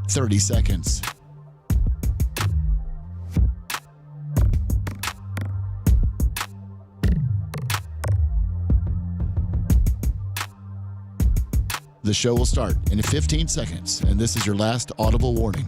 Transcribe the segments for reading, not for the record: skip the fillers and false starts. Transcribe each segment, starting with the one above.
30 seconds. The show will start in 15 seconds, and this is your last audible warning.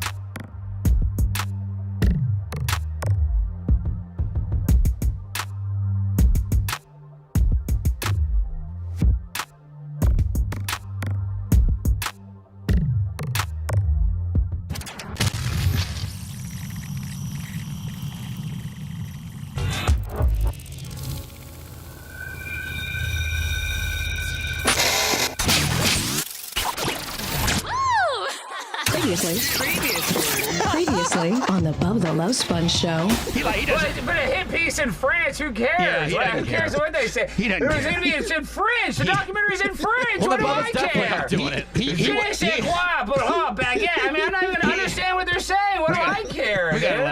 Previously on the Bubba the Love Sponge Show. But a hit piece in France, who cares? Who cares what they say? It was going to be in French. The documentary's in French. What do I care? Je sais quoi, but baguette. I mean, I don't even understand what they're saying. What do I care?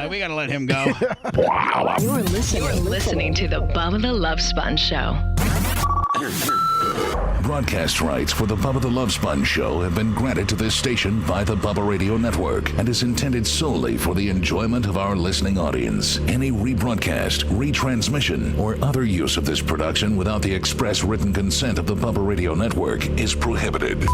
We gotta let him go. You're listening to the Bubba the Love Sponge Show. Broadcast rights for the Bubba the Love Sponge Show have been granted to this station by the Bubba Radio Network and is intended solely for the enjoyment of our listening audience. Any rebroadcast, retransmission, or other use of this production without the express written consent of the Bubba Radio Network is prohibited.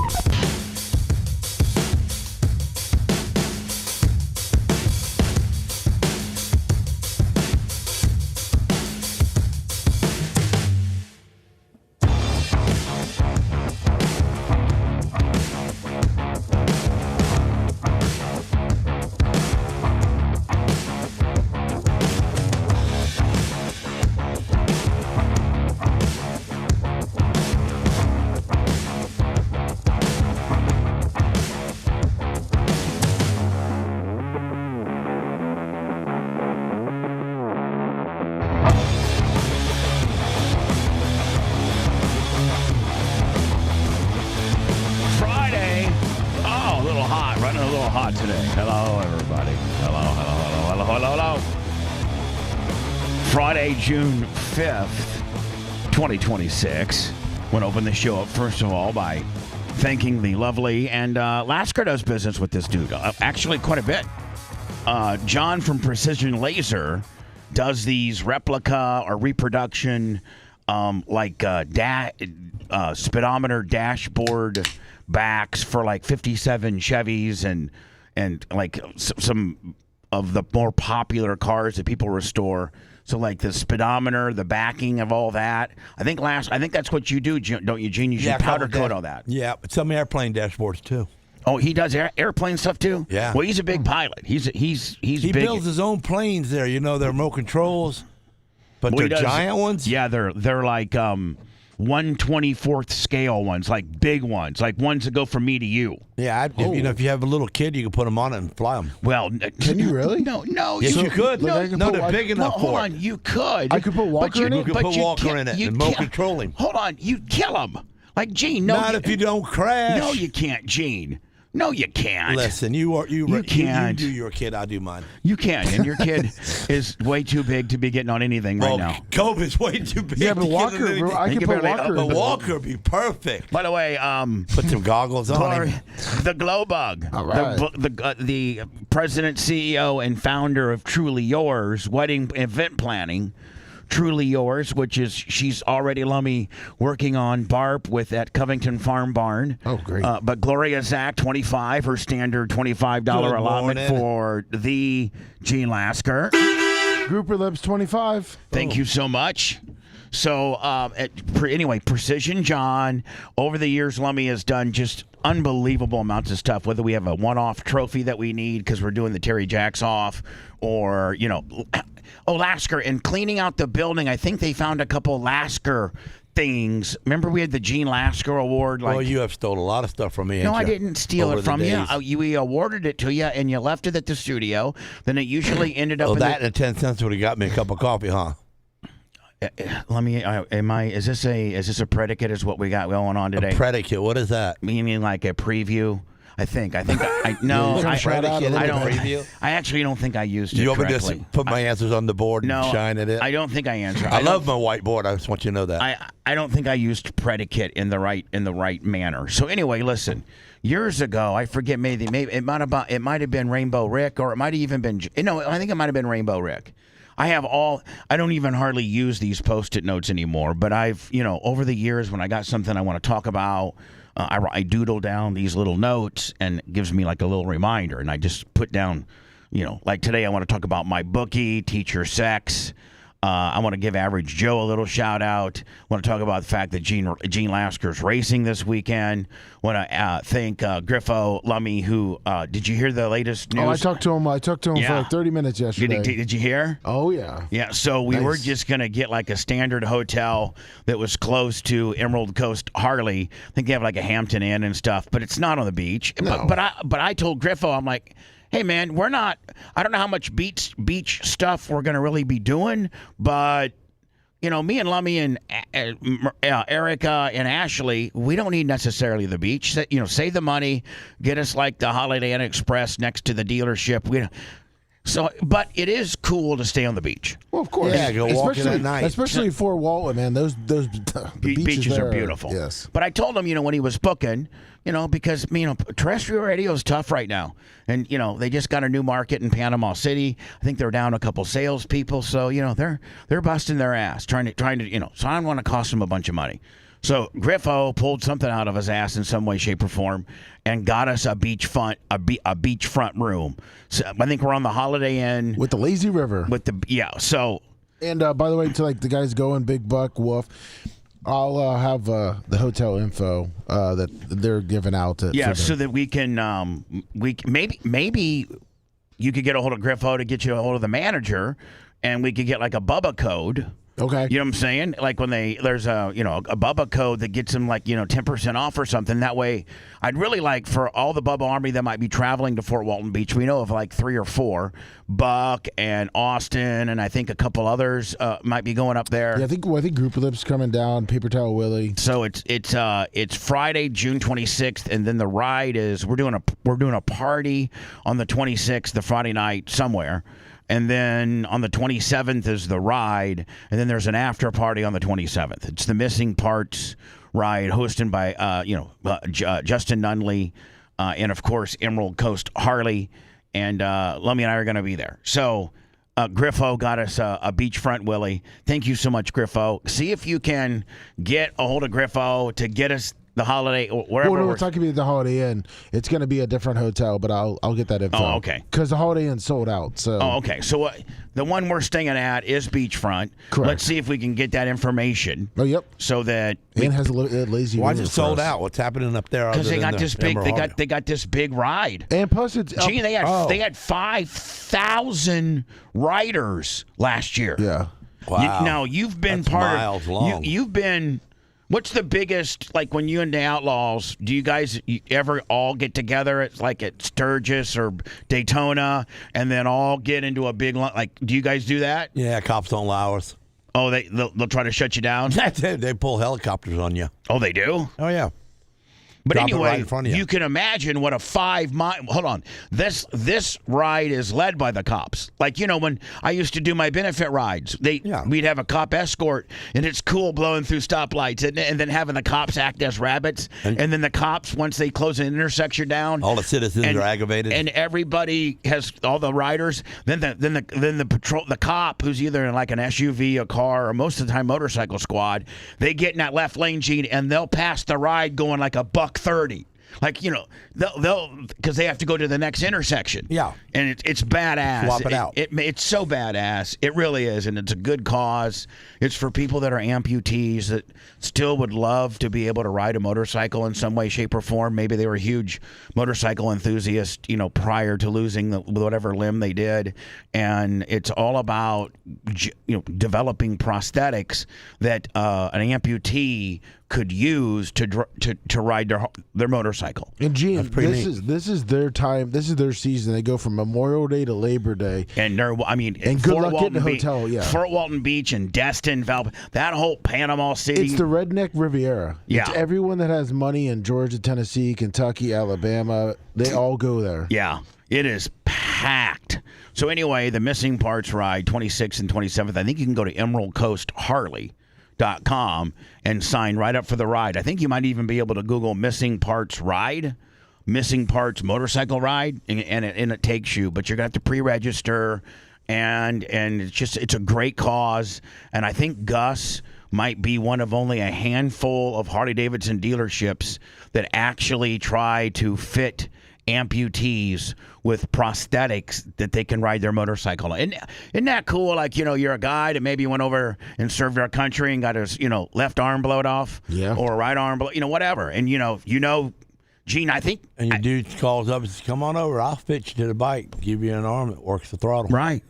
Friday, June 5th, 2026. Want to open the show up, first of all, by thanking the lovely, and Lasker does business with this dude, actually quite a bit. John from Precision Laser does these replica or reproduction, speedometer dashboard backs for like 57 Chevys and like some of the more popular cars that people restore. So like the speedometer, the backing of all that. I think that's what you do, don't you, Gene? You should powder coat all that. Yeah, but some airplane dashboards too. Oh, he does airplane stuff too? Yeah. Well, he's a big pilot. He big. Builds his own planes there. You know, they're remote controls, but they're giant ones. Yeah, they're like 1/24th scale ones, like big ones, like ones that go from me to you. Yeah, if you have a little kid, you can put them on it and fly them. Well, can you really? No. Yes, you could. No, they're big enough for hold on, you could. I could put Walker in it? You could put Walker in it and remote control him. Hold on, you'd kill him. Like, Gene, no. Not if you don't crash. No, you can't, Gene. No, you can't. Listen, you can't. You do your kid, I do mine. You can, and your kid is way too big to be getting on anything right now. Kobe's way too big. Yeah, but Walker, bro, I can put Walker. But Walker be perfect. By the way, put some goggles on him. The glow bug. All right. The president, CEO, and founder of Truly Yours wedding event planning. Truly Yours, which is she's already Lummy working on Barb with at Covington Farm Barn. Oh, great. But Gloria Zach, 25, her standard $25 allotment for the Gene Lasker. Grouper Lips, 25. Thank you so much. So, anyway, Precision John, over the years, Lummy has done just unbelievable amounts of stuff, whether we have a one-off trophy that we need because we're doing the Terry Jacks off, or, Lasker, and cleaning out the building. I think they found a couple Lasker things. Remember we had the Gene Lasker Award? Well, you have stolen a lot of stuff from me. No, I didn't steal it from you. We awarded it to you, and you left it at the studio. Then it usually ended up. And 10 cents would have got me a cup of coffee, huh? Is this a predicate? Is what we got going on today? A predicate? What is that? Meaning like a preview. I think I no. You're I shout out a little don't. preview? I actually don't think I used it You want me to correctly. just put my answers on the board and shine at it? I don't think I answered. I love my whiteboard. I just want you to know that. I don't think I used predicate in the right manner. So anyway, listen. Years ago, I forget maybe it might have been Rainbow Rick, or it might have even been I think it might have been Rainbow Rick. I don't even hardly use these Post-it notes anymore, but I've over the years when I got something I want to talk about, I doodle down these little notes, and it gives me like a little reminder, and I just put down, like today I want to talk about my bookie, teacher sex. I want to give Average Joe a little shout out. I want to talk about the fact that Gene Lasker's racing this weekend. I want to thank Griffo Lummy, who did you hear the latest news? Oh, I talked to him for like 30 minutes yesterday. Did you hear? Oh, yeah. Yeah, so we were just going to get like a standard hotel that was close to Emerald Coast Harley. I think they have like a Hampton Inn and stuff, but it's not on the beach. No. But I told Griffo, I'm like, hey, man, I don't know how much beach stuff we're going to really be doing, but, me and Lummy and Erica and Ashley, we don't need necessarily the beach. Save the money, get us like the Holiday Inn Express next to the dealership. But it is cool to stay on the beach. Well, of course. Yeah, go walking at night. Especially Fort Walton, man. Those beaches are beautiful. Yes. But I told him, when he was booking, because terrestrial radio is tough right now, and they just got a new market in Panama City. I think they're down a couple salespeople, so they're busting their ass trying to. So I don't want to cost them a bunch of money. So Griffo pulled something out of his ass in some way, shape, or form, and got us a beachfront room. So I think we're on the Holiday Inn with the lazy river. So. And by the way, to like the guys going, Big Buck, Wolf, I'll have the hotel info that they're giving out. So that we can maybe you could get a hold of Griffo to get you a hold of the manager, and we could get like a Bubba code. Okay. You know what I'm saying? Like when there's a Bubba code that gets them like 10% off or something. That way, I'd really like for all the Bubba Army that might be traveling to Fort Walton Beach. We know of like 3 or 4, Buck and Austin, and I think a couple others might be going up there. Yeah, I think Group Lip's coming down. Paper Towel Willie. So it's Friday, June 26th, and then the ride is we're doing a party on the 26th, the Friday night somewhere. And then on the 27th is the ride, and then there's an after party on the 27th. It's the Missing Parts ride hosted by Justin Nunley, and of course Emerald Coast Harley, and Lummy and I are going to be there. So Griffo got us a beachfront Willie. Thank you so much, Griffo. See if you can get a hold of Griffo to get us the Holiday, wherever. Well, no, we're talking about the Holiday Inn. It's going to be a different hotel, but I'll get that info. Oh, okay. Because the Holiday Inn sold out. So. Oh, okay. So the one we're staying at is beachfront. Correct. Let's see if we can get that information. Oh, yep. So that and has a lazy. Why is it sold out? What's happening up there? Because they got this big. They got this big ride. And plus, it's they had 5,000 riders last year. Yeah. Wow. Now you've been That's part miles of. long. You've been. What's the biggest, like when you and the Outlaws, do you guys ever all get together at Sturgis or Daytona and then all get into a big, do you guys do that? Yeah, cops don't allow us. Oh, they'll try to shut you down? They pull helicopters on you. Oh, they do? Oh, yeah. But Drop it anyway, right in front of you can imagine what a 5-mile. Hold on, this ride is led by the cops. Like when I used to do my benefit rides, we'd have a cop escort, and it's cool blowing through stoplights, and then having the cops act as rabbits, and then the cops once they close an intersection down, all the citizens are aggravated, and everybody has all the riders. Then the cop who's either in like an SUV, a car, or most of the time motorcycle squad, they get in that left lane, Gene, and they'll pass the ride going like a buck 30, they'll because they have to go to the next intersection. Yeah, and it's badass. Swap it out. It's so badass. It really is, and it's a good cause. It's for people that are amputees that still would love to be able to ride a motorcycle in some way, shape, or form. Maybe they were huge motorcycle enthusiasts, prior to losing whatever limb they did, and it's all about developing prosthetics that an amputee could use to ride their motorcycle. And Gene, this is their time. This is their season. They go from Memorial Day to Labor Day. And good luck getting a hotel. Yeah, Fort Walton Beach and Destin, that whole Panama City. It's the redneck Riviera. Yeah, it's everyone that has money in Georgia, Tennessee, Kentucky, Alabama. They all go there. Yeah, it is packed. So anyway, the Missing Parts Ride, 26th and 27th. I think you can go to EmeraldCoastHarley.com and sign right up for the ride. I think you might even be able to Google Missing Parts Ride, Missing Parts Motorcycle Ride, and it takes you. But you're going to have to pre-register, and it's a great cause. And I think Gus might be one of only a handful of Harley-Davidson dealerships that actually try to fit amputees with prosthetics that they can ride their motorcycle. And isn't that cool? Like, you're a guy that maybe went over and served our country and got his, left arm blowed off, or right arm, whatever. And Gene, I think. And your dude calls up and says, "Come on over. I'll fit you to the bike. Give you an arm that works the throttle." Right.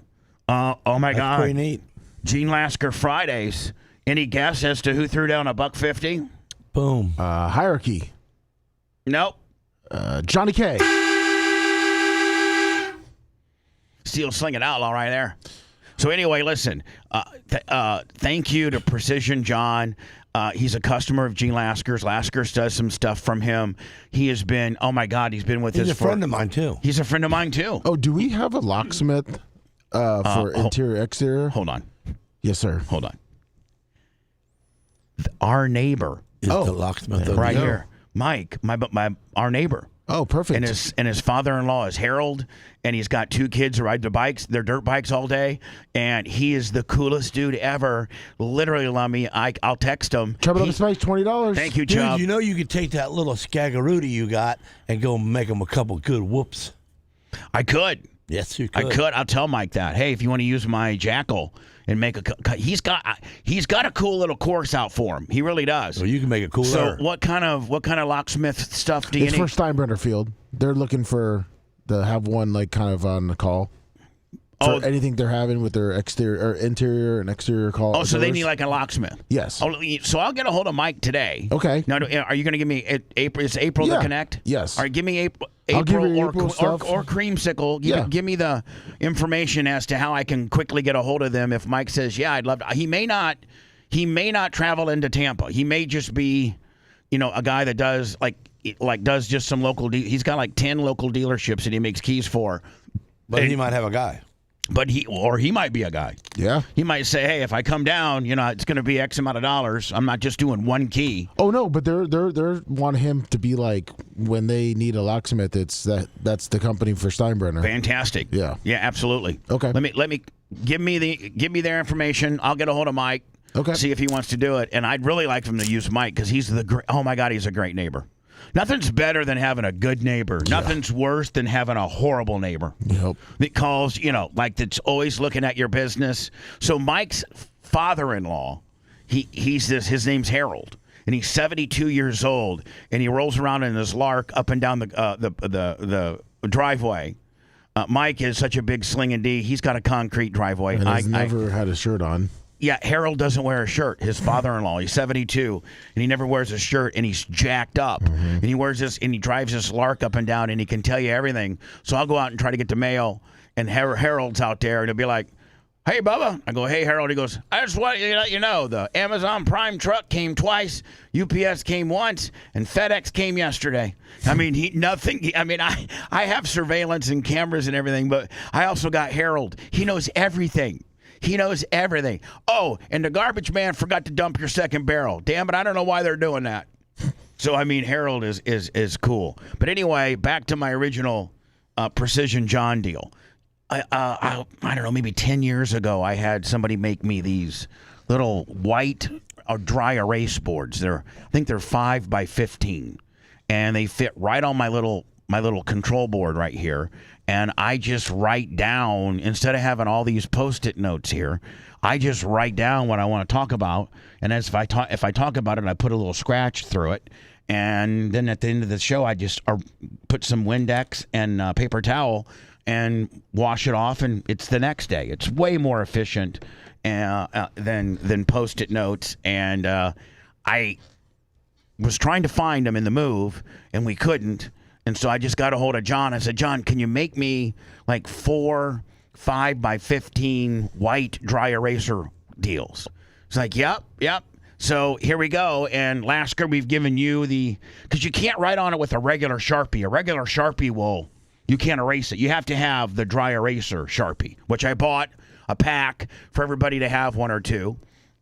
Oh my That's God. pretty neat. Gene Lasker Fridays. Any guess as to who threw down $150? Boom. Hierarchy. Nope. Johnny K. Steel slinging outlaw right there. So anyway, listen. Thank you to Precision John. He's a customer of Gene Lasker's. Lasker's does some stuff from him. He has been. Oh my God, he's been with us. He's a friend of mine too. He's a friend of mine too. Oh, do we have a locksmith for interior exterior? Hold on. Yes, sir. Hold on. Our neighbor is the locksmith right here. Mike, our neighbor. Oh, perfect. And his father-in-law is Harold, and he's got 2 kids who ride the bikes. They're dirt bikes all day, and he is the coolest dude ever. Literally, Lummy, I'll text him. Trouble up the spice, $20. Thank you, Dude, Chubb. you could take that little Skagaruti you got and go make them a couple good whoops. I could. Yes, you could. I could. I'll tell Mike that. Hey, if you want to use my Jackal and make he's got a cool little course out for him. He really does. Well, you can make it cooler. So what kind of locksmith stuff do you need? It's for Steinbrenner Field. They're looking to have one kind of on the call. For anything they're having with their exterior or interior and exterior call. Oh, so they need like a locksmith. Yes. Oh, so I'll get a hold of Mike today. Okay. Now, are you going to give me April? Is April to connect? Yes. All right, give me April or Creamsicle. Give me the information as to how I can quickly get a hold of them. If Mike says, yeah, I'd love to. He may not travel into Tampa. He may just be, a guy that does does just some local. He's got like 10 local dealerships that he makes keys for. But he might have a guy. But he might be a guy. Yeah. He might say, hey, if I come down, it's going to be X amount of dollars. I'm not just doing one key. Oh no, but they're want him to be like when they need a locksmith. That's the company for Steinbrenner. Fantastic. Yeah. Yeah, absolutely. Okay. Let me give me their information. I'll get a hold of Mike. Okay. See if he wants to do it, and I'd really like him to use Mike because he's oh my God, he's a great neighbor. Nothing's better than having a good neighbor. Yeah. Nothing's worse than having a horrible neighbor. Yep. That calls, that's always looking at your business. So Mike's father-in-law, his name's Harold, and he's 72 years old, and he rolls around in his Lark up and down the driveway. Mike is such a big slinging D. He's got a concrete driveway. And he's never had a shirt on. Yeah, Harold doesn't wear a shirt. His father-in-law, he's 72, and he never wears a shirt, and he's jacked up. Mm-hmm. And he wears this, and he drives this Lark up and down, and he can tell you everything. So I'll go out and try to get the mail, and Harold's out there, and he'll be like, hey, Bubba. I go, hey, Harold. He goes, I just want to let you know, the Amazon Prime truck came twice, UPS came once, and FedEx came yesterday. I mean, I have surveillance and cameras and everything, but I also got Harold. He knows everything. He knows everything. Oh, and the garbage man forgot to dump your second barrel. Damn it, I don't know why they're doing that. So, Harold is cool. But anyway, back to my original Precision John deal. I don't know, maybe 10 years ago, I had somebody make me these little white dry erase boards. I think they're 5 by 15. And they fit right on my little control board right here. And I just write down, instead of having all these Post-it notes here, I just write down what I want to talk about. And if I talk about it, I put a little scratch through it. And then at the end of the show, I just put some Windex and paper towel and wash it off, and it's the next day. It's way more efficient than Post-it notes. And was trying to find them in the move, and we couldn't. And so I just got a hold of John. I said, John, can you make me like 4 5x15 white dry eraser deals? It's like, yep. So here we go. And Lasker, we've given you because you can't write on it with a regular Sharpie. A regular Sharpie you can't erase it. You have to have the dry eraser Sharpie, which I bought a pack for everybody to have 1 or 2.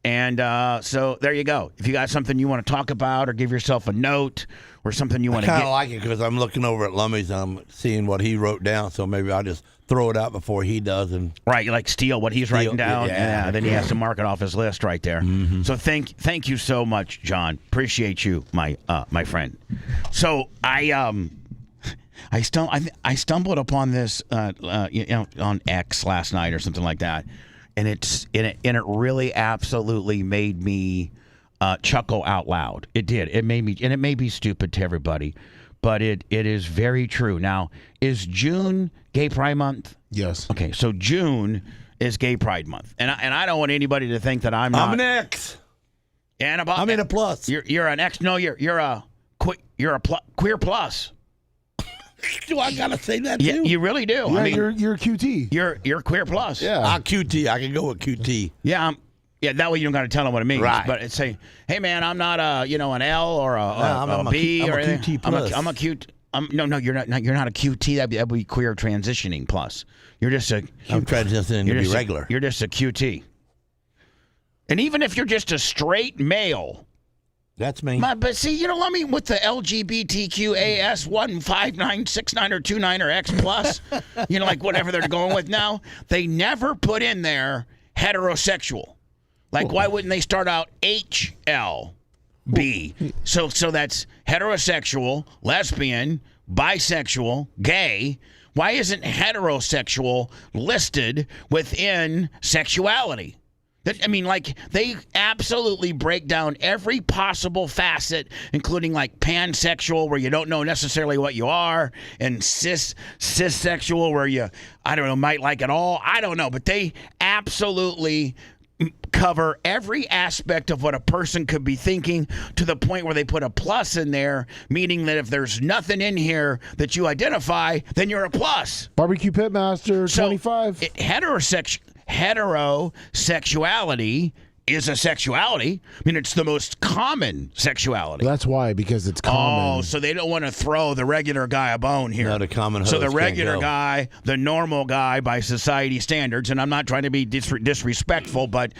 And so there you go. If you got something you want to talk about or give yourself a note or something you want to get. I kind of like it because I'm looking over at Lummy's and I'm seeing what he wrote down. So maybe I'll just throw it out before he does. And right, you like steal what he's writing down. Yeah, then he has to mark it off his list right there. Mm-hmm. So thank you so much, John. Appreciate you, my friend. So I stumbled upon this on X last night or something like that. And it really absolutely made me chuckle out loud. It did. It made me, and it may be stupid to everybody, but it is very true. Now, is June Gay Pride Month? Yes. Okay, so June is Gay Pride Month, and I don't want anybody to think that I'm not. I'm an X. And I'm in a plus. You're an X. No, you're a queer plus. Do I gotta say that too? Yeah, you really do. Yeah, I mean, you're QT. You're queer plus. Yeah. QT. I can go with QT. Yeah. That way you don't got to tell them what it means. Right. But it's say, hey man, I'm not an L or a B or anything. I'm a QT. No, you're not. You're not a QT. That'd be queer transitioning plus. You're just a. I'm transitioning to be regular. You're just a QT. And even if you're just a straight male. That's me. But see, let me with the LGBTQAS15969 or 29 or X plus, like whatever they're going with now, they never put in there heterosexual. Like, why wouldn't they start out HLB? So that's heterosexual, lesbian, bisexual, gay. Why isn't heterosexual listed within sexuality? I mean, like, they absolutely break down every possible facet, including, like, pansexual, where you don't know necessarily what you are, and cissexual, where you, might like it all. I don't know, but they absolutely cover every aspect of what a person could be thinking to the point where they put a plus in there, meaning that if there's nothing in here that you identify, then you're a plus. Barbecue Pitmaster 25. Heterosexuality is a sexuality. I mean, it's the most common sexuality. That's why, because it's common. Oh, so they don't want to throw the regular guy a bone here. No, the common host. So the regular guy, the normal guy by society standards, and I'm not trying to be disrespectful, but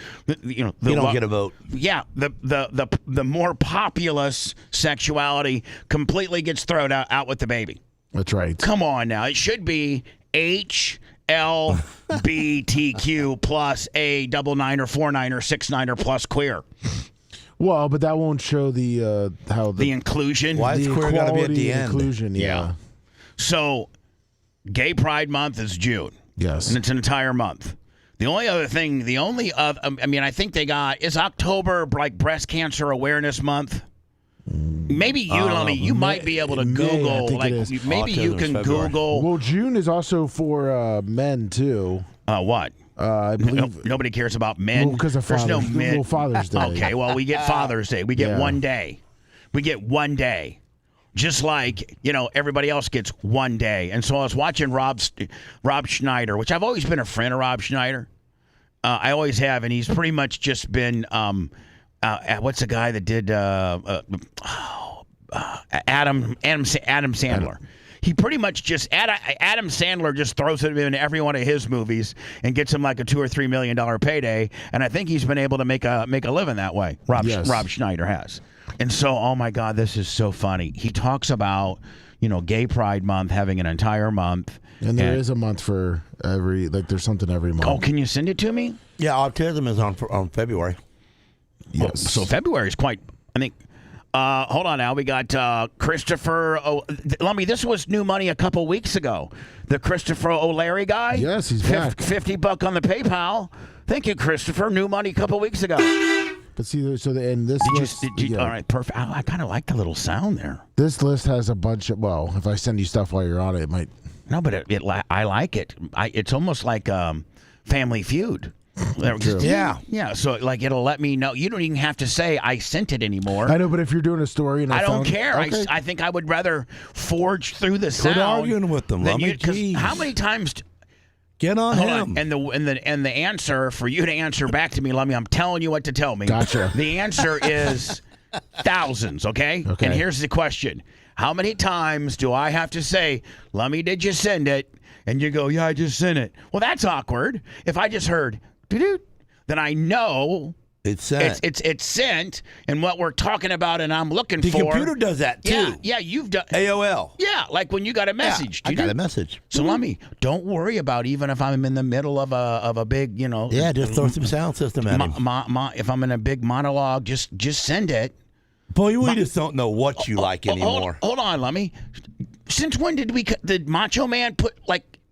you don't get a vote. Yeah, the more populous sexuality completely gets thrown out with the baby. That's right. Come on now, it should be LBTQ plus a 99 or 49 or 69 plus queer. Well, but that won't show the how the inclusion. Why is queer got to be at the end? Inclusion, yeah. So, Gay Pride Month is June. Yes, and it's an entire month. The only other thing, I think they got is October, like Breast Cancer Awareness Month. Maybe you might be able to Google, maybe Autism you can February. Google. Well, June is also for men too. What? I believe nobody cares about men. Well, because of There's Father's, no men. well, Father's Day. Okay, well, we get Father's Day. We get 1 day. We get 1 day. Just like, everybody else gets 1 day. And so I was watching Rob Schneider, which I've always been a friend of Rob Schneider. I always have, and he's pretty much just been what's the guy that did Adam Sandler? He pretty much just Adam Sandler just throws it in every one of his movies and gets him like a $2 or $3 million payday, and I think he's been able to make a living that way. Rob Schneider has, and so oh my God, this is so funny. He talks about Gay Pride Month having an entire month, and there is a month for every there's something every month. Oh, can you send it to me? Yeah, autism is on February. Yes. Oh, so February is quite. I think. Hold on now. We got Christopher. Lummy, this was new money a couple weeks ago. The Christopher O'Leary guy. Yes, he's back. $50 on the PayPal. Thank you, Christopher. New money a couple weeks ago. But see, and this list. All right, perfect. I kind of like the little sound there. This list has a bunch of. Well, if I send you stuff while you're on it, it might. No, but I like it. It's almost like Family Feud. Yeah. So like it'll let me know. You don't even have to say I sent it anymore. I know, but if you're doing a story and I don't care. Okay. I think I would rather forge through the sound. Quit arguing with them. How many times? Get on him. And the answer for you to answer back to me, Lummy, I'm telling you what to tell me. Gotcha. The answer is thousands. Okay. And here's the question: how many times do I have to say, Lummy, did you send it? And you go, yeah, I just sent it. Well, that's awkward. If I just heard, then I know it's sent. It's sent, and what we're talking about, and I'm looking for. The computer does that too. Yeah, you've done AOL. Yeah, like when you got a message. I got a message. So let me. Don't worry about even if I'm in the middle of a big, Yeah, just throw some sound system at him. If I'm in a big monologue, just send it. Boy, we just don't know what you like anymore. Hold on, Lummy. Since when did Macho Man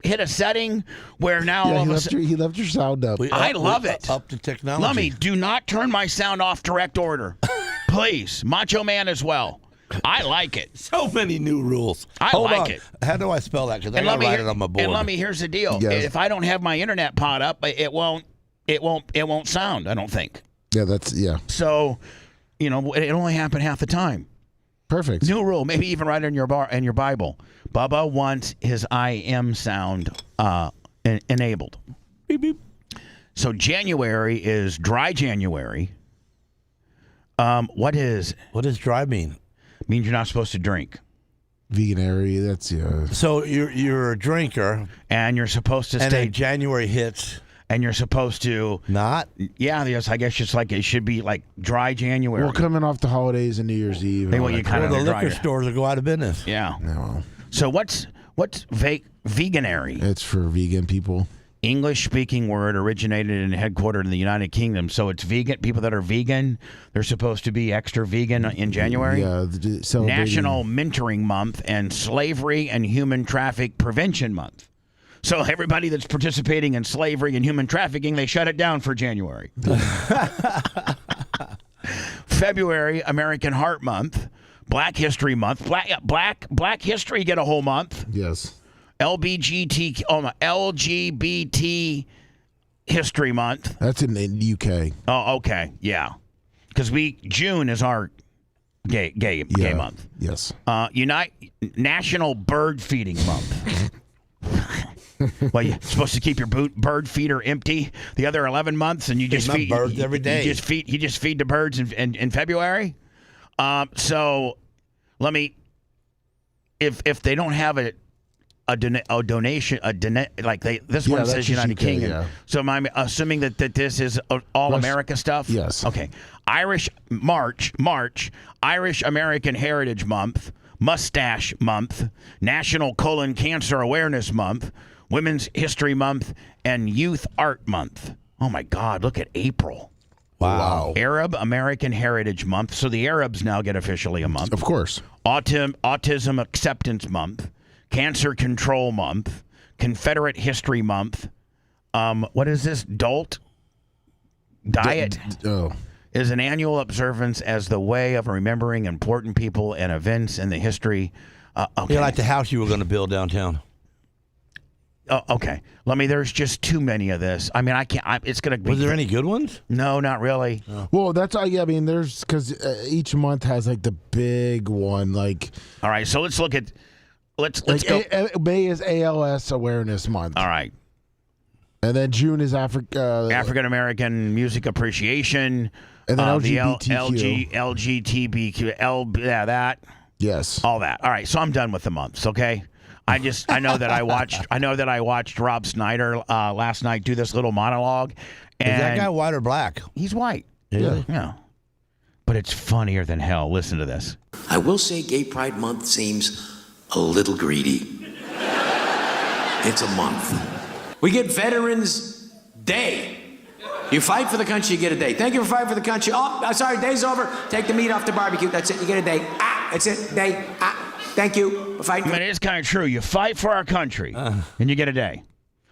hit a setting where now he left your sound up. I love it. Up to technology. Lummy, do not turn my sound off direct order. Please. Macho Man as well. I like it. So many new rules. I like it. How do I spell that? Because I got to write it on my board. And Lummy, here's the deal. Yes. If I don't have my internet pot up, it won't sound, I don't think. Yeah. So, it only happened half the time. Perfect. New rule, maybe even right in your Bible. Bubba wants his I am sound enabled. Beep, beep. So January is dry January. What does dry mean? Means you're not supposed to drink. Veganary, that's So you're a drinker, and you're supposed to and stay. then January hits. And you're supposed to not. Yeah, yes. I guess it should be like dry January. Well, coming off the holidays and New Year's Eve. They want you kind of the liquor stores will go out of business. Yeah. No. So what's veganary? It's for vegan people. English-speaking word originated and headquartered in the United Kingdom. So it's vegan. People that are vegan, they're supposed to be extra vegan in January. Yeah. National Mentoring Month and Slavery and Human Traffic Prevention Month. So everybody that's participating in slavery and human trafficking, they shut it down for January. February, American Heart Month. Black History Month. Black History get a whole month. Yes. LGBT History Month. That's in the UK. Oh, okay. Yeah. Because June is our gay month. Yes. National Bird Feeding Month. Well, you're supposed to keep your bird feeder empty the other 11 months, and you just feed birds every day. You just feed the birds in February. So let me, if they don't have a donation, this one says United Kingdom. Yeah. So I'm assuming that this is all America stuff. Yes. Okay. March, Irish American Heritage Month, Mustache Month, National Colon Cancer Awareness Month, Women's History Month, and Youth Art Month. Oh my God! Look at April. Wow. Arab American Heritage Month. So the Arabs now get officially a month. Of course. Autism Acceptance Month, Cancer Control Month, Confederate History Month. What is this? Diet is an annual observance as the way of remembering important people and events in the history. Okay. Like the house you were going to build downtown. Oh, okay. There's just too many of this. I mean, I can't. It's going to be. Was there any good ones? No, not really. Oh. Well, that's all. Yeah, I mean, there's because each month has the big one. All right, so let's look at. Let's go. May is ALS Awareness Month. All right. And then June is African American Music Appreciation. And then LGBTQ. That. Yes. All that. All right. So I'm done with the months. Okay. I know that I watched Rob Snyder last night do this little monologue. And is that guy white or black? He's white. Yeah. But it's funnier than hell. Listen to this. I will say Gay Pride Month seems a little greedy. It's a month. We get Veterans Day. You fight for the country, you get a day. Thank you for fighting for the country. Oh, sorry, day's over. Take the meat off the barbecue. That's it. You get a day. That's it. Day. Thank you for fighting. It is kind of true. You fight for our country, and you get a day.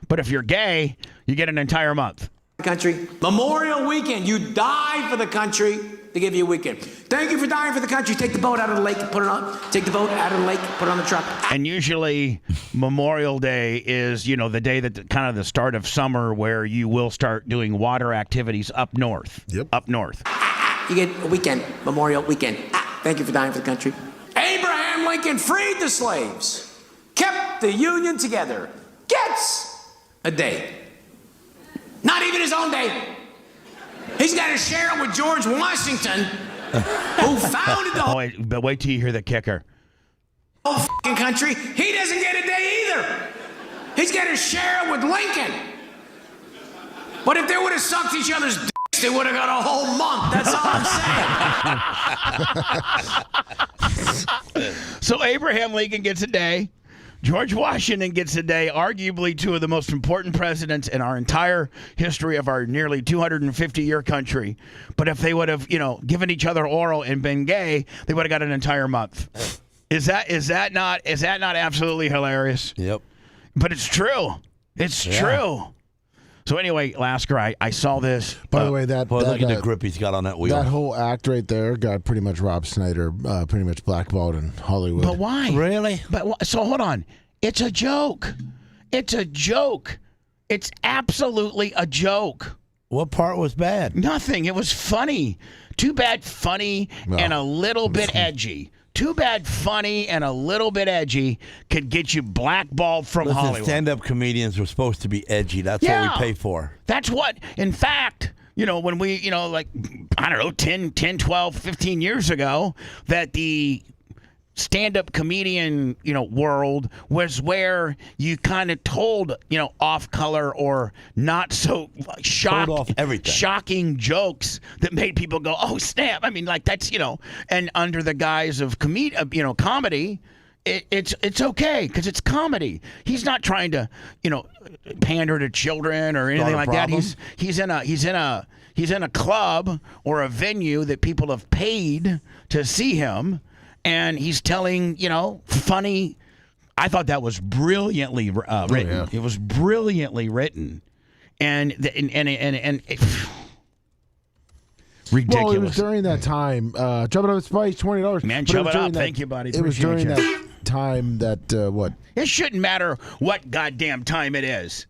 But if you're gay, you get an entire month. country. Memorial weekend. You die for the country. They give you a weekend. Thank you for dying for the country. Take the boat out of the lake and put it on. Take the boat out of the lake, put it on the truck. And usually Memorial Day is, the day that kind of the start of summer where you will start doing water activities up north. Yep. Up north. You get a weekend, Memorial weekend. Thank you for dying for the country. Abraham Lincoln freed the slaves, kept the Union together, gets a day. Not even his own day. He's got to share it with George Washington, who founded the whole But wait till you hear the kicker. fucking country. He doesn't get a day either. He's got to share it with Lincoln. But if they would have sucked each other's dicks, they would have got a whole month. That's all I'm saying. So Abraham Lincoln gets a day. George Washington gets a day, arguably two of the most important presidents in our entire history of our nearly 250-year country. But if they would have, given each other oral and been gay, they would have got an entire month. Is that not absolutely hilarious? Yep. But it's true. It's true. So anyway, Lasker, I saw this. By the way, Look at the grip he's got on that wheel. That whole act right there got pretty much Rob Snyder pretty much blackballed in Hollywood. But why? Really? So hold on. It's a joke. It's a joke. It's absolutely a joke. What part was bad? Nothing. It was funny. Too bad funny and a little bit edgy. Too bad funny and a little bit edgy could get you blackballed from Hollywood. Stand-up comedians were supposed to be edgy. That's what we pay for. That's what, in fact, when we, 10, 12, 15 years ago, that the stand-up comedian, world was where you kind of told, off-color or not so shocking jokes that made people go, oh, snap. I mean, that's, and under the guise of comedy, it's okay because it's comedy. He's not trying to, pander to children or anything like that. He's in a club or a venue that people have paid to see him. And he's telling, funny. I thought that was brilliantly written. Oh, yeah. It was brilliantly written, and ridiculous. Well, it was during that time. Jumping Up the Spice, $20. Man, chub it up. Thank you, buddy. It was during that time that what? It shouldn't matter what goddamn time it is.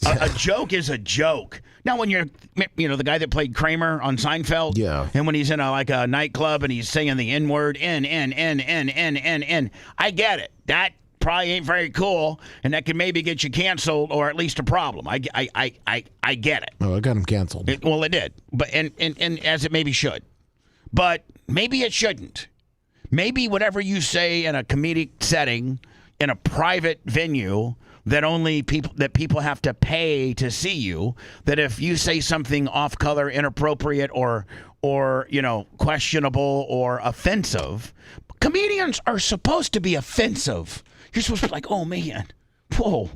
A joke is a joke. Now, when you're, the guy that played Kramer on Seinfeld, and when he's in a nightclub and he's saying the N-word, N, I get it. That probably ain't very cool, and that could maybe get you canceled or at least a problem. I get it. Oh, I got him canceled. It did, but and as it maybe should, but maybe it shouldn't. Maybe whatever you say in a comedic setting, in a private venue, that people have to pay to see you, that if you say something off color, inappropriate, or questionable or offensive, comedians are supposed to be offensive. You're supposed to be like, oh man, whoa.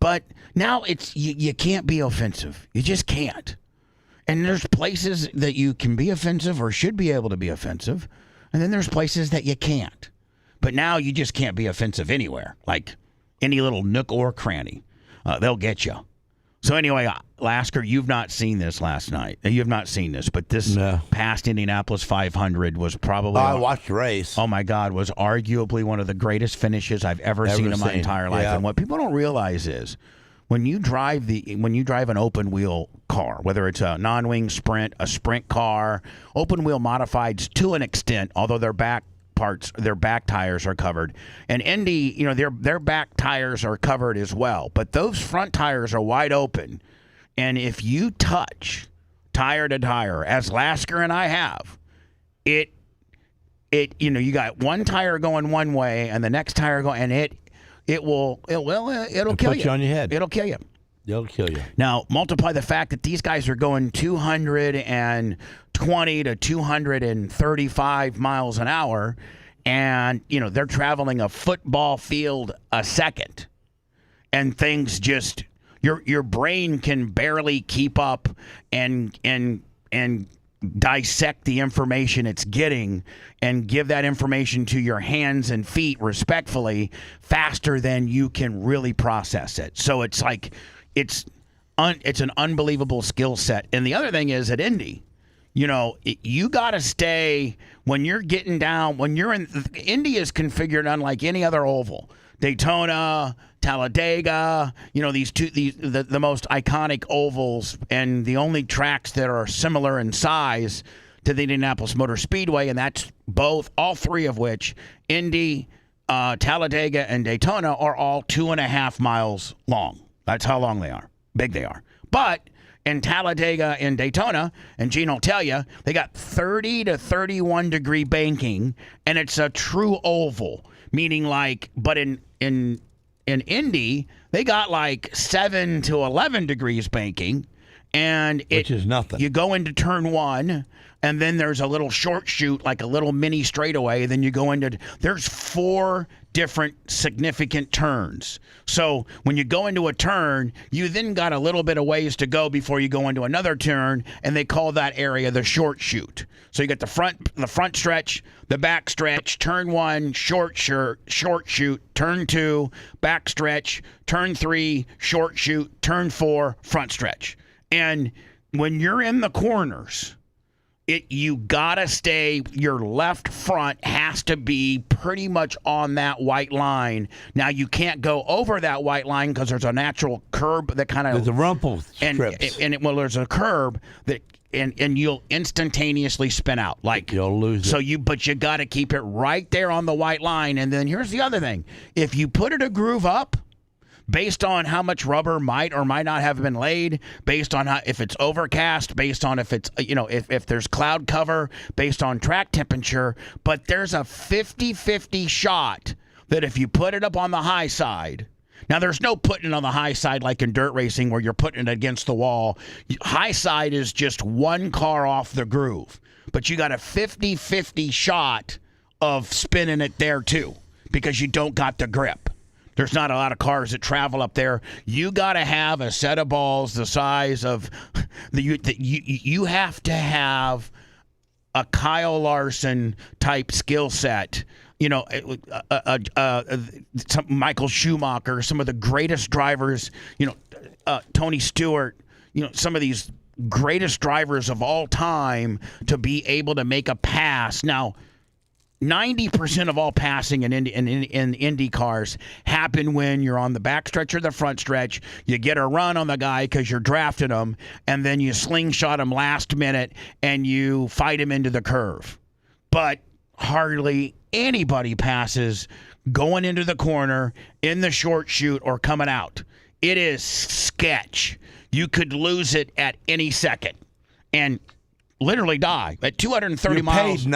But now it's you can't be offensive. You just can't. And there's places that you can be offensive or should be able to be offensive, and then there's places that you can't. But now you just can't be offensive anywhere. Like any little nook or cranny, they'll get you. So anyway, Lasker, you've not seen this last night. You have not seen this, but this past Indianapolis 500 was probably... I watched the race. Oh, my God, was arguably one of the greatest finishes I've ever seen in my entire life. Yeah. And what people don't realize is when you drive an open-wheel car, whether it's a non-wing sprint, a sprint car, open-wheel modifieds to an extent, although their back tires are covered. And Indy, their back tires are covered as well. But those front tires are wide open. And if you touch tire to tire, as Lasker and I have, you got one tire going one way and the next tire going, and it'll kill you. Put you on your head. It'll kill you. It'll kill you. Now, multiply the fact that these guys are going 220 to 235 miles an hour, and, they're traveling a football field a second. And things just, your brain can barely keep up and dissect the information it's getting and give that information to your hands and feet respectfully faster than you can really process it. So it's like, it's an unbelievable skill set. And the other thing is at Indy, you got to stay when you're getting down. When you're in Indy is configured unlike any other oval. Daytona, Talladega, the most iconic ovals and the only tracks that are similar in size to the Indianapolis Motor Speedway, and that's all three of which, Indy, Talladega, and Daytona, are all 2.5 miles long. That's how long they are, big they are. But in Talladega and Daytona, and Gene will tell you, they got 30 to 31 degree banking, and it's a true oval, meaning but in Indy, they got like 7 to 11 degrees banking, which is nothing. You go into turn 1, and then there's a little short shoot, like a little mini straightaway. Then you go there's 4 different significant turns. So when you go into a turn, you then got a little bit of ways to go before you go into another turn, and they call that area the short shoot. So you got the front stretch, the back stretch, turn 1, short shoot, turn 2, back stretch, turn 3, short shoot, turn 4, front stretch. And when you're in the corners, you gotta stay. Your left front has to be pretty much on that white line. Now you can't go over that white line because there's a natural curb that kind of there's a rumple strips, there's a curb that and you'll instantaneously spin out. Like you'll lose it. But you got to keep it right there on the white line. And then here's the other thing: if you put it a groove up, based on how much rubber might or might not have been laid, based on if it's overcast, based on if it's if there's cloud cover, based on track temperature, but there's a 50-50 shot that if you put it up on the high side. Now, there's no putting it on the high side like in dirt racing where you're putting it against the wall. High side is just one car off the groove. But you got a 50-50 shot of spinning it there, too, because you don't got the grip. There's not a lot of cars that travel up there. You got to have a set of balls the size of you have to have a Kyle Larson type skill set. Some Michael Schumacher, some of the greatest drivers. Tony Stewart. Some of these greatest drivers of all time to be able to make a pass. Now, 90% of all passing in Indy cars happen when you're on the back stretch or the front stretch. You get a run on the guy because you're drafting him, and then you slingshot him last minute and you fight him into the curve. But hardly anybody passes going into the corner, in the short shoot, or coming out. It is sketch. You could lose it at any second. And literally die at 230 miles. You're paid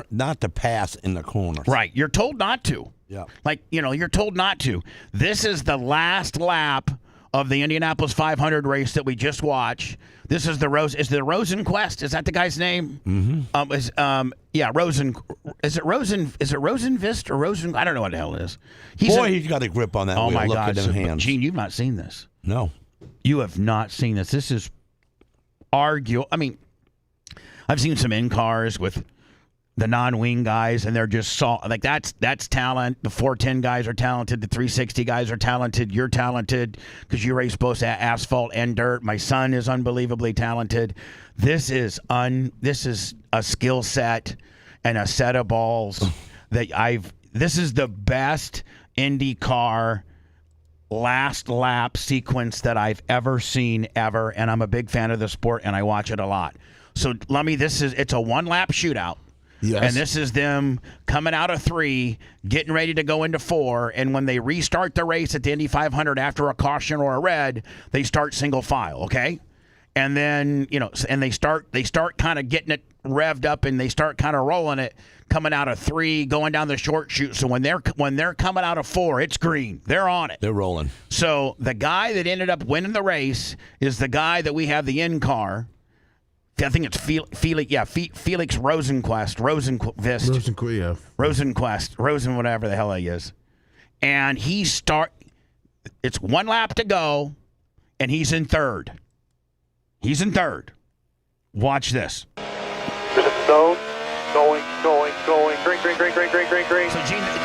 not to pass in the corners. Right. You're told not to. Yeah. You're told not to. This is the last lap of the Indianapolis 500 race that we just watched. This is the Rosenquist? Is that the guy's name? Mm-hmm. Rosen. Is it Rosenvist or Rosen? I don't know what the hell it is. He's got a grip on that. Oh my Look God, at them hands. Gene, you've not seen this. No. You have not seen this. This is I've seen some in cars with the non-wing guys, and they're just that's talent. The 410 guys are talented. The 360 guys are talented. You're talented because you race both asphalt and dirt. My son is unbelievably talented. This is a skill set and a set of balls this is the best IndyCar last lap sequence that I've ever seen ever, and I'm a big fan of the sport, and I watch it a lot. So, Lummy, it's a one-lap shootout. Yes. And this is them coming out of 3, getting ready to go into 4, and when they restart the race at the Indy 500 after a caution or a red, they start single file, okay? And then, and they start kind of getting it revved up, and they start kind of rolling it, coming out of 3, going down the short shoot. So when they're coming out of 4, it's green. They're on it. They're rolling. So the guy that ended up winning the race is the guy that we have the in car. I think it's Felix Rosenquist, Rosen, whatever the hell he is. And it's 1 lap to go, and he's in 3rd. Watch this. There's a zone, going, green.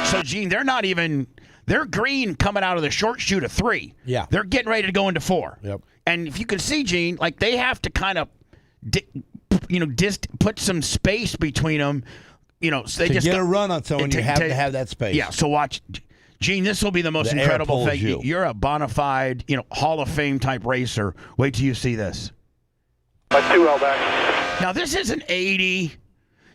So Gene, they're green coming out of the short shoot of 3. Yeah. They're getting ready to go into 4. Yep. And if you can see, Gene, like they have to kind of, put some space between them. So they to just get a run on someone, you have to have that space. Yeah. So watch, Gene. This will be the most incredible thing. You're a bona fide, Hall of Fame type racer. Wait till you see this. 2L back. Now this isn't 80.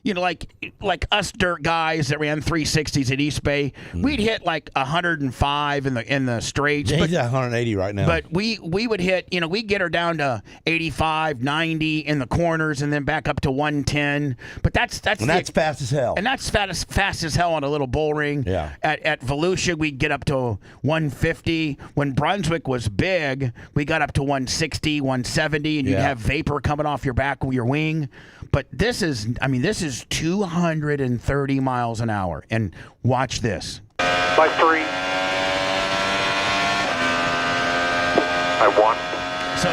Like us dirt guys that ran 360s at East Bay, we'd hit like 105 in the straights. Yeah, he's at 180 right now. But we would hit, we'd get her down to 85, 90 in the corners, and then back up to 110. But that's fast as hell. And that's fast as hell on a little bull ring. Yeah. At Volusia, we'd get up to 150. When Brunswick was big, we got up to 160, 170, and you'd have vapor coming off your back with your wing. But this is 230 miles an hour. And watch this. By 3. By 1. So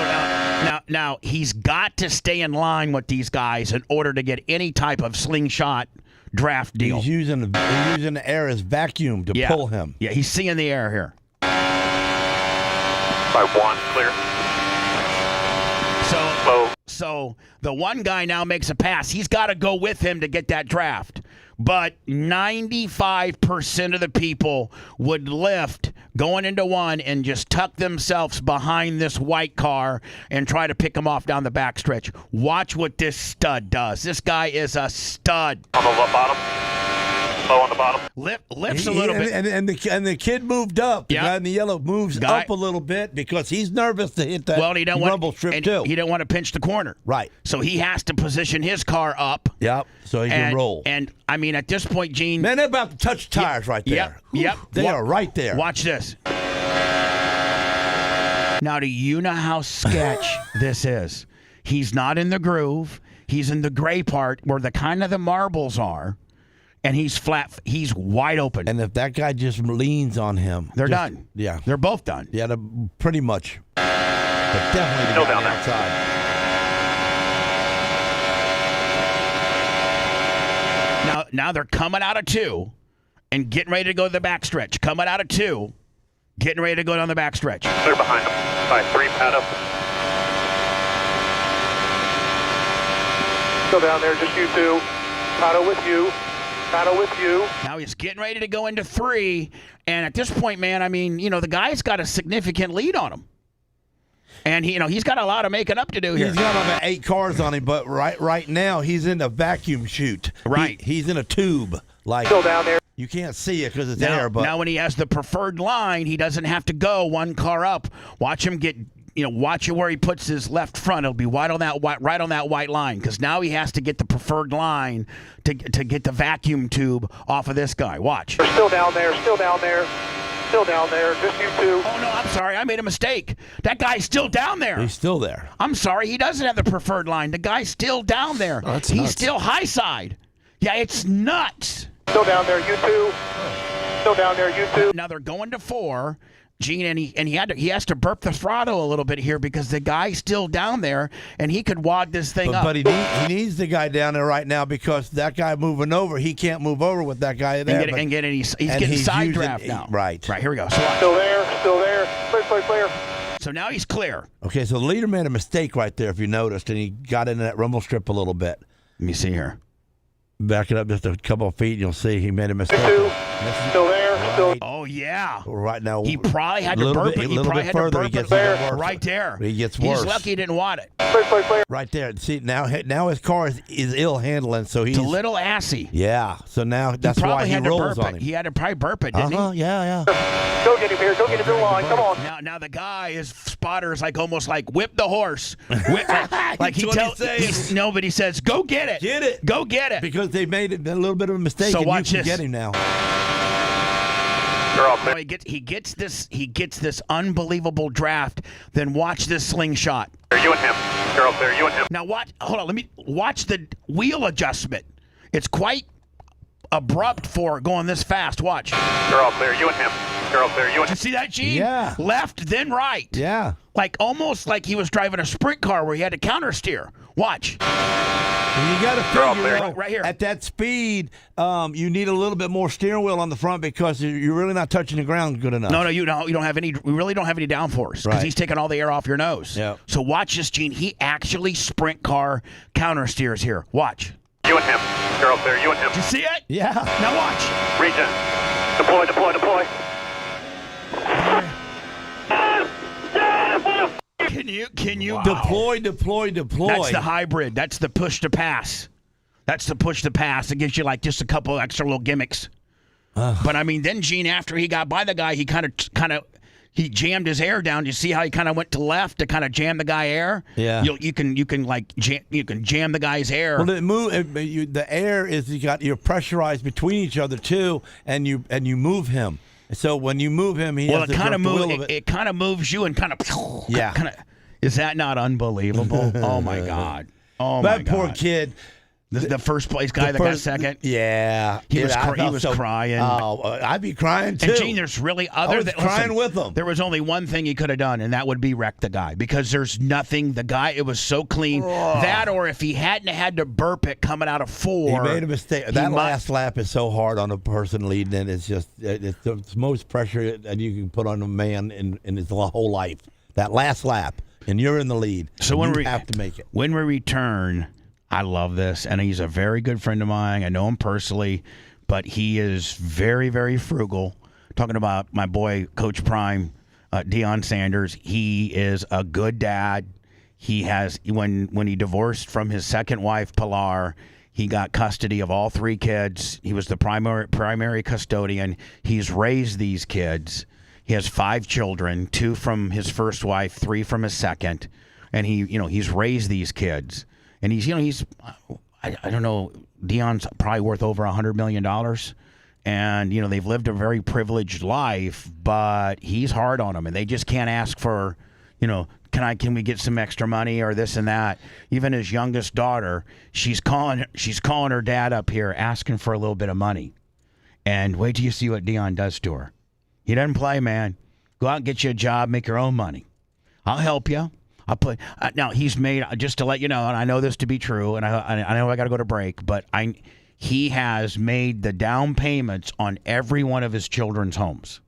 now he's got to stay in line with these guys in order to get any type of slingshot draft deal. He's using the air as vacuum to pull him. Yeah, he's seeing the air here. By 1, clear. So the one guy now makes a pass. He's got to go with him to get that draft. But 95% of the people would lift going into one and just tuck themselves behind this white car and try to pick him off down the backstretch. Watch what this stud does. This guy is a stud. On the bottom. Low on the bottom. Lifts a little bit. And the kid moved up. The guy in the yellow moves up a little bit because he's nervous to hit that rumble strip too. He don't want to pinch the corner. Right. So he has to position his car up. Yep. So he can roll. And I mean, at this point, Gene. Man, they're about to touch tires right there. Yep. They are right there. Watch this. Now, do you know how sketch this is? He's not in the groove. He's in the gray part where the marbles are. And he's flat. He's wide open. And if that guy just leans on him, they're done. Yeah, they're both done. Yeah, pretty much. But definitely Still the guy down there. outside. Now they're coming out of 2 and getting ready to go to the backstretch. Coming out of 2, getting ready to go down the backstretch. Clear behind him. By 3, pad up. Still down there, just you two. Paddle with you. Paddle with you. Now he's getting ready to go into 3, and at this point, man, I mean, the guy's got a significant lead on him, and he's got a lot of making up to do here. He's got about 8 cars on him, but right now he's in a vacuum chute. Right, he's in a tube. Like still down there. You can't see it because it's air. But now when he has the preferred line, he doesn't have to go one car up. Watch him get. Watch it where he puts his left front. It'll be right on that white line because now he has to get the preferred line to get the vacuum tube off of this guy. Watch. They're still down there. Still down there. Still down there. Just you two. Oh, no, I'm sorry. I made a mistake. That guy's still down there. He's still there. I'm sorry. He doesn't have the preferred line. The guy's still down there. Oh, He's nuts. still high side. Yeah, it's nuts. Still down there. You two. Still down there. You two. Now they're going to 4. Gene, and he has to burp the throttle a little bit here because the guy's still down there, and he could wad this thing up. But he needs the guy down there right now because that guy moving over, he can't move over with that guy there. He's getting side draft now. Right. Here we go. Still there. Still there. Clear. So now he's clear. Okay, so the leader made a mistake right there, if you noticed, and he got into that rumble strip a little bit. Let me see here. Back it up just a couple of feet, and you'll see he made a mistake. Still there. Still. Oh, yeah. Right now, he probably had to burp it. A little bit further, he gets worse. Right there. He gets worse. He's lucky he didn't want it. Clear. Right there. See, now his car is ill handling, so he's a little assy. Yeah. So now that's why he rolls on him. He had to probably burp it, didn't he? Yeah. Go get him here. Go get him in line. Come on. Now the guy, his spotter is almost like whip the horse. Like he says, go get it. Get it. Go get it. Because they made a little bit of a mistake, so and watch you can this. get him now. Oh, he gets this unbelievable draft. Then watch this slingshot. You and him. You're up there. You and him. Now hold on. Let me watch the wheel adjustment. It's quite abrupt for going this fast. Watch. You're up there. You and him. You're up there. You and him. You see that, Gene? Yeah. Left, then right. Yeah. like almost like he was driving a sprint car where he had to counter steer. Watch. And you got to figure right here. At that speed, you need a little bit more steering wheel on the front because you're really not touching the ground good enough. No, you don't have any. We really don't have any downforce because he's taking all the air off your nose. Yeah. So watch this, Gene. He actually sprint car counter steers here. Watch. You and him. You're up there. You and him. Did you see it? Yeah. Now watch. Regen. Deploy. Can you Deploy. That's the hybrid. That's the push to pass. It gives you like just a couple extra little gimmicks. But I mean, then Gene, after he got by the guy, he kind of he jammed his air down. You see how he kind of went to left to kind of jam the guy air? Yeah. You can jam the guy's air. Well, the air is you're pressurized between each other too, and you move him. So when you move him, it kind of moves you and kind of Is that not unbelievable? Oh my God! Oh my God! That poor kid. The first place guy that got second. Yeah, he was crying. Oh, I'd be crying too. And Gene, there's really crying with him. There was only one thing he could have done, and that would be wreck the guy because there's nothing. The guy, it was so clean. That, or if he hadn't had to burp it coming out of 4, he made a mistake. That last lap is so hard on a person leading it. It's just it's the most pressure that you can put on a man in his whole life. That last lap, and you're in the lead. So when we have to make it. When we return. I love this, and he's a very good friend of mine. I know him personally, but he is very, very frugal. Talking about my boy, Coach Prime, Deion Sanders. He is a good dad. He has when he divorced from his second wife, Pilar, he got custody of all 3 kids. He was the primary custodian. He's raised these kids. He has 5 children, 2 from his first wife, 3 from his second, and he's raised these kids. And he's I don't know, Deion's probably worth over $100 million. And, they've lived a very privileged life, but he's hard on them. And they just can't ask for, can we get some extra money or this and that. Even his youngest daughter, she's calling her dad up here asking for a little bit of money. And wait till you see what Deion does to her. He doesn't play, man. Go out and get you a job, make your own money. I'll help you. Now he's made, just to let you know, and I know this to be true, and I know I got to go to break, but he has made the down payments on every one of his children's homes.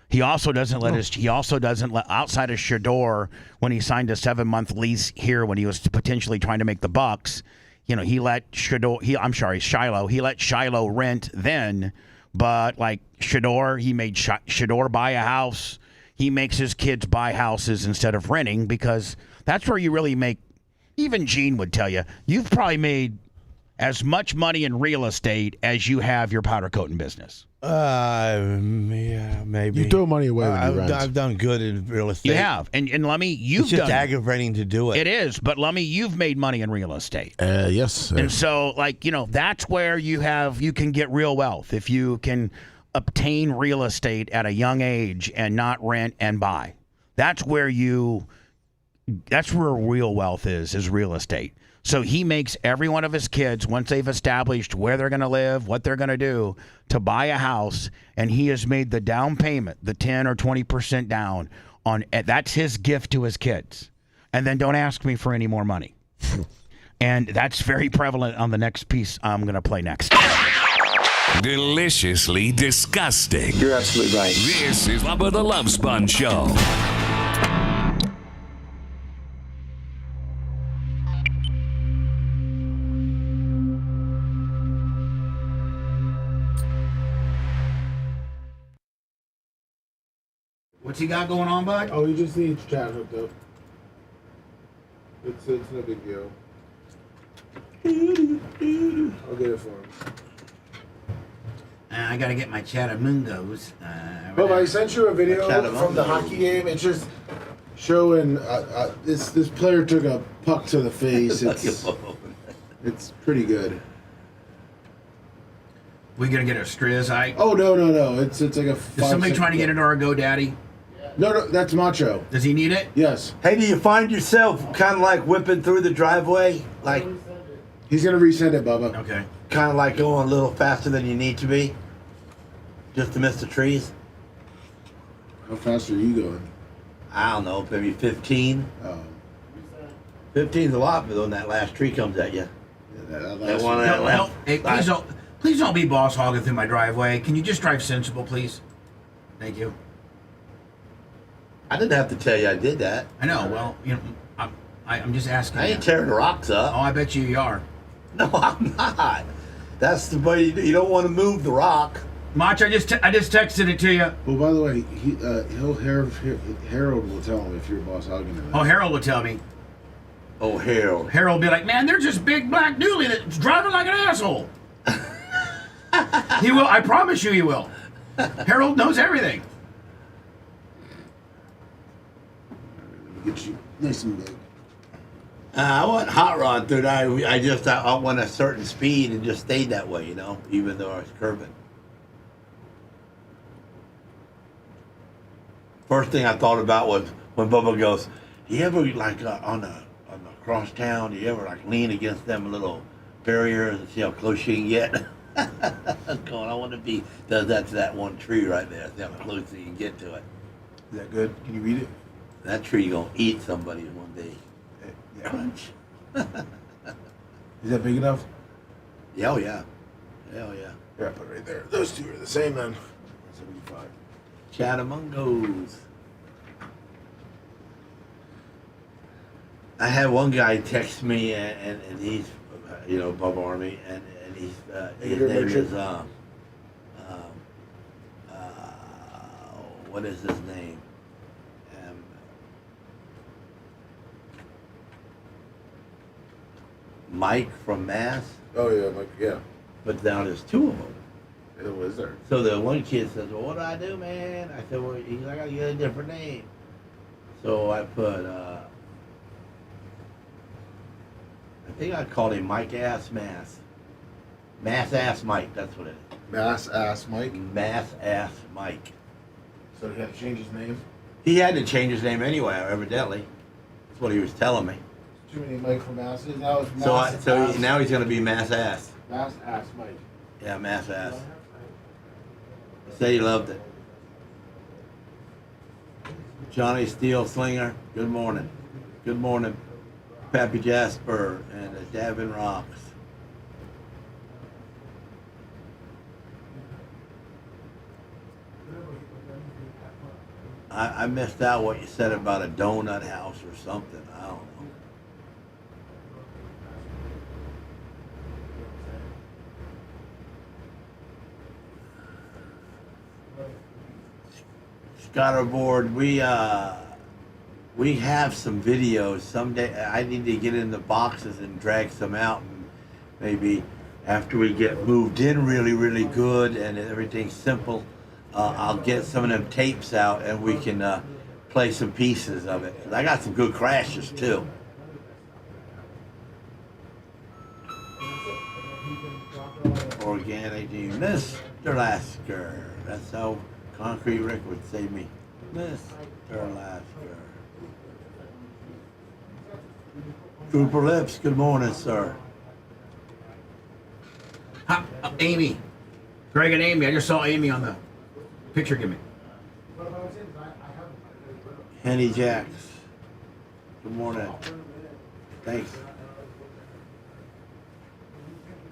He also doesn't let outside of Shador, when he signed a 7-month lease here when he was potentially trying to make the bucks. He let Shiloh. He let Shiloh rent then, but like Shador, he made Shador buy a house. He makes his kids buy houses instead of renting because that's where you really make. Even Gene would tell you, you've probably made as much money in real estate as you have your powder coating business. Yeah, maybe. You throw money away when you rent. I've done good in real estate. You have. And Lummy, it's just aggravating to do it. It is. But Lummy, you've made money in real estate. Yes. And so, that's where you can get real wealth. If you can obtain real estate at a young age and not rent and buy. That's where real wealth is real estate. So he makes every one of his kids, once they've established where they're going to live, what they're going to do, to buy a house, and he has made the down payment, the 10 or 20% down on. That's his gift to his kids. And then don't ask me for any more money. And that's very prevalent on the next piece I'm going to play next. Deliciously disgusting. You're absolutely right. This is Bubba the Love Sponge Show. What's he got going on, bud? Oh, he just needs chat hooked up. It's no big deal. I'll get it for him. I got to get my Chattamungos. Bubba, I sent you a video from the hockey game. It's just showing this player took a puck to the face. It's pretty good. We gonna get a Striz hike? Oh no! It's like a. Is somebody trying to get into our GoDaddy? No, that's Macho. Does he need it? Yes. Hey, do you find yourself kind of like whipping through the driveway, like? He's gonna resend it, Bubba. Okay. Kind of like going a little faster than you need to be, just to miss the trees. How fast are you going? I don't know, maybe 15. 15's a lot, but when that last tree comes at you. That one. Hey, please don't be boss hogging through my driveway. Can you just drive sensible, please? Thank you. I didn't have to tell you I did that. I know. Well, I'm just asking. I ain't tearing the rocks up. Oh, I bet you are. No, I'm not. That's the way you don't want to move the rock. Mach, I just texted it to you. Well, by the way, Harold will tell him if you're boss hogging him. Oh, Harold will tell me. Oh, Harold. Harold will be like, man, there's this big black dually that's driving like an asshole. He will. I promise you he will. Harold knows everything. Let me get you nice and big. I went hot rod through that. I went a certain speed and just stayed that way, even though I was curving. First thing I thought about was when Bubba goes, "Do you ever on the cross town? Do you ever lean against them little barriers and see how close you can get?" I want to be does that to that one tree right there. See how close you can get to it. Is that good? Can you read it? That tree gonna eat somebody one day. Yeah. Crunch. Is that big enough? Yeah, oh yeah. Hell yeah. Yeah, put it right there. Those two are the same then. 75. Chattamungos. I had one guy text me, and he's, Bubba Army, and he's his name is what is his name? Mike from Mass. Oh yeah, Mike. Yeah. But now there's two of them. It was there. So the one kid says, "Well, what do I do, man?" I said, "Well, I gotta get a different name." So I put, I think I called him Mike Ass Mass. Mass Ass Mike, that's what it is. Mass Ass Mike? Mass Ass Mike. So he had to change his name? He had to change his name anyway, evidently. That's what he was telling me. Too many Mike from Masses. Now it's Mass So now he's going to be Mass Ass. Mass Ass Mike. Yeah, Mass Ass. Say he loved it. Johnny Steel Slinger, good morning. Good morning. Pappy Jasper and Davin Rocks. I missed out what you said about a donut house or something. I don't know. Scotterboard, we have some videos. Someday I need to get in the boxes and drag some out, and maybe after we get moved in really, really good and everything's simple, I'll get some of them tapes out and we can play some pieces of it. I got some good crashes too. Organic, Mr. Lasker. That's how Concrete Rick would say me. Mr. Lasker. Trooper Lips, good morning, sir. Amy. Greg and Amy. I just saw Amy on the picture. Give me. Henny Jacks. Good morning. Thanks.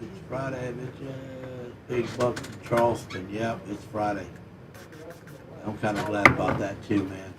It's Friday, bitches. Big Buck in Charleston. Yep, it's Friday. I'm kind of glad about that too, man.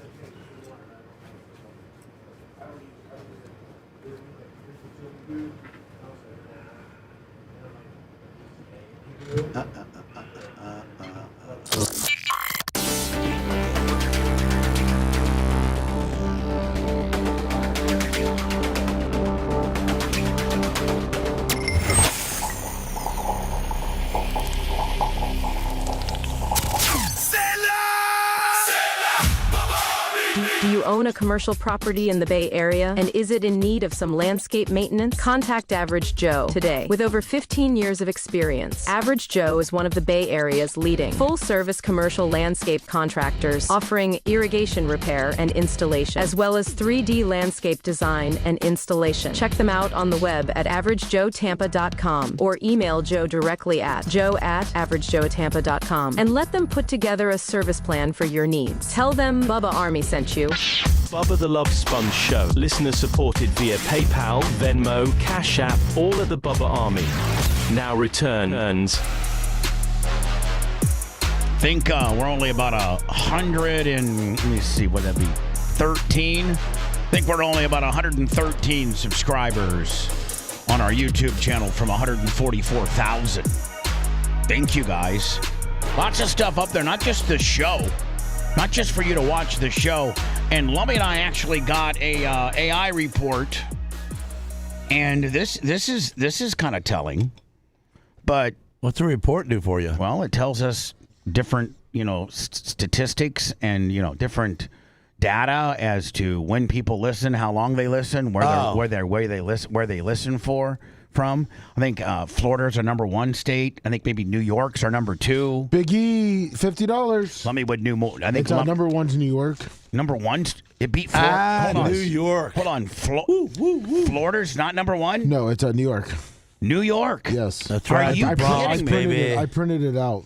Do you own a commercial property in the Bay Area? And is it in need of some landscape maintenance? Contact Average Joe today. With over 15 years of experience, Average Joe is one of the Bay Area's leading full-service commercial landscape contractors, offering irrigation repair and installation, as well as 3D landscape design and installation. Check them out on the web at averagejoetampa.com or email Joe directly at joe@averagejoetampa.com and let them put together a service plan for your needs. Tell them Bubba Army sent you Bubba the Love Sponge Show. Listener supported via PayPal, Venmo, Cash App, all of the Bubba Army. Now returns. I think we're only about 100 and, let me see, what that'd be, 13? I think we're only about 113 subscribers on our YouTube channel from 144,000. Thank you, guys. Lots of stuff up there, not just the show, not just for you to watch the show. And Lummy and I actually got a AI report, and this is kind of telling. But what's the report do for you? Well, it tells us different, statistics and different data as to when people listen, how long they listen, where they listen from. I think Florida's our number one state. I think maybe New York's our number two. Big E, $50. Lummy would know more. I think number one's New York. Number one, it beat Florida. New York. Hold on, Florida's not number one. No, it's New York. New York. Yes, that's right. Are you kidding me? I printed it out.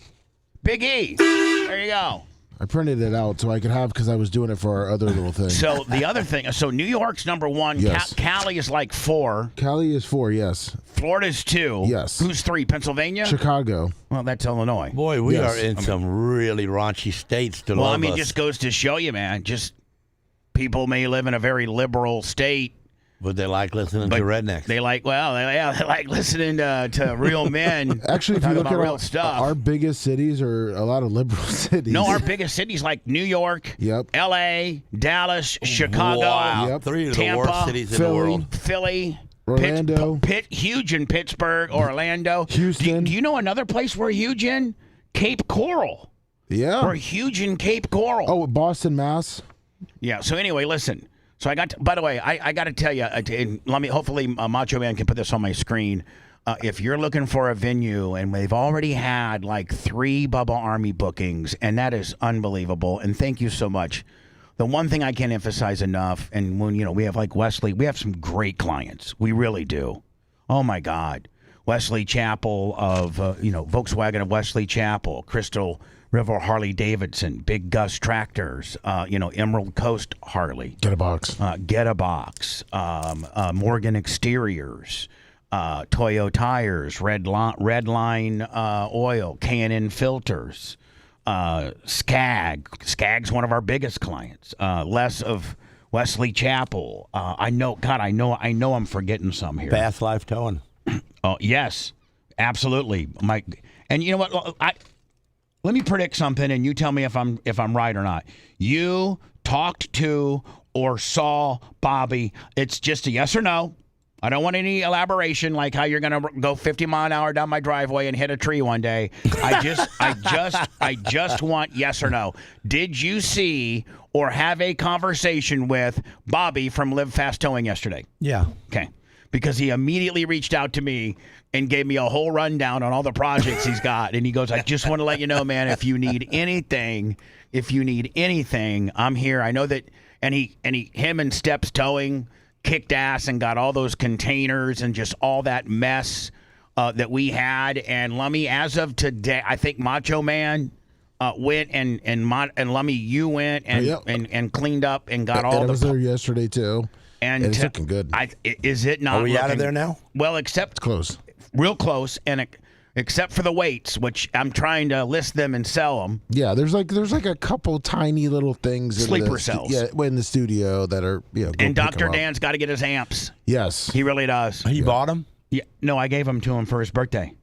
Big E. There you go. I printed it out so I could have, because I was doing it for our other little thing. So the other thing, so New York's number one. Yes. Cali is like 4. Cali is 4, yes. Florida's 2. Yes. Who's 3? Pennsylvania? Chicago. Well, that's Illinois. Boy, we are in some really raunchy states to love us. It just goes to show you, man. Just people may live in a very liberal state, but they like listening to rednecks. They like listening to real men. Actually, if you look at real stuff, our biggest cities are a lot of liberal cities. No, our biggest cities like New York, L.A., Dallas, Chicago, wow. 3 of Tampa, the worst cities in the world. Philly, Orlando, huge in Pittsburgh, Orlando, Houston. Do you know another place we're huge in? Cape Coral. Yeah, we're huge in Cape Coral. Oh, Boston, Mass. Yeah. So anyway, listen. So I got. By the way, I got to tell you. Let me. Hopefully, Macho Man can put this on my screen. If you're looking for a venue, and they've already had like 3 Bubba Army bookings, and that is unbelievable. And thank you so much. The one thing I can't emphasize enough, and when we have like Wesley, we have some great clients. We really do. Oh my God, Wesley Chapel of Volkswagen of Wesley Chapel, Crystal River Harley Davidson, Big Gus Tractors, Emerald Coast Harley. Get a box. Morgan Exteriors, Toyo Tires, Red Line Oil, K&N Filters, Skag. Skag's one of our biggest clients. Les of Wesley Chapel. I know I'm forgetting some here. Fast Life Towing. Oh, yes, absolutely. And you know what? Let me predict something, and you tell me if I'm right or not. You talked to or saw Bobby. It's just a yes or no. I don't want any elaboration, like how you're gonna go 50 mile an hour down my driveway and hit a tree one day. I just want yes or no. Did you see or have a conversation with Bobby from Live Fast Towing yesterday? Yeah. Okay. Because he immediately reached out to me and gave me a whole rundown on all the projects he's got. And he goes, I just want to let you know, man, if you need anything, I'm here. I know that. And him and Steps Towing kicked ass and got all those containers and just all that mess that we had. And Lummy, as of today, I think Macho Man went and Lummy, you went and cleaned up and got all the. I was there yesterday too. And it's looking good. Is it not? Are we out of there now? Well, except it's close, real close, and except for the weights, which I'm trying to list them and sell them. Yeah, there's like a couple tiny little things. Sleeper cells. In the studio that are and Dr. Dan's got to get his amps. Yes, he really does. He bought them. Yeah, no, I gave them to him for his birthday.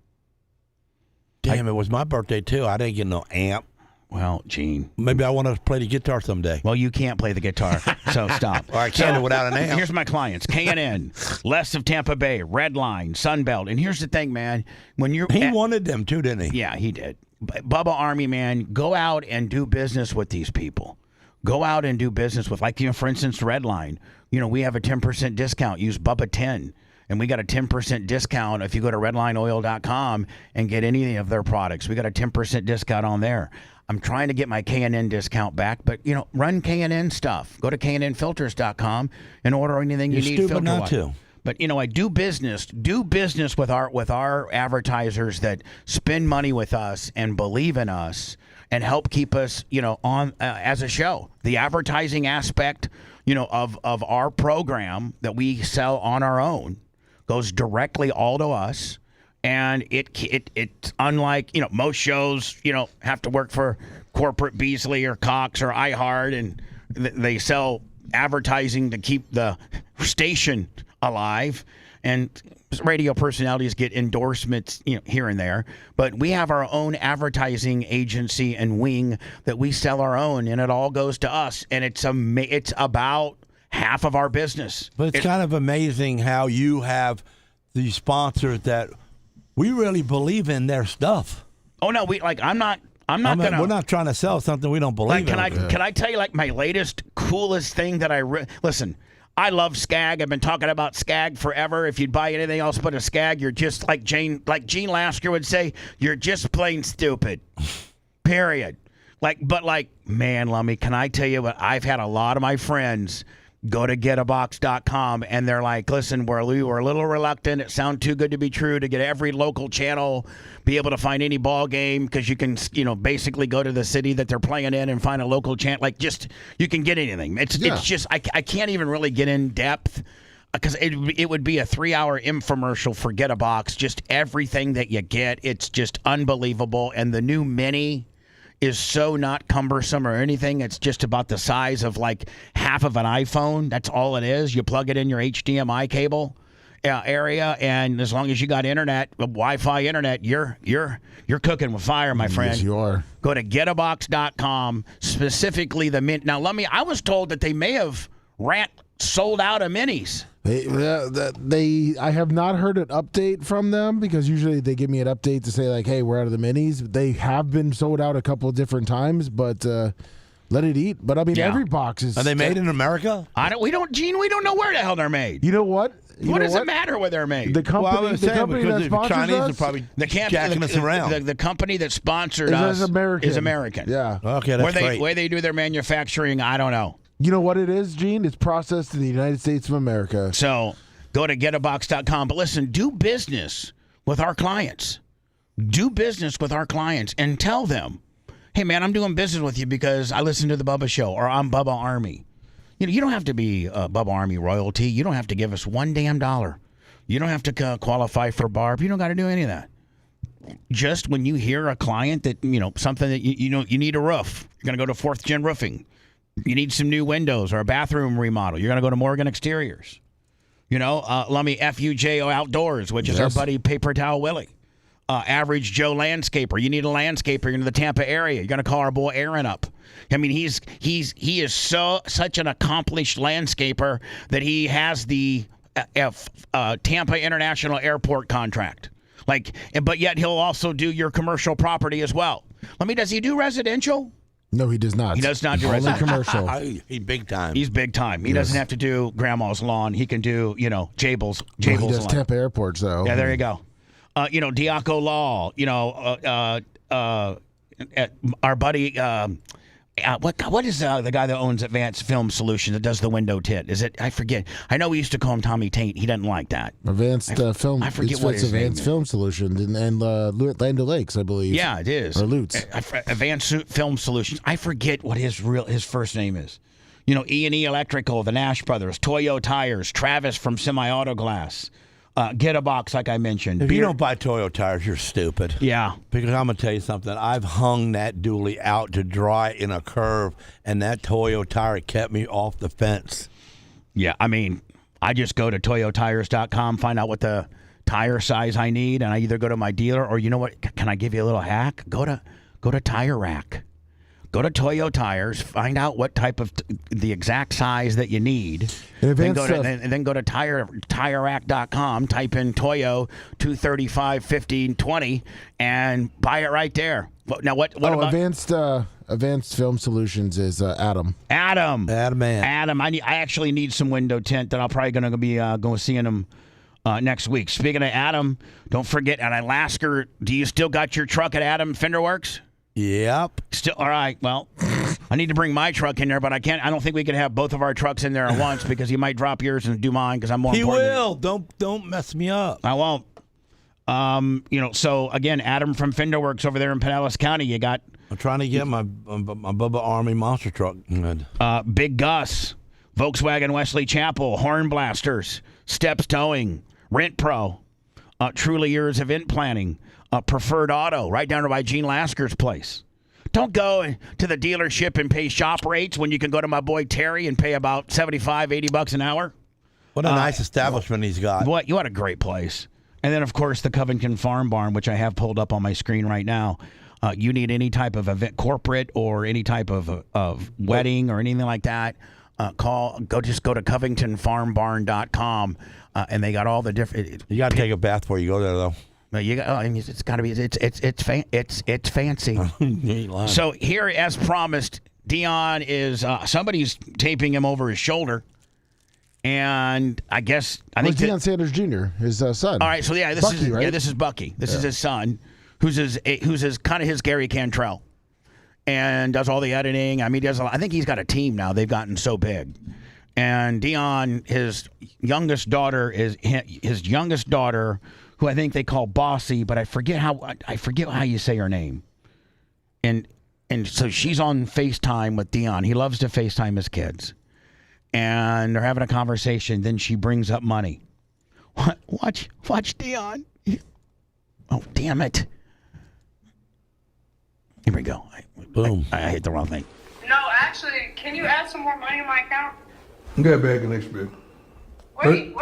Damn, it was my birthday too. I didn't get no amp. Well, Gene. Maybe I want to play the guitar someday. Well, you can't play the guitar, so stop. Or I can without an amp. Here's my clients. K&N, Les of Tampa Bay, Red Line, Sunbelt. And here's the thing, man. He wanted them too, didn't he? Yeah, he did. Bubba Army, man, go out and do business with these people. Go out and do business with, like, for instance, Red Line. We have a 10% discount. Use Bubba 10. And we got a 10% discount if you go to redlineoil.com and get any of their products. We got a 10% discount on there. I'm trying to get my K&N discount back, but, run K&N stuff. Go to knfilters.com and order anything you need. Stupid not to. But, I do business with our advertisers that spend money with us and believe in us and help keep us, on as a show. The advertising aspect, of our program that we sell on our own goes directly all to us. And it's unlike, most shows, have to work for corporate Beasley or Cox or iHeart, and they sell advertising to keep the station alive. And radio personalities get endorsements, here and there. But we have our own advertising agency and wing that we sell our own, and it all goes to us. And it's about half of our business. But it's kind of amazing how you have these sponsors that we really believe in their stuff. Oh no, I'm not gonna. We're not trying to sell something we don't believe in. Can I tell you my latest coolest thing that listen? I love Skag. I've been talking about Skag forever. If you'd buy anything else but a Skag, you're just like Gene Lasker would say, you're just plain stupid. Period. Man, Lummy, can I tell you what? I've had a lot of my friends go to getabox.com and they're like, listen, we're a little reluctant. It sounds too good to be true to get every local channel, be able to find any ball game, because you can, basically go to the city that they're playing in and find a local channel. You can get anything. It's just, I can't even really get in depth, because it would be a 3-hour infomercial for Getabox. Just everything that you get. It's just unbelievable. And the new Mini is so not cumbersome or anything. It's just about the size of half of an iPhone. That's all it is. You plug it in your HDMI cable area, and as long as you got internet, Wi-Fi internet, you're cooking with fire, my friend. Yes, you are. Go to getabox.com, specifically the Mint. Now, I was told that they may have sold out of minis. I have not heard an update from them, because usually they give me an update to say hey, we're out of the minis. They have been sold out a couple of different times, but let it eat. But every box is. Are they made in America? We don't know where the hell they're made. You know what? What does it matter where they're made? The company, that sponsors Chinese us, are probably jacking us around. The company that sponsored us is American. Yeah. Okay, that's great. Where they do their manufacturing, I don't know. You know what it is, Gene? It's processed in the United States of America. So go to getabox.com. But listen, do business with our clients. Do business with our clients and tell them, hey, man, I'm doing business with you because I listen to the Bubba Show, or I'm Bubba Army. You don't have to be Bubba Army royalty. You don't have to give us one damn dollar. You don't have to qualify for BARB. You don't got to do any of that. Just when you hear a client that, something that you need a roof, you're going to go to 4th Gen Roofing. You need some new windows or a bathroom remodel, you're going to go to Morgan Exteriors. Lummy FUJ Outdoors, which is our buddy Paper Towel Willie. Average Joe Landscaper. You need a landscaper in the Tampa area. You're going to call our boy Aaron up. I mean, he is such an accomplished landscaper that he has the Tampa International Airport contract. But yet he'll also do your commercial property as well. Does he do residential? No, he does not. He does not do only commercial. He's big time. He's big time. He doesn't have to do grandma's lawn. He can do, Jabel's he does lawn. Tampa Airports, though. Yeah, there you go. Diaco Law. Our buddy. What is the guy that owns Advanced Film Solution that does the window tint? Is it? I forget. I know we used to call him Tommy Taint. He doesn't like that. Advanced Film. I forget what his Advanced Film Solution and Land O'Lakes, I believe. Yeah, it is. Or Lutz. Advanced Film Solutions. I forget what his first name is. E&E Electrical, the Nash Brothers, Toyo Tires, Travis from Semi Auto Glass. Getabox, like I mentioned. If you don't buy Toyo tires, you're stupid. Yeah. Because I'm going to tell you something. I've hung that dually out to dry in a curve, and that Toyo tire kept me off the fence. Yeah, I just go to toyotires.com, find out what the tire size I need, and I either go to my dealer or, you know what, can I give you a little hack? Go to Tire Rack. Go to Toyo Tires, find out what type of the exact size that you need, and then go to TireRack.com, type in Toyo 235 15 20, and buy it right there. Now, what about Advanced Film Solutions is Adam. Adam, man. Adam. I actually need some window tint that I'm probably going to be going seeing him next week. Speaking of Adam, don't forget, at Alaska, do you still got your truck at Adam Fender Works? Yep. Still, all right. Well, I need to bring my truck in there, but I can't. I don't think we can have both of our trucks in there at once because he might drop yours and do mine because I'm more important. He will. Don't mess me up. I won't. So again, Adam from Fender Works over there in Pinellas County. You got I'm trying to get my Bubba Army monster truck. Big Gus, Volkswagen Wesley Chapel, Horn Blasters, Steps Towing, Rent Pro, Truly Yours Event Planning, Preferred Auto, right down to by Gene Lasker's place. Don't go to the dealership and pay shop rates when you can go to my boy Terry and pay about $75-$80 an hour. What a nice establishment he's got. What a great place. And then, of course, the Covington Farm Barn, which I have pulled up on my screen right now. You need any type of event, corporate or any type of wedding or anything like that, go to covingtonfarmbarn.com, and they got all the different. You got to take a bath before you go there, though. You got. I mean, it's got to be. It's fancy. So here, as promised, Dion is somebody's taping him over his shoulder. And I think Deion Sanders Jr., his son. All right, so this Bucky, is right? This is Bucky. This is his son, who's his kind of his Gary Cantrell, and does all the editing. I mean, I think he's got a team now. They've gotten so big, and Dion, his youngest daughter, who I think they call Bossy, but I forget how you say her name, and so she's on FaceTime with Dion. He loves to FaceTime his kids. And they're having a conversation. Then she brings up money. Watch Dion. Oh, damn it. Here we go. Boom. I hit the wrong thing. No, actually, can you add some more money in my account? Get back in next bit. Wait.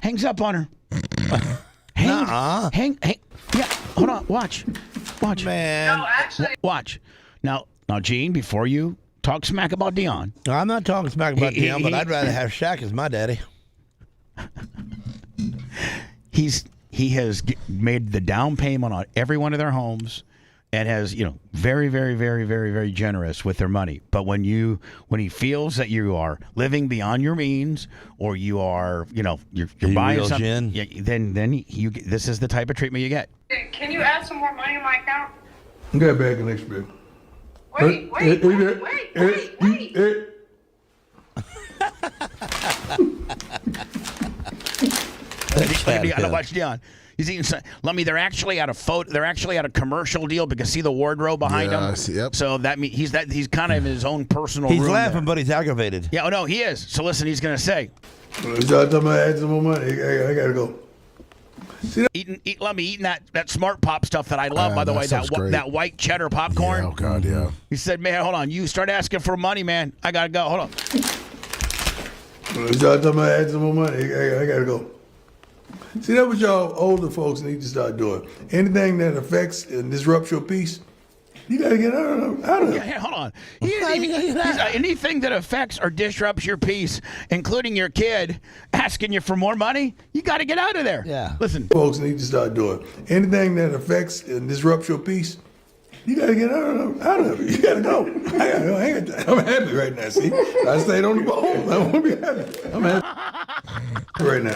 Hangs up on her. Hang. Yeah, hold on. Watch. Man. No, actually. Watch. Now, Gene, before you talk smack about Dion. No, I'm not talking smack about Dion, but I'd rather have Shaq as my daddy. He has made the down payment on every one of their homes and has, very, very, very, very, very generous with their money. But when he feels that you are living beyond your means or you are, you're buying something, then this is the type of treatment you get. Can you add some more money in my account? Get back in next bit. Wait. I watch Dion. He's eating some. They're actually at a commercial deal because see the wardrobe behind him. Yep. So that means he's kind of in his own personal. He's room laughing, there. but he's aggravated. Yeah, no, he is. So listen, he's gonna say. Y'all talking about add some more money? I gotta go. Let me eating that Smart Pop stuff that I love. By the way, that white cheddar popcorn. Yeah, oh God, yeah. He said, "Man, hold on. You start asking for money, man. I gotta go. Hold on." Y'all talking about add some more money? I gotta go. See, that's what y'all older folks need to start doing. Anything that affects and disrupts your peace, you got to get out of it. Yeah, hold on. Anything that affects or disrupts your peace, including your kid asking you for more money, you got to get out of there. Yeah. Listen. Folks need to start doing. Anything that affects and disrupts your peace, you got to get out of it. You got to go. I'm happy right now, see? I stayed on the phone. I want to be happy. I'm happy right now.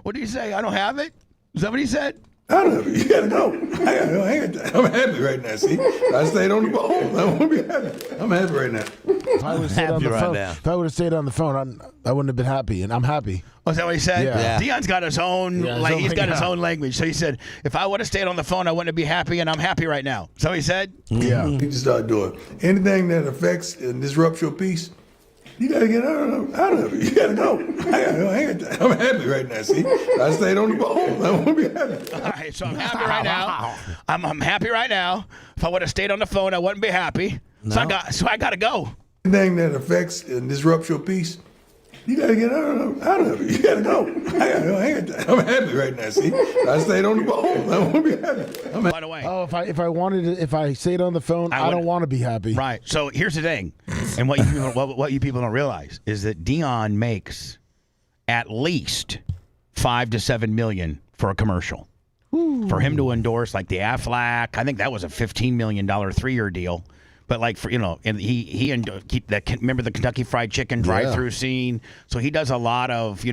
What do you say? I don't have it? Is that what he said? Out of it. You got to go. I'm happy right now, see? I stayed on the phone. I want to be happy. I'm happy right now. If I would have stayed on the phone, I wouldn't have been happy, and I'm happy. Oh, is that what he said? Yeah. Dion's got his own, he's got his own language. So he said, if I would have stayed on the phone, I wouldn't be happy, and I'm happy right now. So he said? Yeah. You need to start doing. Anything that affects and disrupts your peace, you got to get out of it. You got to go. I'm happy right now, see? I stayed on the phone. I want to be happy. All right, so I'm happy right now. I'm happy right now. If I would have stayed on the phone, I wouldn't be happy. No. So I got to go. Anything that affects and disrupts your peace, you got to get out of it. You got to go. I'm happy right now, see? I stayed on the phone. I want to be happy. By the way. Oh, if I stayed on the phone, I don't want to be happy. Right. So here's the thing. And what you people don't realize is that Dion makes at least $5 to $7 million for a commercial. Ooh. For him to endorse like the Aflac, I think that was a $15 million 3-year deal. But like for and he remember the Kentucky Fried Chicken drive-through scene. So he does a lot of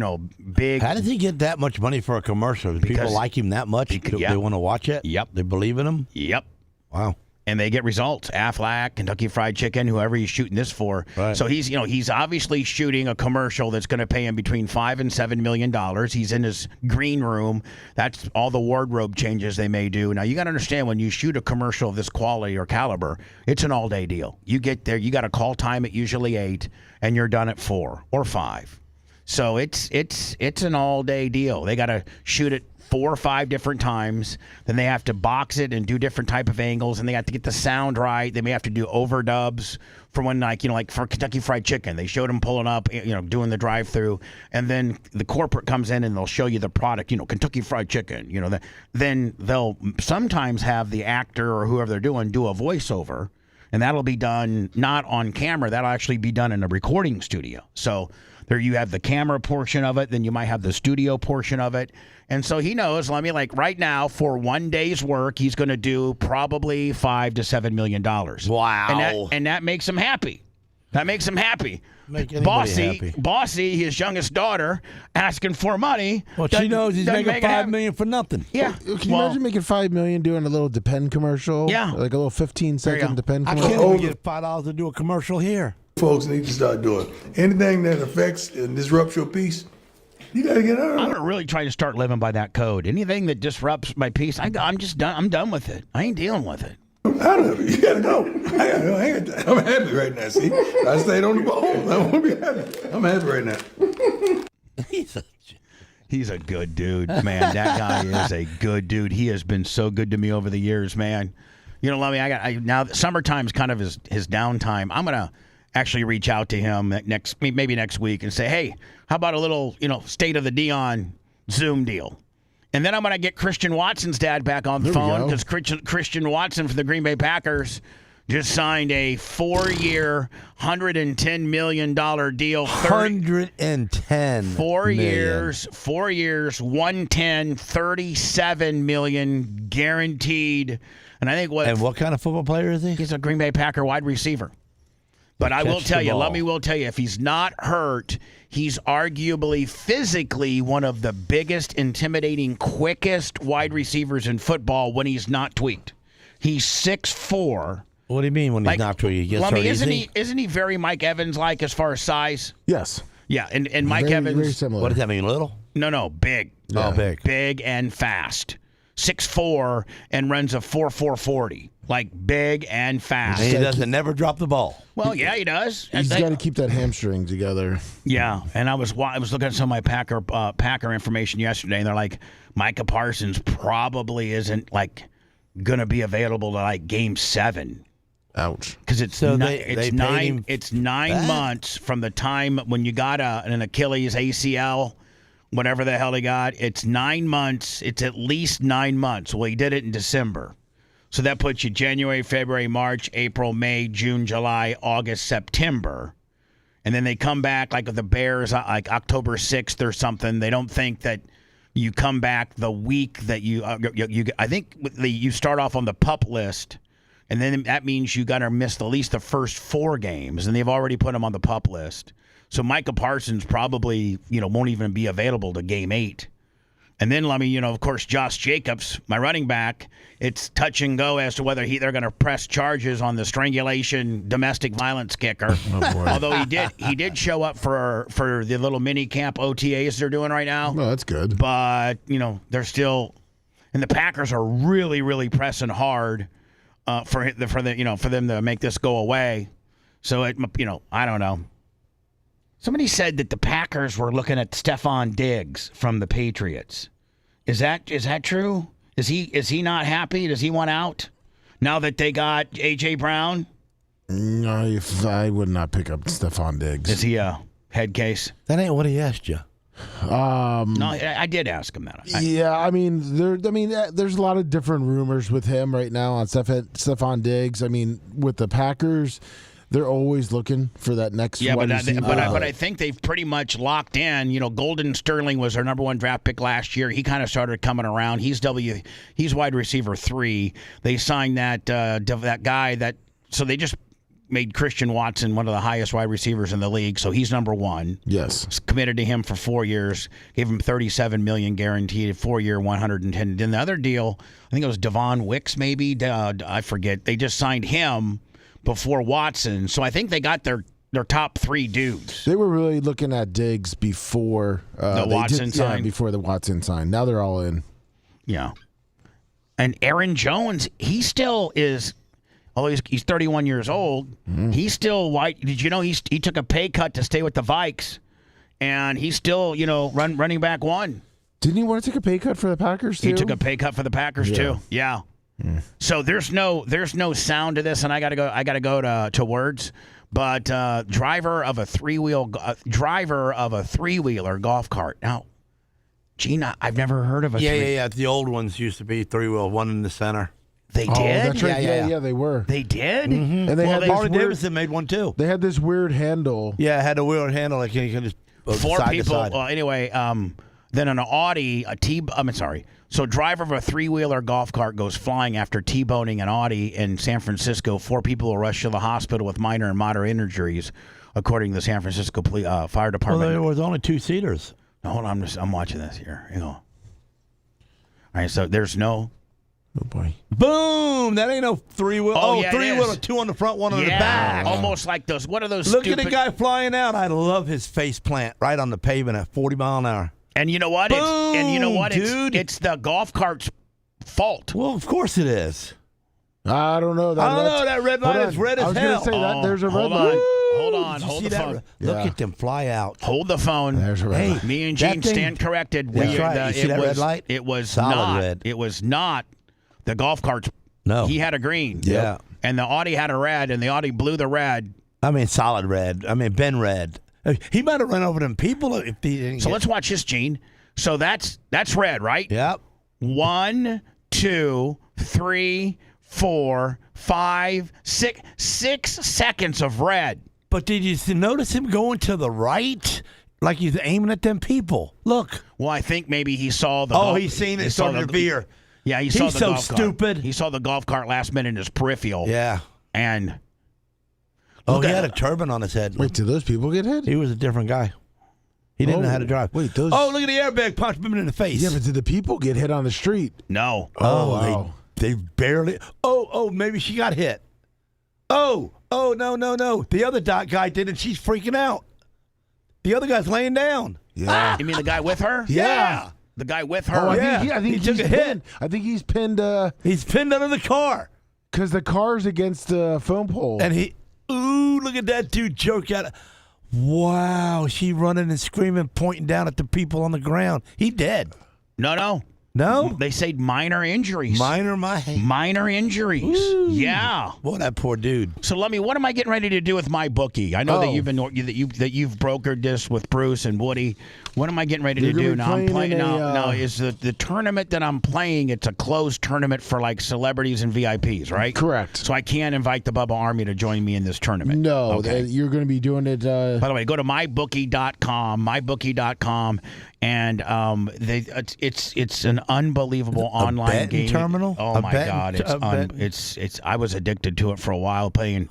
big. How does he get that much money for a commercial? Do people like him that much? They want to watch it. Yep. They believe in him. Yep. Wow. and they get results. Aflac, Kentucky Fried Chicken, whoever he's shooting this for. Right. So he's obviously shooting a commercial that's going to pay him between $5 and $7 million. He's in his green room. That's all the wardrobe changes they may do. Now you got to understand, when you shoot a commercial of this quality or caliber, it's an all-day deal. You get there, you got a call time at usually 8, and you're done at 4 or 5. So it's an all-day deal. They got to shoot it 4 or 5 different times. Then they have to box it and do different type of angles, and they have to get the sound right. They may have to do overdubs for when, like for Kentucky Fried Chicken, they showed them pulling up, doing the drive-through, and then the corporate comes in and they'll show you the product, Kentucky Fried Chicken, then they'll sometimes have the actor or whoever they're doing do a voiceover, and that'll be done not on camera. That'll actually be done in a recording studio. So there you have the camera portion of it, then you might have the studio portion of it. And so he knows, right now, for one day's work, he's going to do probably $5 to $7 million. Wow. And that makes him happy. That makes him happy. Make anybody happy. Bossy, his youngest daughter, asking for money. Well, she knows he's making $5 million for nothing. Yeah. Can you imagine making $5 million doing a little Depend commercial? Yeah. Like a little 15-second Depend I commercial. can't even get $5 to do a commercial here. Folks need to start doing anything that affects and disrupts your peace. You gotta get out of it. I'm really trying to start living by that code. Anything that disrupts my peace, I'm just done. I'm done with it. I ain't dealing with it. Out of it. You gotta go. I'm happy right now. See, I stayed on the ball. I want to be happy. I'm happy right now. He's a good dude, man. That guy is a good dude. He has been so good to me over the years, man. Lummy, now summertime's kind of his downtime. I'm gonna actually reach out to him maybe next week and say, hey, how about a little, State of the Dion Zoom deal? And then I'm going to get Christian Watson's dad back on the phone, because Christian Watson from the Green Bay Packers just signed a 4-year, $110 million deal. 110 4 years, 110, $37 million guaranteed. And I think what kind of football player is he? He's a Green Bay Packer wide receiver. But I will tell you, Lummy will tell you, if he's not hurt, he's arguably physically one of the biggest, intimidating, quickest wide receivers in football when he's not tweaked. He's 6'4". What do you mean when he's not tweaked? He gets hurt easy? Isn't he very Mike Evans-like as far as size? Yes. Yeah, and Mike Evans. Very similar. What does that mean, little? No, big. Yeah. Oh, big. Big and fast. 6'4" and runs a 4.40. Like big and fast. And he doesn't never drop the ball. Well, yeah, he does. He's got to keep that hamstring together. Yeah, and I was looking at some of my Packer information yesterday, and they're like, Micah Parsons probably isn't gonna be available to Game 7. Ouch. Because it's 9 months from the time when you got an Achilles ACL. Whatever the hell he got, it's 9 months. It's at least 9 months. Well, he did it in December. So that puts you January, February, March, April, May, June, July, August, September. And then they come back with the Bears, October 6th or something. They don't think that you come back the week that you I think you start off on the PUP list, and then that means you got to miss at least the first 4 games, and they've already put him on the PUP list. So Micah Parsons probably, won't even be available to Game 8. And then, of course, Josh Jacobs, my running back, it's touch and go as to whether they're going to press charges on the strangulation domestic violence kicker. Oh, boy. Although he did show up for the little mini camp OTAs they're doing right now. Well, that's good. But, they're still, and the Packers are really, really pressing hard for them to make this go away. So I don't know. Somebody said that the Packers were looking at Stephon Diggs from the Patriots. Is that true? Is he not happy? Does he want out now that they got A.J. Brown? No, I would not pick up Stephon Diggs. Is he a head case? That ain't what he asked you. No, I did ask him that. There's a lot of different rumors with him right now on Stephon Diggs. I mean, with the Packers, they're always looking for that next wide receiver. But I think they've pretty much locked in. Golden Sterling was their number 1 draft pick last year. He kind of started coming around. He's wide receiver 3. They signed that guy so they just made Christian Watson one of the highest wide receivers in the league, so he's number one. Yes. Committed to him for 4 years, gave him $37 million guaranteed, 4-year, $110. Then the other deal, I think it was Devon Wicks, maybe. I forget. They just signed him before Watson, so I think they got their top 3 dudes. They were really looking at Diggs before the Watson sign. Yeah, before the Watson sign. Now they're all in. Yeah. And Aaron Jones, he still is, although he's 31 years old, he's still white. Did you know he took a pay cut to stay with the Vikes? And he's still, running back one. Didn't he want to take a pay cut for the Packers too? He took a pay cut for the Packers too. Yeah. So there's no sound to this, and I gotta go to words. But driver of a three-wheeler golf cart. Now, Gene, I've never heard of a Yeah. The old ones used to be 3-wheel, one in the center. They did? That's right. Yeah, they were. They did? Mm-hmm. And they had Harley Davidson made one too. They had this weird handle. Yeah, it had a weird handle. Like you can just 4 side people. to side. Well, anyway, then an Audi, So driver of a three-wheeler golf cart goes flying after T-boning an Audi in San Francisco. 4 people were rushed to the hospital with minor and moderate injuries, according to the San Francisco Fire Department. Well, there was only 2-seaters. No, hold on, I'm watching this here. Hang on. All right, so there's no. Oh boy! Boom! That ain't no 3-wheel. Oh, yeah, 3-wheel, 2 on the front, 1 on the back. Almost like those. What are those? Look at the guy flying out. I love his face plant right on the pavement at 40 mile an hour. And you know what? Dude. It's the golf cart's fault. Well, of course it is. I don't know. That red light is red as hell. I was going to say that there's a red light. Hold on. Hold the phone. Look at them fly out. Hold the phone. There's a red light. Me and Gene stand corrected. That's right. You see that red light? It was solid not red. It was not the golf cart's. No. He had a green. Yeah. And the Audi had a red, and the Audi blew the red. I mean, solid red. I mean, Ben red. He might have run over them people if he didn't. So let's watch this, Gene. So that's red, right? Yep. 1, 2, 3, 4, 5, 6. 6 seconds of red. But did you notice him going to the right? Like he's aiming at them people. Look. Well, I think maybe he saw the. He's seen it starting to veer. Yeah, he saw the golf cart. Stupid. He saw the golf cart last minute in his peripheral. Yeah. And. He had a turban on his head. Wait, did those people get hit? He was a different guy. He didn't know how to drive. Wait, those. Oh, look at the airbag punch him in the face. Yeah, but did the people get hit on the street? No. Oh, wow. They barely. Oh, maybe she got hit. Oh, no. The other guy did, and she's freaking out. The other guy's laying down. Yeah. You mean the guy with her? Yeah. The guy with her? Oh, I think he took a hit. I think he's pinned. He's pinned under the car. Because the car's against the phone pole. And look at that dude jerk out. Wow, she running and screaming, pointing down at the people on the ground. He dead. No. No? They say minor injuries. Minor injuries. Ooh. Yeah. Boy, that poor dude. So, Lummy, what am I getting ready to do with my bookie? I know that you've brokered this with Bruce and Woody. What am I getting ready to do now? I'm playing now. Is the tournament that I'm playing? It's a closed tournament for like celebrities and VIPs, right? Correct. So I can't invite the Bubba Army to join me in this tournament. No, okay. You're going to be doing it. By the way, go to mybookie.com, and it's an unbelievable online game terminal. Oh my God, it's I was addicted to it for a while playing.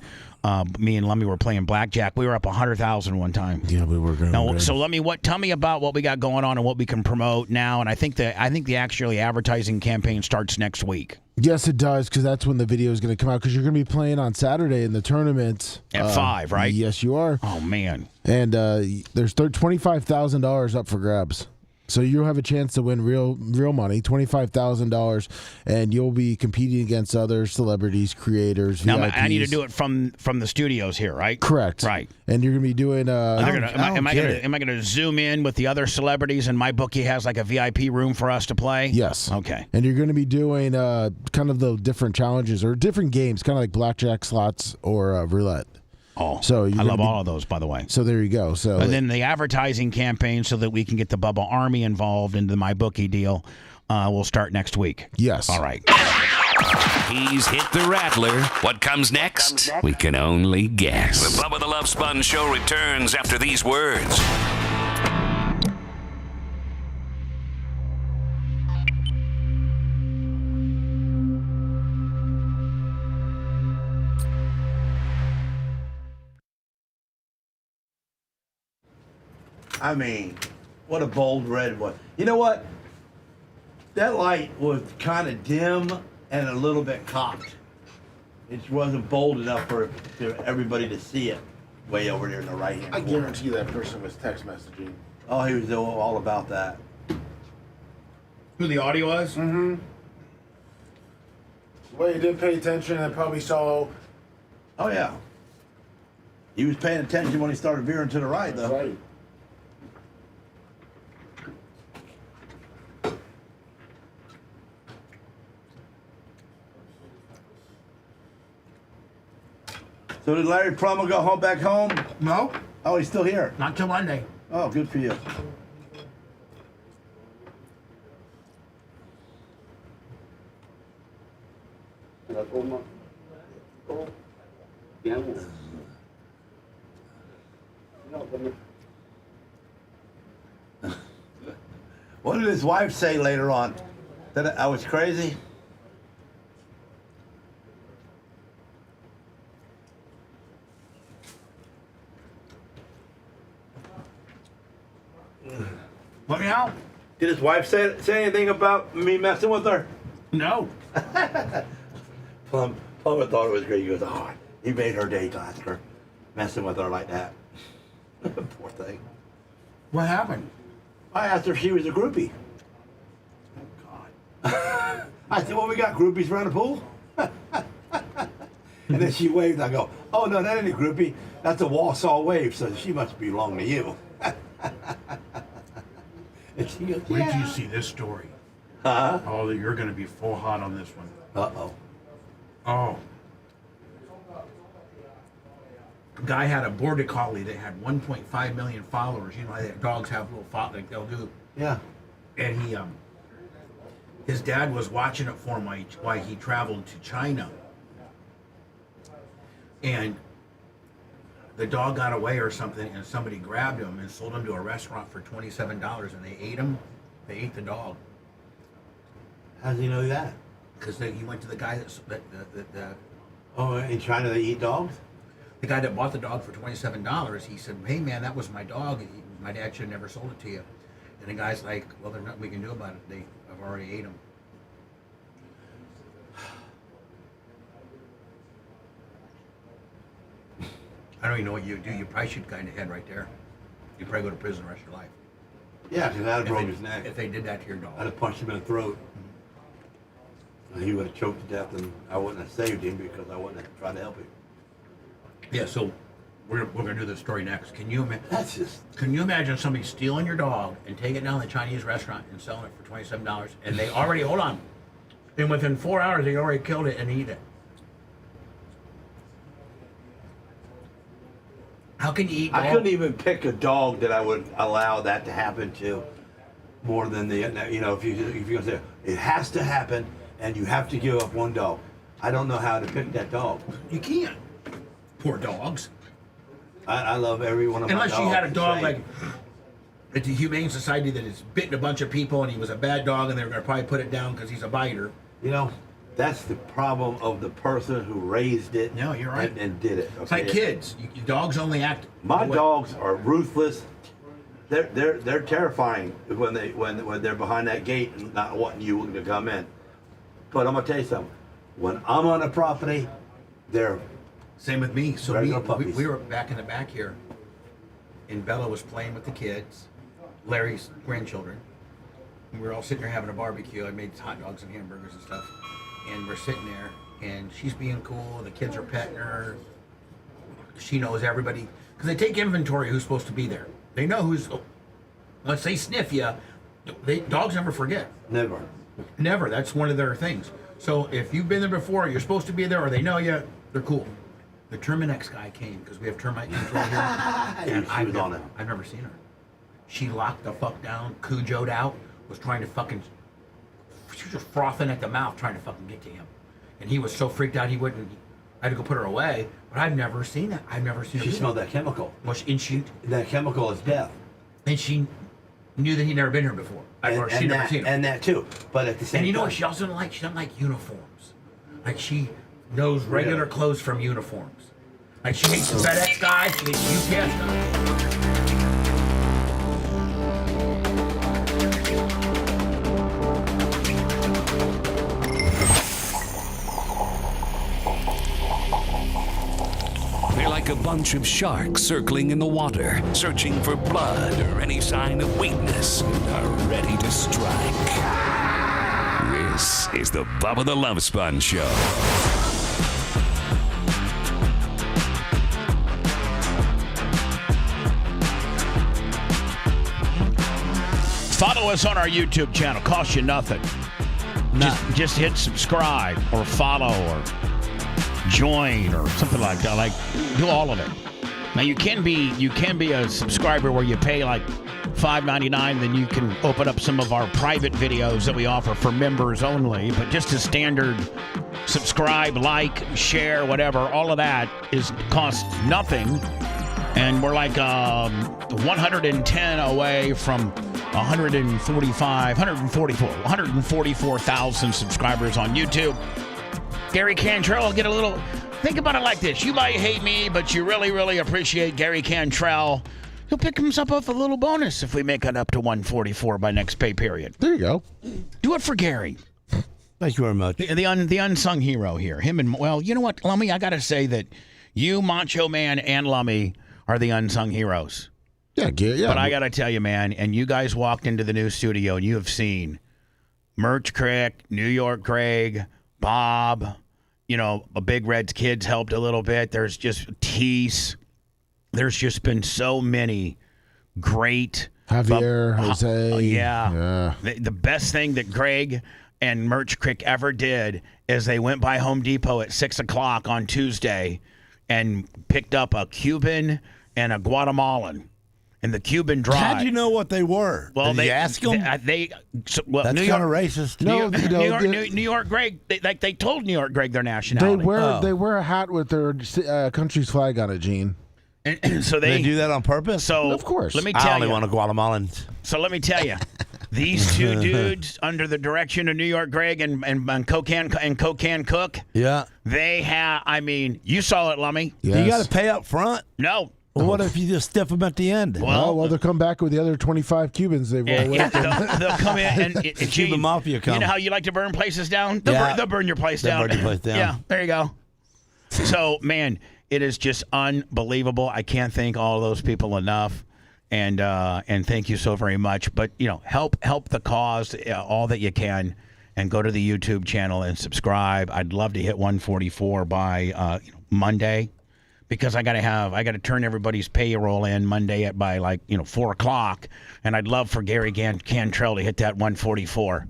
Me and Lummy were playing blackjack. We were up 100,000 one time. Yeah, we were going. Now, so Lummy, tell me about what we got going on and what we can promote now. And I think the actually advertising campaign starts next week. Yes, it does, because that's when the video is going to come out. Because you're going to be playing on Saturday in the tournament at 5, right? Yes, you are. Oh man! And there's $25,000 up for grabs. So you'll have a chance to win real money, $25,000, and you'll be competing against other celebrities, creators, now, VIPs. I need to do it from the studios here, right? Correct. Right. And you're going to be doing. Am I going to zoom in with the other celebrities, and my bookie has like a VIP room for us to play? Yes. Okay. And you're going to be doing kind of the different challenges or different games, kind of like blackjack, slots, or roulette. Oh, so I love all of those, by the way. So there you go. So and then the advertising campaign, so that we can get the Bubba Army involved into my bookie deal, will start next week. Yes. All right. He's hit the rattler. What comes next? We can only guess. The Bubba the Love Sponge Show returns after these words. I mean, what a bold red one. You know what? That light was kind of dim and a little bit cocked. It wasn't bold enough for everybody to see it way over there in the right-hand corner. I guarantee that person was text messaging. Oh, he was all about that. Who the audio was? Mm-hmm. Well, he didn't pay attention and probably saw... Oh, yeah. He was paying attention when he started veering to the right, though. Right. So did Larry Plummer go back home? No. Oh, he's still here? Not till Monday. Oh, good for you. What did his wife say later on? That I was crazy? Let me out. Did his wife say anything about me messing with her? No. Plummer thought it was great. He goes, oh, he made her day last her, messing with her like that. Poor thing. What happened? I asked her if she was a groupie. Oh, God. I said, well, we got groupies around the pool. And then she waved. I go, oh, no, that ain't a groupie. That's a Warsaw wave, so she must belong to you. And she goes, Wait till you see this story. Huh? Oh, you're going to be full hot on this one. Uh-oh. Oh. A guy had a border collie that had 1.5 million followers. You know, like dogs have little like they'll do. Yeah. And he, his dad was watching it for him while he traveled to China. And the dog got away or something, and somebody grabbed him and sold him to a restaurant for $27, and they ate him. They ate the dog. How does he know that? Because he went to the guy that Oh, in China they eat dogs? The guy that bought the dog for $27, he said, hey man, that was my dog. My dad should have never sold it to you. And the guy's like, well, there's nothing we can do about it. I've already ate him. I don't even know what you would do. You probably should kind of head right there. You'd probably go to prison the rest of your life. Yeah, because I'd have broke his neck. If they did that to your dog. I'd have punched him in the throat. And he would have choked to death, and I wouldn't have saved him because I wouldn't have tried to help him. Yeah, so we're gonna do this story next. Can you That's Can you imagine somebody stealing your dog and taking it down to the Chinese restaurant and selling it for $27, and they already hold on, and within 4 hours they already killed it and eat it? How can you eat dog? I couldn't even pick a dog that I would allow that to happen to more than the, you know, if you're gonna say it has to happen and you have to give up one dog. I don't know how to pick that dog. You can't. Poor dogs. I love every one of my dogs. Unless you had a dog like at the Humane Society that has bitten a bunch of people and he was a bad dog and they're going to probably put it down because he's a biter. You know, that's the problem of the person who raised it. No, you're right. And did it. Okay? It's like kids. Dogs only act. My dogs are ruthless. They're terrifying when they're behind that gate and not wanting you to come in. But I'm gonna tell you something. When I'm on a property, they're same with me. So puppies. we were back in the back here, and Bella was playing with the kids, Larry's grandchildren. And we were all sitting there having a barbecue. I made hot dogs and hamburgers and stuff, and we're sitting there, and she's being cool. The kids are petting her. She knows everybody because they take inventory of who's supposed to be there. They know who's. Once they sniff you, dogs never forget. Never. That's one of their things. So if you've been there before, you're supposed to be there, or they know you, they're cool. The Terminex guy came because we have termite control here, and I've never seen her. She locked the fuck down, Cujo'd out, was trying to fucking, she was just frothing at the mouth trying to fucking get to him, and he was so freaked out he wouldn't. I had to go put her away, but I've never seen that. I've never seen her. She smelled that chemical. Well, that chemical is death. And she knew that he'd never been here before. She'd never seen him. And that too. But at the same time. And you know what she also doesn't like? She doesn't like uniforms. Like she knows regular clothes from uniforms. Like she hates the FedEx guy, she hates the UPS guy. They're like a bunch of sharks circling in the water, searching for blood or any sign of weakness, and are ready to strike. This is the Bubba the Love Sponge Show. Follow us on our YouTube channel. Costs you nothing. Just hit subscribe or follow or join or something like that. Like, do all of it. Now you can be a subscriber where you pay like $5.99, then you can open up some of our private videos that we offer for members only. But just a standard subscribe, like, share, whatever, all of that costs nothing. And we're like 110 away from 144,000 subscribers on YouTube. Gary Cantrell will get a little. Think about it like this: you might hate me, but you really, really appreciate Gary Cantrell. He'll pick himself up a little bonus if we make it up to 144 by next pay period. There you go. Do it for Gary. Thank you very much. The unsung hero here. Him and, well, you know what, Lummy? I got to say that you, Macho Man, and Lummy are the unsung heroes. Yeah. But I got to tell you, man, and you guys walked into the new studio and you have seen Merch Crick, New York Greg, Bob, a Big Red's kids helped a little bit. There's just Tease. There's just been so many great. Javier, Jose. Yeah. The best thing that Greg and Merch Crick ever did is they went by Home Depot at 6 o'clock on Tuesday and picked up a Cuban and a Guatemalan. And the Cuban Dry. How'd you know what they were? Well, Did you ask them? That's New kind York, of racist. New York Greg. They told New York Greg their nationality. They wear a hat with their country's flag on it, Gene. And so they do that on purpose. So of course, let me tell you. I only want a Guatemalan. So let me tell you, these two dudes under the direction of New York Greg and Cocan Cook. Yeah, they have. I mean, you saw it, Lummy. Yes. You got to pay up front. No. Well, what if you just stiff them at the end? Well, they'll come back with the other 25 Cubans they've rolled with. They'll come in and Cuban Mafia come. You know how you like to burn places down? They'll burn your place down. Burn your place down. Yeah, there you go. So, man, it is just unbelievable. I can't thank all of those people enough, and thank you so very much. But help the cause all that you can, and go to the YouTube channel and subscribe. I'd love to hit 144 by Monday. Because I got to turn everybody's payroll in Monday by 4 o'clock, and I'd love for Gary Cantrell to hit that 144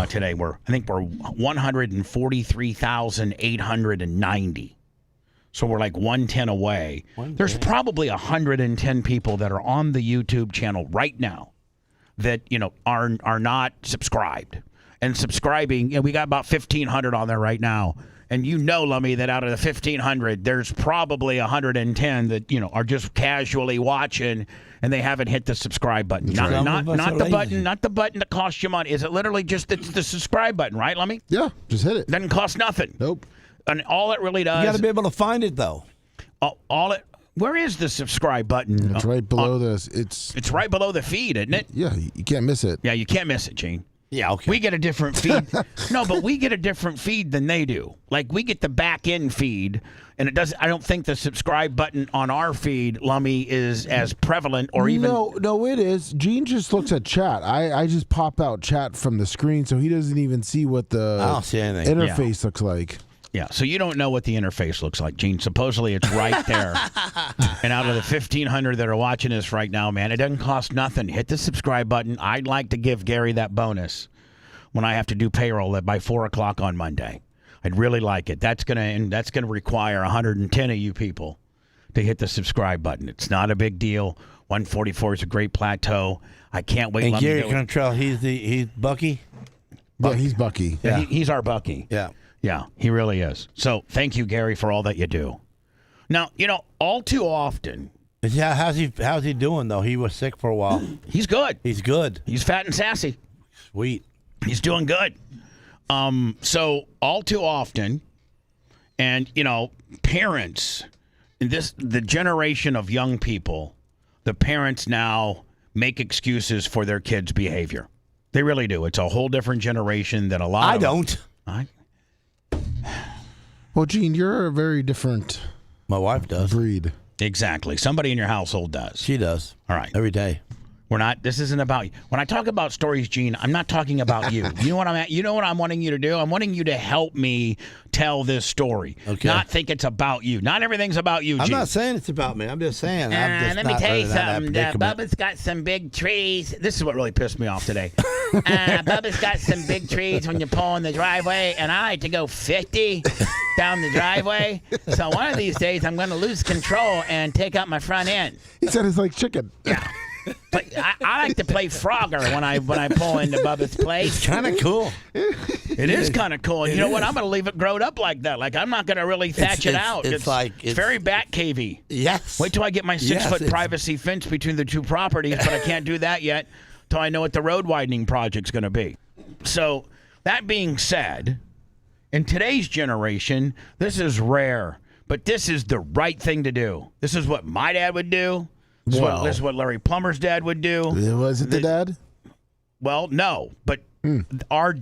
today. I think we're 143,890, so we're like 110 away. There's probably 110 people that are on the YouTube channel right now that are not subscribed and subscribing. We got about 1,500 on there right now. And Lummy, that out of the 1,500, there's probably 110 that, are just casually watching and they haven't hit the subscribe button. Not the button that costs you money. Is it literally just the subscribe button, right, Lummy? Yeah, just hit it. Doesn't cost nothing. Nope. And all it really does. You got to be able to find it, though. Where is the subscribe button? It's right below this. It's right below the feed, isn't it? Yeah, you can't miss it. Yeah, you can't miss it, Gene. Yeah, okay. We get a different feed. No, but we get a different feed than they do. Like, we get the back end feed, and I don't think the subscribe button on our feed, Lummy, is as prevalent or even. No, it is. Gene just looks at chat. I just pop out chat from the screen, so he doesn't even see what the interface looks like. Yeah, so you don't know what the interface looks like, Gene. Supposedly it's right there. And out of the 1,500 that are watching this right now, man, it doesn't cost nothing. Hit the subscribe button. I'd like to give Gary that bonus when I have to do payroll by 4 o'clock on Monday. I'd really like it. That's gonna require 110 of you people to hit the subscribe button. It's not a big deal. 144 is a great plateau. I can't wait. And Gary Cantrell, he's Bucky? Yeah, he's Bucky. Yeah, he's our Bucky. Yeah. Yeah, he really is. So thank you, Gary, for all that you do. Now, all too often. Yeah, how's he doing, though? He was sick for a while. He's good. He's good. He's fat and sassy. Sweet. He's doing good. So all too often, and, parents, the generation of young people, the parents now make excuses for their kids' behavior. They really do. It's a whole different generation than a lot of them. I don't. Well, Gene, you're a very different My wife does. Agreed. Exactly. Somebody in your household does. She does. All right. Every day. This isn't about you. When I talk about stories, Gene, I'm not talking about you. You know what I'm wanting you to do? I'm wanting you to help me tell this story. Okay. Not think it's about you. Not everything's about you, Gene. I'm not saying it's about me. I'm just saying. Let me tell you something. Bubba's got some big trees. This is what really pissed me off today. Bubba's got some big trees when you pull in the driveway, and I like to go 50 down the driveway. So one of these days, I'm going to lose control and take out my front end. He said it's like chicken. Yeah. But I like to play Frogger when I pull into Bubba's place. It's kind of cool. It is kind of cool. And you know what? I'm going to leave it growed up like that. Like, I'm not going to really thatch it out. It's very Bat-cavey. Yes. Wait till I get my 6-foot privacy fence between the two properties, but I can't do that yet till I know what the road widening project's going to be. So, that being said, in today's generation, this is rare, but this is the right thing to do. This is what my dad would do. This is what Larry Plummer's dad would do. Was it the dad? Well, no, but our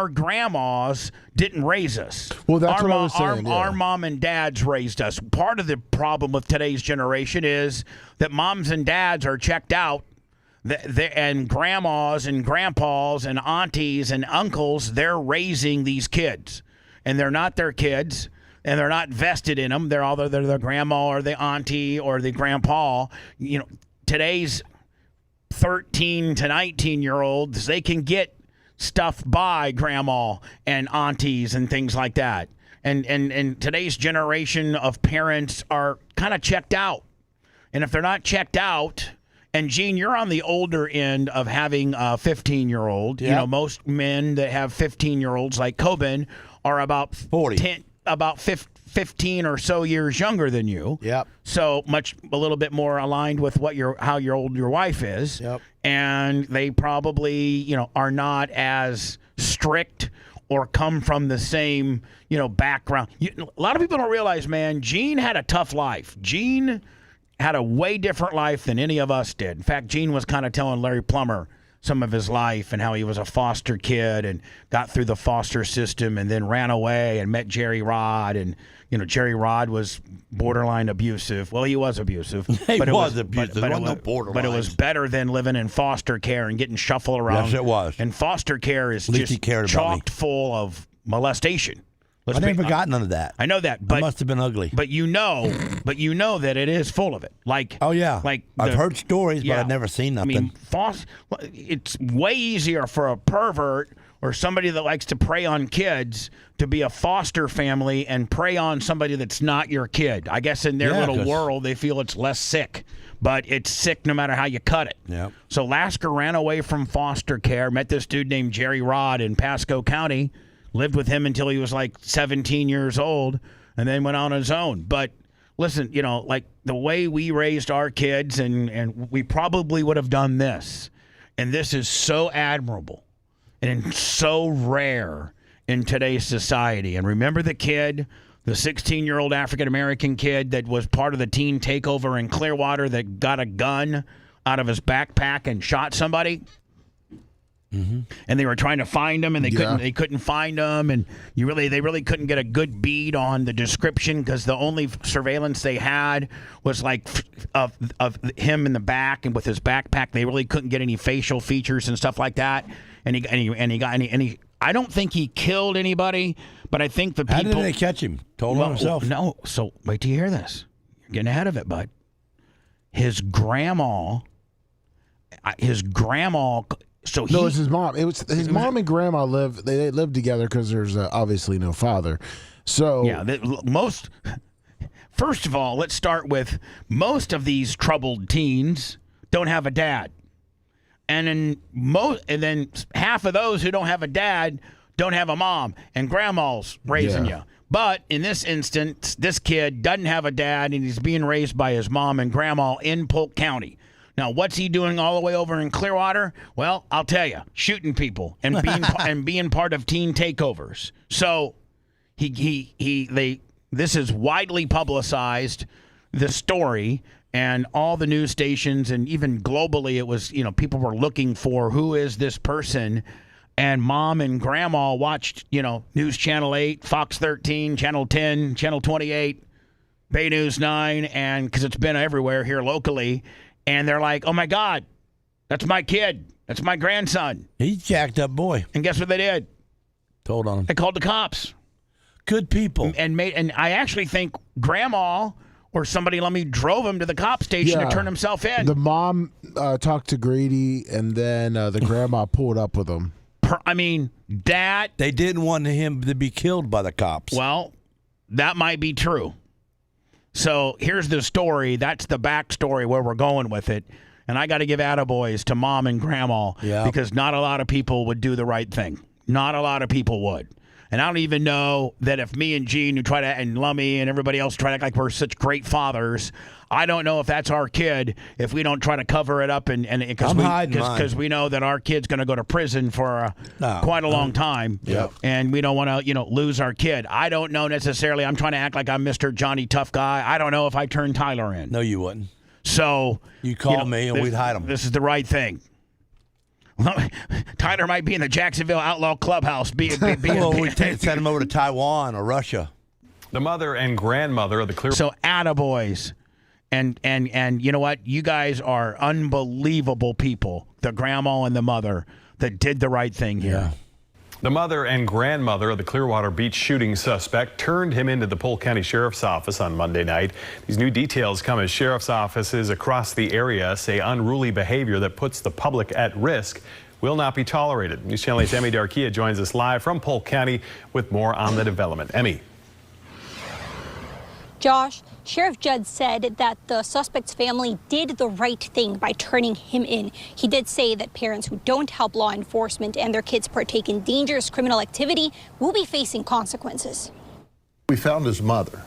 grandmas didn't raise us. Well, that's what I was saying. Our mom and dads raised us. Part of the problem with today's generation is that moms and dads are checked out, and grandmas and grandpas and aunties and uncles, they're raising these kids, and they're not their kids. And they're not vested in them. They're either the grandma or the auntie or the grandpa. You know, today's 13 to 19-year-olds, they can get stuff by grandma and aunties and things like that. And today's generation of parents are kind of checked out. And if they're not checked out, and Gene, you're on the older end of having a 15-year-old. Yep. You know, most men that have 15-year-olds like Coben are about 40. About 15 or so years younger than you. Yep. So a little bit more aligned with how old your wife is. Yep. And they probably, are not as strict or come from the same, background. A lot of people don't realize, man, Gene had a tough life. Gene had a way different life than any of us did. In fact, Gene was kind of telling Larry Plummer some of his life and how he was a foster kid and got through the foster system and then ran away and met Jerry Rod. And, Jerry Rod was borderline abusive. Well, he was abusive. But it was abusive. But it was better than living in foster care and getting shuffled around. Yes, it was. And foster care is just chocked full of molestation. I never got none of that. I know that, but I must have been ugly. But you know that it is full of it. Like, oh yeah, I've heard stories, but I've never seen nothing. I mean, it's way easier for a pervert or somebody that likes to prey on kids to be a foster family and prey on somebody that's not your kid. I guess in their little world, they feel it's less sick, but it's sick no matter how you cut it. Yeah. So Lasker ran away from foster care, met this dude named Jerry Rod in Pasco County. Lived with him until he was like 17 years old and then went on his own. But listen, like the way we raised our kids, and we probably would have done this. And this is so admirable and so rare in today's society. And remember the 16-year-old African-American kid that was part of the teen takeover in Clearwater that got a gun out of his backpack and shot somebody? Mm-hmm. And they were trying to find him, and they couldn't find him, and they really couldn't get a good bead on the description because the only surveillance they had was like of him in the back and with his backpack. They really couldn't get any facial features and stuff like that. And he I don't think he killed anybody, but I think the people. How did they catch him? Told on himself. No. So wait till you hear this. You're getting ahead of it, bud. His grandma. So no, it's his mom. It was his mom and grandma live. They live together because there's obviously no father. So yeah, First of all, let's start with most of these troubled teens don't have a dad, and then half of those who don't have a dad don't have a mom, and grandma's raising you. But in this instance, this kid doesn't have a dad, and he's being raised by his mom and grandma in Polk County. Now, what's he doing all the way over in Clearwater? Well, I'll tell you, shooting people and being part of teen takeovers. So, this is widely publicized, the story, and all the news stations, and even globally, it was people were looking for who is this person, and mom and grandma watched News Channel 8, Fox 13, Channel 10, Channel 28. Bay News 9, and because it's been everywhere here locally, and they're like, oh, my God, that's my kid. That's my grandson. He's a jacked up boy. And guess what they did? Told on him. They called the cops. Good people. And I actually think Grandma or somebody drove him to the cop station to turn himself in. The mom talked to Grady, and then the grandma pulled up with him. They didn't want him to be killed by the cops. Well, that might be true. So here's the story. That's the backstory where we're going with it. And I got to give attaboys to Mom and Grandma because not a lot of people would do the right thing. Not a lot of people would. And I don't even know that if me and Gene, and Lummy and everybody else try to act like we're such great fathers, I don't know if that's our kid if we don't try to cover it up because we know that our kid's going to go to prison for quite a long time. Yep. And we don't want to, lose our kid. I don't know necessarily. I'm trying to act like I'm Mr. Johnny Tough Guy. I don't know if I turn Tyler in. No, you wouldn't. So you call me and we'd hide him. This is the right thing. Tyler might be in the Jacksonville Outlaw Clubhouse. We send him over to Taiwan or Russia. The mother and grandmother of the Clear. So attaboys. And you know what? You guys are unbelievable people, the grandma and the mother, that did the right thing here. Yeah. The mother and grandmother of the Clearwater Beach shooting suspect turned him into the Polk County Sheriff's Office on Monday night. These new details come as sheriff's offices across the area say unruly behavior that puts the public at risk will not be tolerated. News Channel 8's Emmy Darkia joins us live from Polk County with more on the development. Emmy. Josh, Sheriff Judd said that the suspect's family did the right thing by turning him in. He did say that parents who don't help law enforcement and their kids partake in dangerous criminal activity will be facing consequences. We found his mother,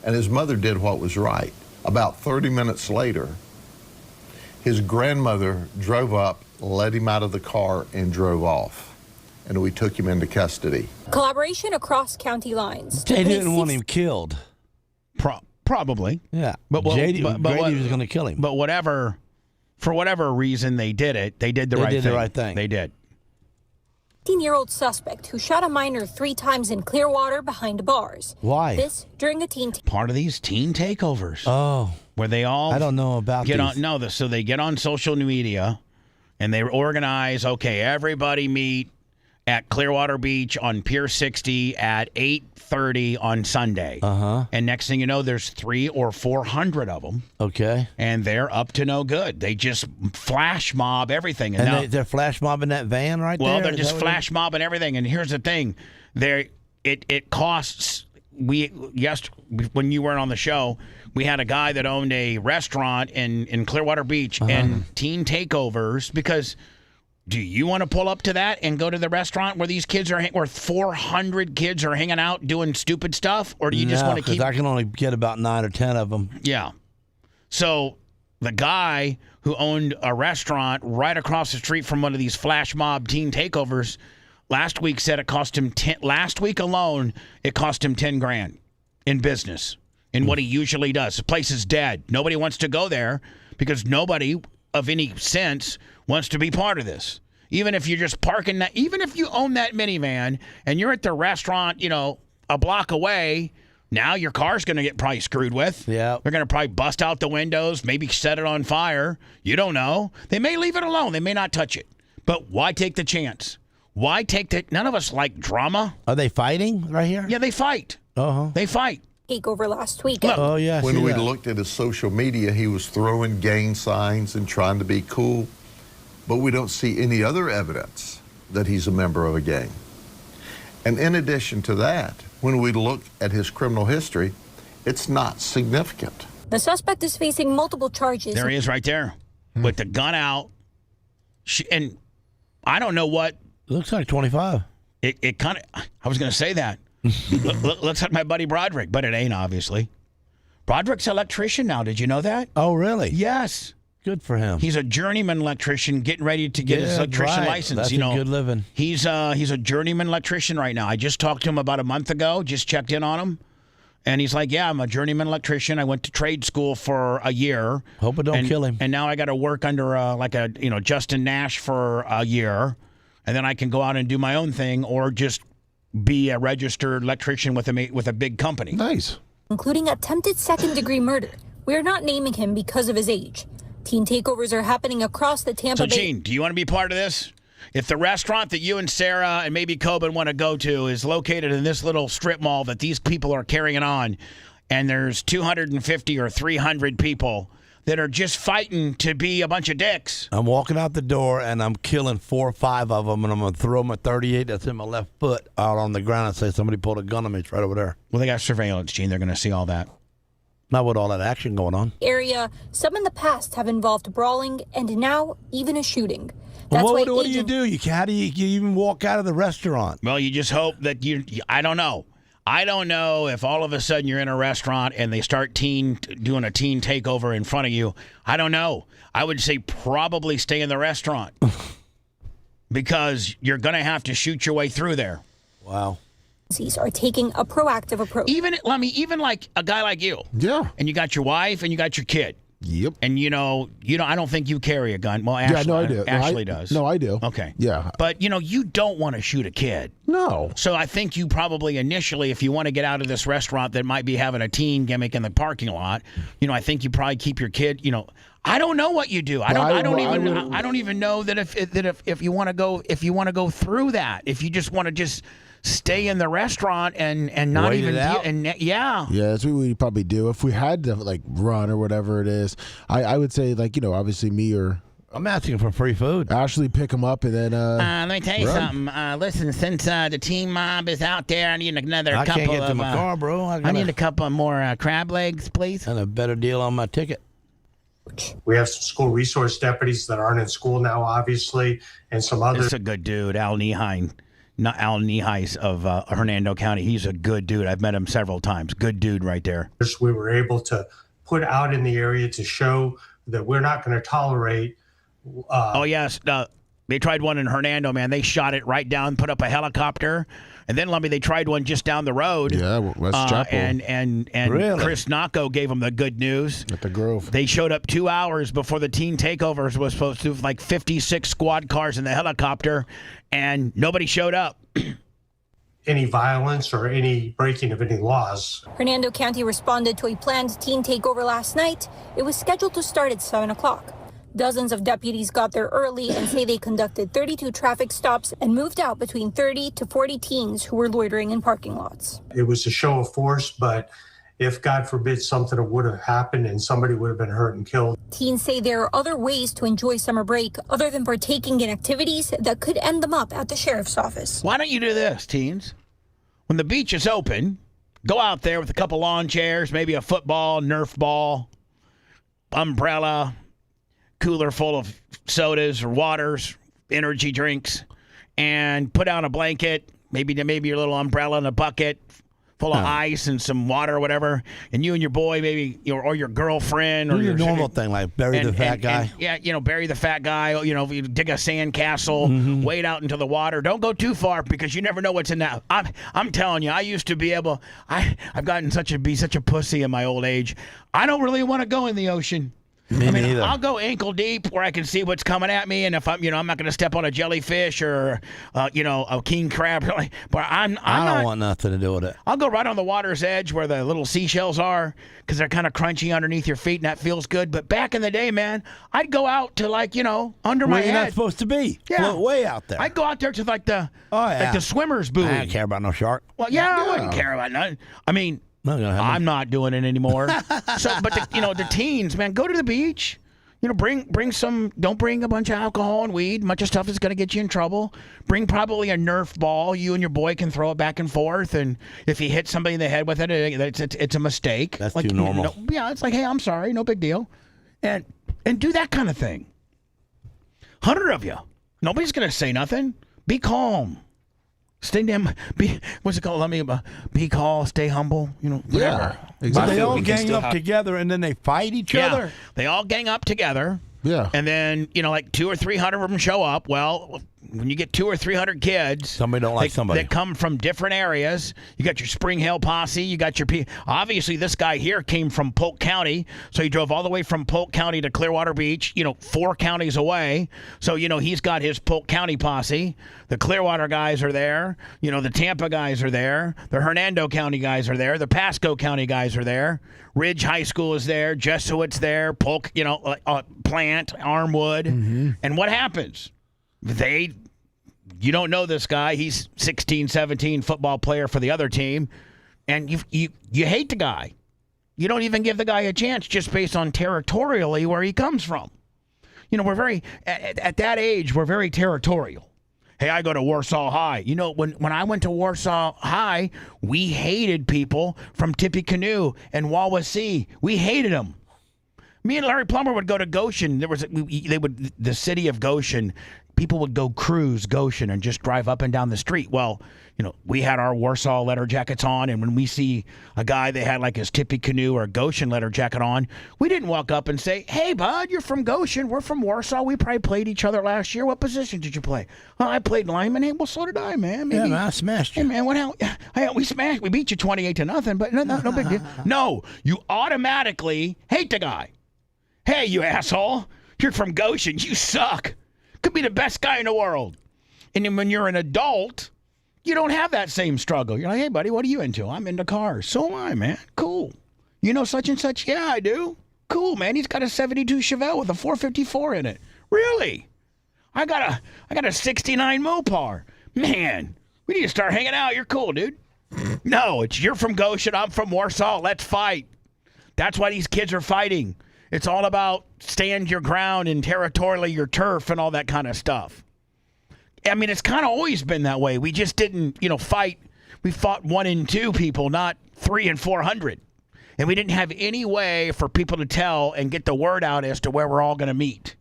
and his mother did what was right. About 30 minutes later, his grandmother drove up, let him out of the car, and drove off. And we took him into custody. Collaboration across county lines. They didn't want him killed. Probably. Yeah. But Grady was going to kill him. But for whatever reason they did it, they did the right thing. They did. 18-year-old suspect who shot a minor 3 times in Clearwater behind bars. Why? This during a teen. Part of these teen takeovers. Oh. Where they all. I don't know about these. So they get on social media and they organize, okay, everybody meet at Clearwater Beach on Pier 60 at 8:30 on Sunday. Uh-huh. And next thing you know, there's 300 or 400 of them. Okay. And they're up to no good. They just flash mob everything. And they're flash mobbing that van right there? Well, they're just flash mobbing everything. And here's the thing. It costs... when you weren't on the show, we had a guy that owned a restaurant in Clearwater Beach and teen takeovers because... Do you want to pull up to that and go to the restaurant where these kids where 400 kids are hanging out doing stupid stuff? Or do you just want to keep... I can only get about 9 or 10 of them. Yeah. So the guy who owned a restaurant right across the street from one of these flash mob teen takeovers last week said it cost him last week alone, it cost him $10,000 in business in what he usually does. The place is dead. Nobody wants to go there because nobody of any sense wants to be part of this. Even if you're just parking that, even if you own that minivan and you're at the restaurant, a block away, now your car's going to get probably screwed with. Yeah. They're going to probably bust out the windows, maybe set it on fire. You don't know. They may leave it alone. They may not touch it. But why take the chance? None of us like drama. Are they fighting right here? Yeah, they fight. Uh-huh. They fight. Takeover last weekend. Oh, yeah. When we looked at his social media, he was throwing gang signs and trying to be cool. But we don't see any other evidence that he's a member of a gang. And in addition to that, when we look at his criminal history, it's not significant. The suspect is facing multiple charges. There he is right there with the gun out. And I don't know what. Looks like 25. It kind of, I was going to say that. Looks like my buddy Broderick, but it ain't, obviously. Broderick's an electrician now. Did you know that? Oh, really? Yes. Good for him. He's a journeyman electrician getting ready to get his electrician license. That's a good living. He's a journeyman electrician right now. I just talked to him about a month ago, just checked in on him. And he's like, yeah, I'm a journeyman electrician. I went to trade school for a year. Hope it don't kill him. And now I got to work under Justin Nash for a year. And then I can go out and do my own thing or just be a registered electrician with a big company. Nice. including attempted second-degree murder. We are not naming him because of his age. Teen takeovers are happening across the Tampa Bay. So, Gene, do you want to be part of this? If the restaurant that you and Sarah and maybe Coben want to go to is located in this little strip mall that these people are carrying on, and there's 250 or 300 people that are just fighting to be a bunch of dicks. I'm walking out the door, and I'm killing 4 or 5 of them, and I'm going to throw my 38 that's in my left foot out on the ground and say, somebody pulled a gun on me. It's right over there. Well, they got surveillance, Gene. They're going to see all that. Not with all that action going on. Area, some in the past have involved brawling, and now even a shooting. That's Well, why what do you do? How do you even walk out of the restaurant? Well, you just hope that I don't know. I don't know if all of a sudden you're in a restaurant and they start doing a teen takeover in front of you. I don't know. I would say probably stay in the restaurant because you're going to have to shoot your way through there. Wow. Are taking a proactive approach. Even like a guy like you. Yeah. And you got your wife and you got your kid. Yep. And I don't think you carry a gun. Well, Ashley, yeah, no, I do. Ashley does. No, I do. Okay. Yeah. But you don't want to shoot a kid. No. So I think you probably initially, if you want to get out of this restaurant that might be having a teen gimmick in the parking lot, I think you probably keep your kid. I don't know what you do. I don't even know that if you want to go through that, if you just want to stay in the restaurant and not wait even it out? Yeah, that's what we'd probably do if we had to run or whatever it is. I would say obviously me or I'm asking for free food. Ashley pick him up and then let me tell you something. Listen, since the teen mob is out there, I need another couple can't get of to my car, bro. I need a couple more crab legs, please. And a better deal on my ticket. We have some school resource deputies that aren't in school now, obviously, and some others. It's a good dude, Al Nehine. Not Al Nehise of Hernando County. He's a good dude. I've met him several times. Good dude right there. We were able to put out in the area to show that we're not going to tolerate. Oh, yes. They tried one in Hernando, man. They shot it right down, put up a helicopter. And then, Lumby, they tried one just down the road. Yeah, West Chapel. And really? Chris Nacco gave them the good news. At the Grove. They showed up 2 hours before the teen takeovers was supposed to, 56 squad cars in the helicopter, and nobody showed up. Any violence or any breaking of any laws. Hernando County responded to a planned teen takeover last night. It was scheduled to start at 7 o'clock. Dozens of deputies got there early and say they conducted 32 traffic stops and moved out between 30 to 40 teens who were loitering in parking lots. It was a show of force, but if, God forbid, something would have happened and somebody would have been hurt and killed. Teens say there are other ways to enjoy summer break other than partaking in activities that could end them up at the sheriff's office. Why don't you do this, teens? When the beach is open, go out there with a couple lawn chairs, maybe a football, Nerf ball, umbrella, cooler full of sodas or waters, energy drinks, and put down a blanket, maybe your little umbrella and a bucket full of ice and some water or whatever, and you and your boy or your girlfriend or your normal thing, like bury the fat guy. Bury the fat guy. You dig a sand castle, wade out into the water. Don't go too far because you never know what's in that. I'm telling you, I used to be able. I've gotten be such a pussy in my old age. I don't really want to go in the ocean. Me neither. I'll go ankle deep where I can see what's coming at me, and if I'm not going to step on a jellyfish or, a king crab. But I don't want nothing to do with it. I'll go right on the water's edge where the little seashells are because they're kind of crunchy underneath your feet, and that feels good. But back in the day, man, I'd go out to under my head. Where you're not supposed to be. Yeah. Float way out there. I'd go out there to the swimmer's buoy. I don't care about no shark. Well, I wouldn't care about nothing. I mean, I'm not doing it anymore. But the teens, man, go to the beach. Bring some. Don't bring a bunch of alcohol and weed. Much of stuff is going to get you in trouble. Bring probably a Nerf ball. You and your boy can throw it back and forth. And if you hit somebody in the head with it, it's a mistake. That's too normal. It's like, hey, I'm sorry, no big deal, and do that kind of thing. 100 of you. Nobody's going to say nothing. Be calm. Stay damn. What's it called? Let me be calm. Stay humble. Whatever. Yeah, exactly. But they all gang up together and then they fight each other. They all gang up together Yeah. And then, like 200 or 300 of them show up. Well, when you get 200 or 300 kids, somebody don't like somebody that come from different areas. You got your Spring Hill posse. You got your obviously this guy here came from Polk County, so he drove all the way from Polk County to Clearwater Beach. 4 counties away. So he's got his Polk County posse. The Clearwater guys are there. The Tampa guys are there. The Hernando County guys are there. The Pasco County guys are there. Ridge High School is there. Jesuit's there. Polk, Plant, Armwood. Mm-hmm. And what happens? You don't know this guy. He's 16, 17 football player for the other team. And you hate the guy. You don't even give the guy a chance just based on territorially where he comes from. We're very, at that age, we're very territorial. Hey, I go to Warsaw High. When I went to Warsaw High, we hated people from Tippecanoe and Wawasee. We hated them. Me and Larry Plummer would go to Goshen. The city of Goshen. People would go cruise Goshen and just drive up and down the street. Well, we had our Warsaw leather jackets on, and when we see a guy that had like his Tippecanoe or Goshen leather jacket on, we didn't walk up and say, "Hey, bud, you're from Goshen. We're from Warsaw. We probably played each other last year. What position did you play?" "Oh, I played lineman." "Hey, well, so did I, man." Maybe. Yeah, man, I smashed you. "Hey, man, what hell? We beat you 28-0, but no big deal." No, you automatically hate the guy. "Hey, you asshole, you're from Goshen. You suck. Could be the best guy in the world." And then when you're an adult, you don't have that same struggle. You're like, "Hey, buddy, what are you into?" "I'm into cars." "So am I, man." "Cool. You know such and such?" "Yeah, I do." "Cool, man. He's got a 72 Chevelle with a 454 in it." "Really?" I got a 69 Mopar." "Man, we need to start hanging out. You're cool, dude." No, you're from Goshen. I'm from Warsaw. Let's fight. That's why these kids are fighting. It's all about stand your ground and territorially your turf and all that kind of stuff. I mean, it's kind of always been that way. We just didn't, fight. We fought 1 and 2 people, not 300 and 400. And we didn't have any way for people to tell and get the word out as to where we're all going to meet.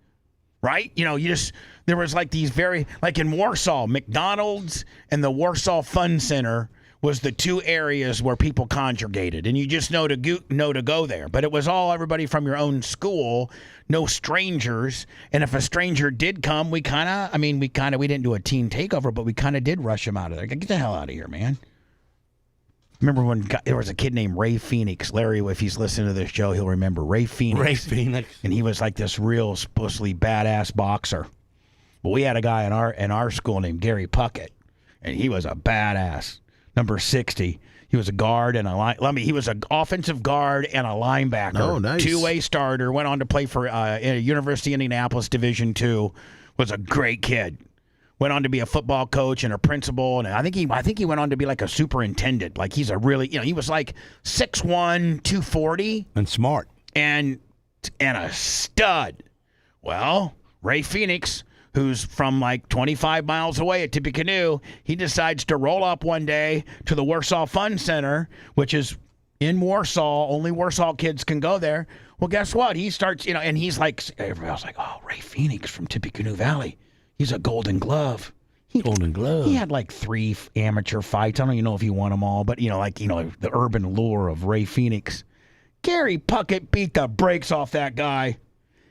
Right? There was like these like in Warsaw, McDonald's and the Warsaw Fun Center was the 2 areas where people congregated, and you just know to go there. But it was all everybody from your own school, no strangers. And if a stranger did come, we didn't do a teen takeover, but we kind of did rush him out of there. Get the hell out of here, man. Remember when there was a kid named Ray Phoenix? Larry, if he's listening to this show, he'll remember Ray Phoenix. Ray Phoenix. And he was like this real supposedly badass boxer. But we had a guy in our school named Gary Puckett, and he was a badass. Number 60. He was a guard and he was an offensive guard and a linebacker. Oh, nice. 2-way starter. Went on to play for University of Indianapolis Division II. Was a great kid. Went on to be a football coach and a principal, and I think he went on to be like a superintendent. Like he's a really, he was like 6'1", 240, and smart, and a stud. Well, Ray Phoenix, who's from like 25 miles away at Tippecanoe, he decides to roll up one day to the Warsaw Fun Center, which is in Warsaw. Only Warsaw kids can go there. Well, guess what? He starts, and he's like, everybody else like, "Oh, Ray Phoenix from Tippecanoe Valley. He's a Golden Glove." Golden Glove. He had like 3 amateur fights. I don't even know if he won them all, but the urban lure of Ray Phoenix. Gary Puckett beat the brakes off that guy.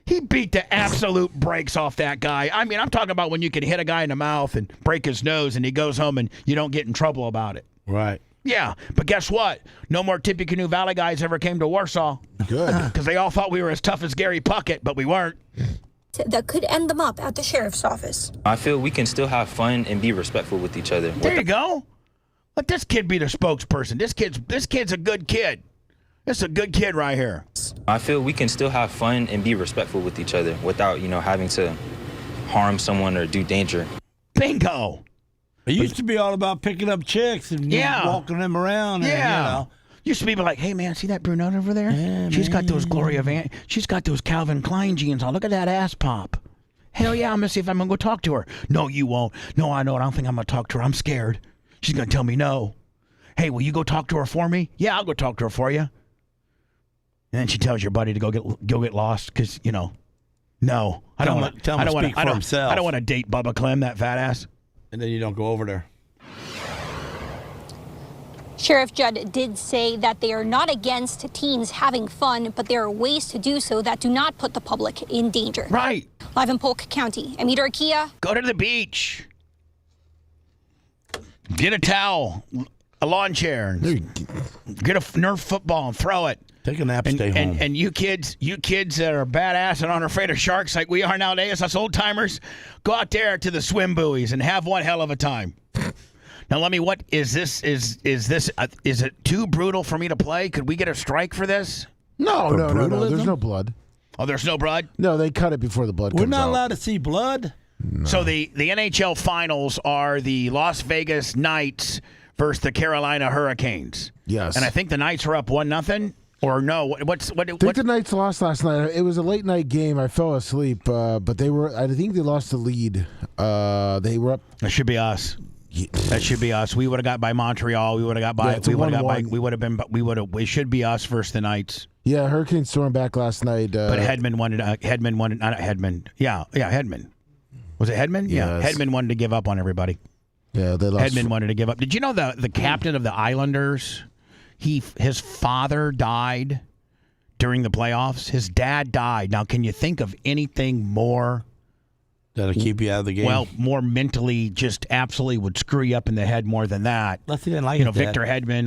He beat the absolute brakes off that guy. I mean, I'm talking about when you can hit a guy in the mouth and break his nose and he goes home and you don't get in trouble about it. Right. Yeah, but guess what? No more Tippecanoe Valley guys ever came to Warsaw. Good. Because they all thought we were as tough as Gary Puckett, but we weren't. That could end them up at the sheriff's office. I feel we can still have fun and be respectful with each other. There you go. Let this kid be the spokesperson. This kid's a good kid. This is a good kid right here. I feel we can still have fun and be respectful with each other without, having to harm someone or do danger. Bingo. It used to be all about picking up chicks and walking them around. Yeah. Used to be like, "Hey, man, see that brunette over there? Yeah, she's got those Gloria Van. She's got those Calvin Klein jeans on. Look at that ass pop. Hell yeah, I'm going to see if I'm going to go talk to her." "No, you won't." "No, I know. I don't think I'm going to talk to her. I'm scared. She's going to tell me no." "Hey, will you go talk to her for me?" "Yeah, I'll go talk to her for you." And then she tells your buddy to go get lost because, no. I don't want to date Bubba Clem, that fat ass. And then you don't go over there. Sheriff Judd did say that they are not against teens having fun, but there are ways to do so that do not put the public in danger. Right. Live in Polk County, Amita Arkia. Go to the beach. Get a towel, a lawn chair, get a Nerf football and throw it. Take a nap, stay home. And you kids that are badass and aren't afraid of sharks like we are nowadays, us old timers, go out there to the swim buoys and have one hell of a time. Now, let me. What is this? Is it too brutal for me to play? Could we get a strike for this? No. There's no blood. Oh, there's no blood? No, they cut it before the blood We're comes not out. allowed to see blood? No. So the NHL finals are the Las Vegas Knights versus the Carolina Hurricanes. Yes. And I think the Knights are up 1-0. Or no? I think the Knights lost last night. It was a late night game. I fell asleep, but they were. I think they lost the lead. They were up. That should be us. That should be us. We would have got by Montreal. We would have got by. We would have got by. We would have been. We would have. It should be us versus the Knights. Yeah, Hurricanes stormed back last night. But Hedman wanted. Hedman wanted. Not Hedman. Yeah, Hedman. Was it Hedman? Yes. Yeah. Hedman wanted to give up on everybody. Yeah, they lost. Hedman wanted to give up. Did you know the captain of the Islanders? His father died during the playoffs. His dad died. Now, can you think of anything more? That'll keep you out of the game. Well, more mentally, just absolutely would screw you up in the head more than that. Unless he didn't like it, Victor Hedman,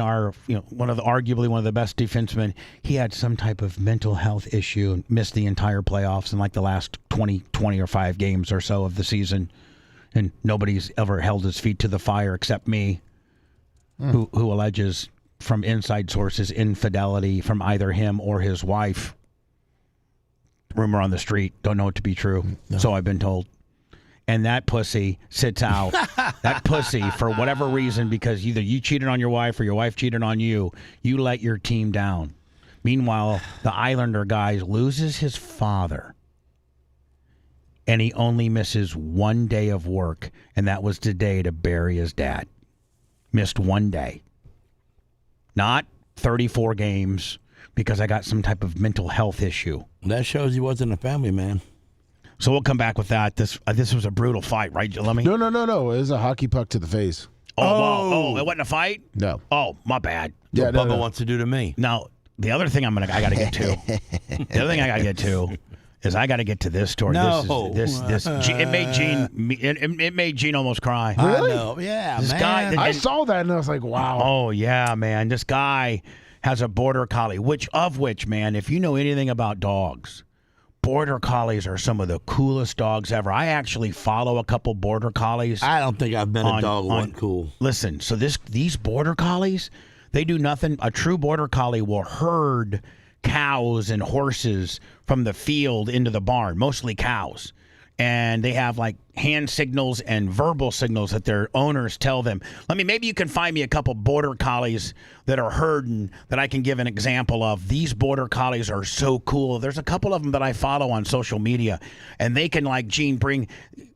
arguably one of the best defensemen, he had some type of mental health issue and missed the entire playoffs in like the last 20 or 5 games or so of the season. And nobody's ever held his feet to the fire except me, who alleges from inside sources infidelity from either him or his wife. Rumor on the street. Don't know it to be true. No. So I've been told. And that pussy sits out. That pussy, for whatever reason, because either you cheated on your wife or your wife cheated on you, you let your team down. Meanwhile, the Islander guy loses his father. And he only misses 1 day of work, and that was today to bury his dad. Missed 1 day. Not 34 games because I got some type of mental health issue. That shows he wasn't a family man. So we'll come back with that. This was a brutal fight, right, Lemmy? No. It was a hockey puck to the face. Oh, it wasn't a fight? No. Oh, my bad. Yeah, what Bubba wants to do to me. Now, the other thing I got to get to. The other thing I got to get to is I got to get to this story. No. It made Gene almost cry. Really? I know. Yeah, this man. guy, I saw that and I was like, wow. Oh yeah, man. This guy has a border collie, which, man, if you know anything about dogs, border collies are some of the coolest dogs ever. I actually follow a couple border collies. I don't think I've met a dog one cool. Listen, so these border collies, they do nothing. A true border collie will herd cows and horses from the field into the barn, mostly cows. And they have like hand signals and verbal signals that their owners tell them. Maybe you can find me a couple border collies that are herding that I can give an example of. These border collies are so cool. There's a couple of them that I follow on social media, and they can, like Gene,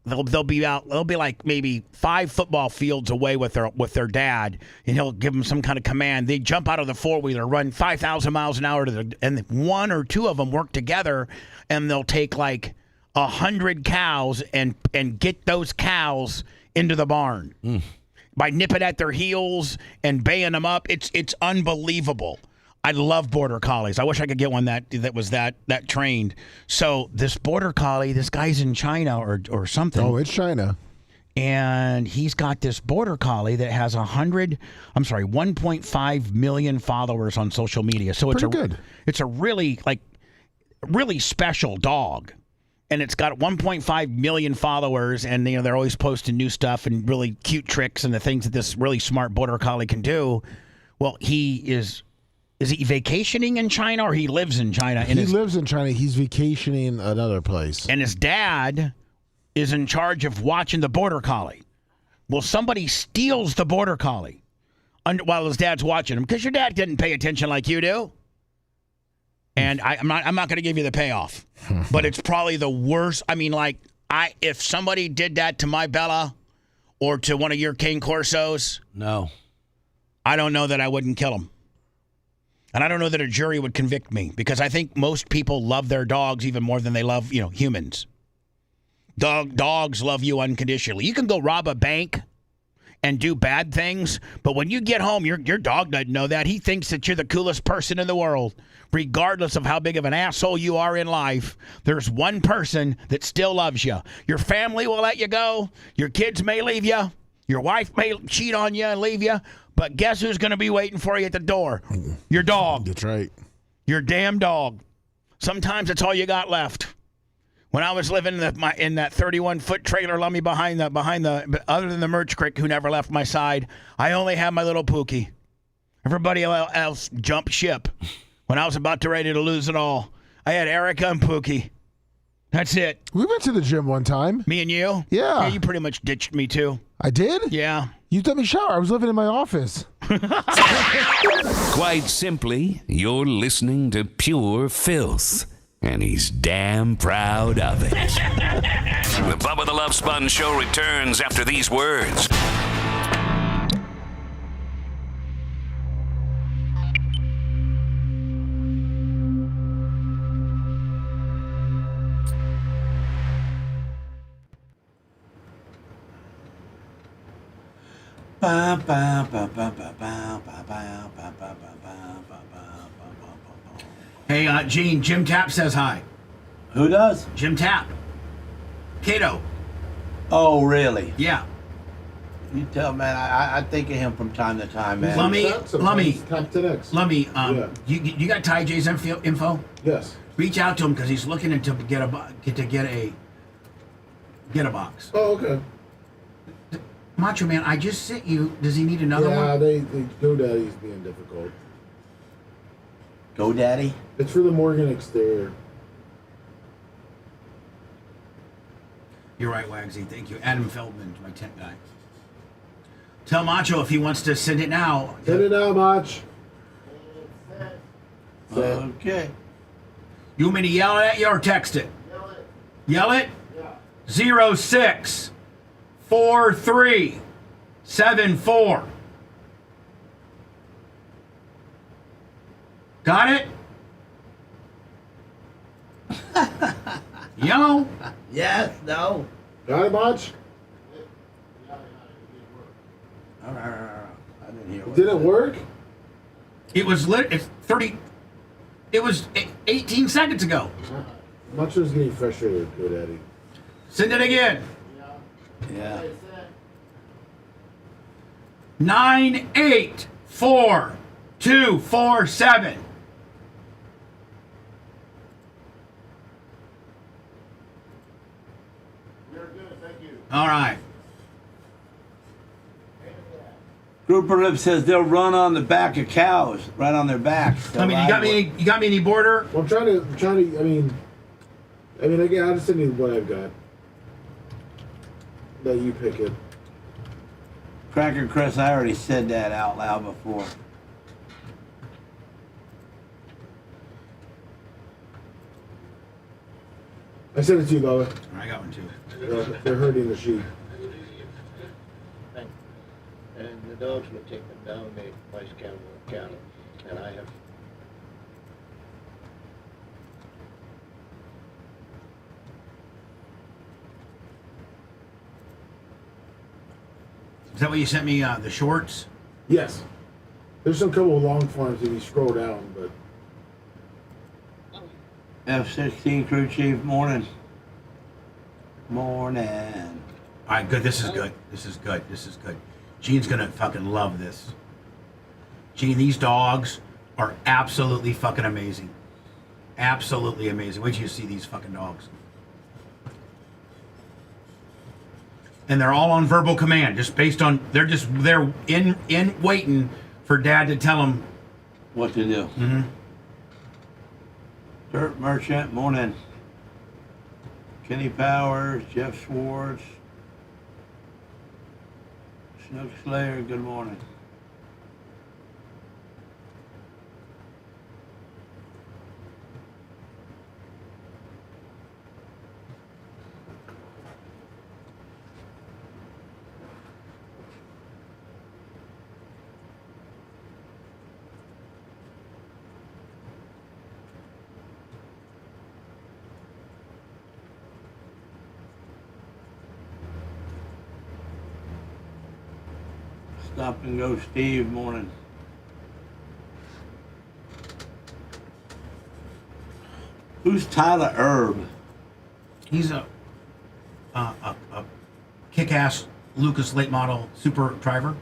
they'll be out. They'll be like maybe 5 football fields away with their dad, and he'll give them some kind of command. They jump out of the 4-wheeler, run 5,000 miles an hour and 1 or 2 of them work together, and they'll take like 100 cows and get those cows into the barn by nipping at their heels and baying them up. It's unbelievable. I love border collies. I wish I could get one that was that trained. So this border collie, this guy's in China or something. Oh, it's China. And he's got this border collie that has 1.5 million followers on social media. So it's good. It's a really special dog. And it's got 1.5 million followers, and they're always posting new stuff and really cute tricks and the things that this really smart border collie can do. Well, is he vacationing in China, or he lives in China? He lives in China. He's vacationing another place. And his dad is in charge of watching the border collie. Well, somebody steals the border collie while his dad's watching him, because your dad didn't pay attention like you do. And I'm not going to give you the payoff, but it's probably the worst. If somebody did that to my Bella or to one of your Cane Corsos, no, I don't know that I wouldn't kill him. And I don't know that a jury would convict me, because I think most people love their dogs even more than they love, humans. Dogs love you unconditionally. You can go rob a bank and do bad things. But when you get home, your dog doesn't know that. He thinks that you're the coolest person in the world. Regardless of how big of an asshole you are in life, there's one person that still loves you. Your family will let you go. Your kids may leave you. Your wife may cheat on you and leave you. But guess who's going to be waiting for you at the door? Your dog. That's right. Your damn dog. Sometimes that's all you got left. When I was living in that 31-foot trailer, lummy behind the other than the merch crick who never left my side, I only had my little Pookie. Everybody else jumped ship. When I was about to ready to lose it all, I had Erica and Pookie. That's it. We went to the gym one time. Me and you? Yeah. Yeah, you pretty much ditched me too. I did? Yeah. You let me shower. I was living in my office. Quite simply, you're listening to pure filth. And he's damn proud of it. The Bubba the Love Sponge Show returns after these words. Hey, Gene, Jim Tapp says hi. Who does? Jim Tapp. Cato. Oh, really? Yeah. You tell, man. I think of him from time to time, man. Lummy, Yeah. you got Ty J's info? Yes. Reach out to him because he's looking to get a box. Oh, okay. Macho Man, I just sent you. Does he need another one? Yeah, they GoDaddy's being difficult. GoDaddy? It's for the Morgan exterior. You're right, Wagsy. Thank you. Adam Feldman, my tent guy. Tell Macho if he wants to send it now. Send it now, Mach. Okay. You want me to yell at you or text it? Yell it? Yeah. 064374. Got it? Yellow? Yes, no. Got it, Mach? I didn't hear. Did it work? It was lit. It's 30. It was 18 seconds ago. Mach was getting frustrated with GoDaddy. Send it again. Yeah. 984247. All right. Grouper Lip says they'll run on the back of cows, right on their backs. I mean, you got me any border? Well, I'm trying to. I mean, I'll just send you what I've got. That you pick it. Cracker Chris, I already said that out loud before. I sent it to you, Bubba. I got one too. They're hurting the sheep. And the dogs will take them down the place county, and I have. Is that what you sent me? The shorts? Yes. There's some couple of long forms if you scroll down, but. F-16 crew chief, morning. Morning. All right, good. This is good. This is good. This is good. Gene's gonna fucking love this. Gene, these dogs are absolutely fucking amazing. Absolutely amazing. Wait till you see these fucking dogs. And they're all on verbal command, just based on they're in waiting for Dad to tell them what to do. Mm-hmm. Dirt Merchant, morning. Kenny Powers, Jeff Schwartz, Snook Slayer, good morning. Stop and go, Steve. Morning. Who's Tyler Erb? He's a kick-ass Lucas late model super driver.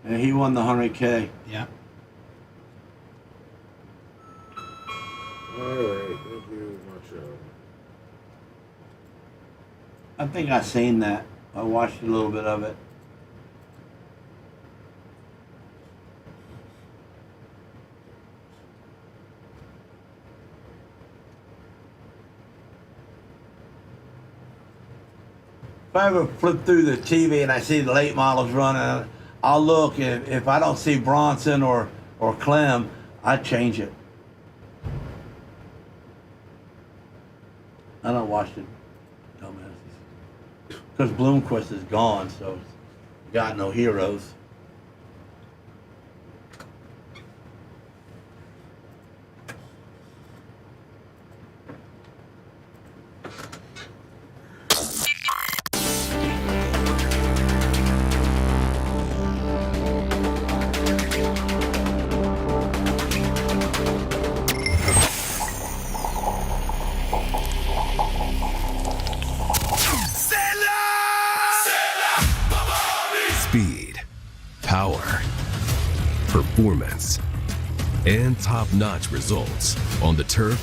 And he won the 100K. Yeah. All right, thank you much. I think I seen that. I watched a little bit of it. If I ever flip through the TV and I see the late models running, I'll look, and if I don't see Bronson or Clem, I change it. I don't watch it, dumbasses. Because Bloomquist is gone, so got no heroes. Speed, power, performance, and top-notch results on the turf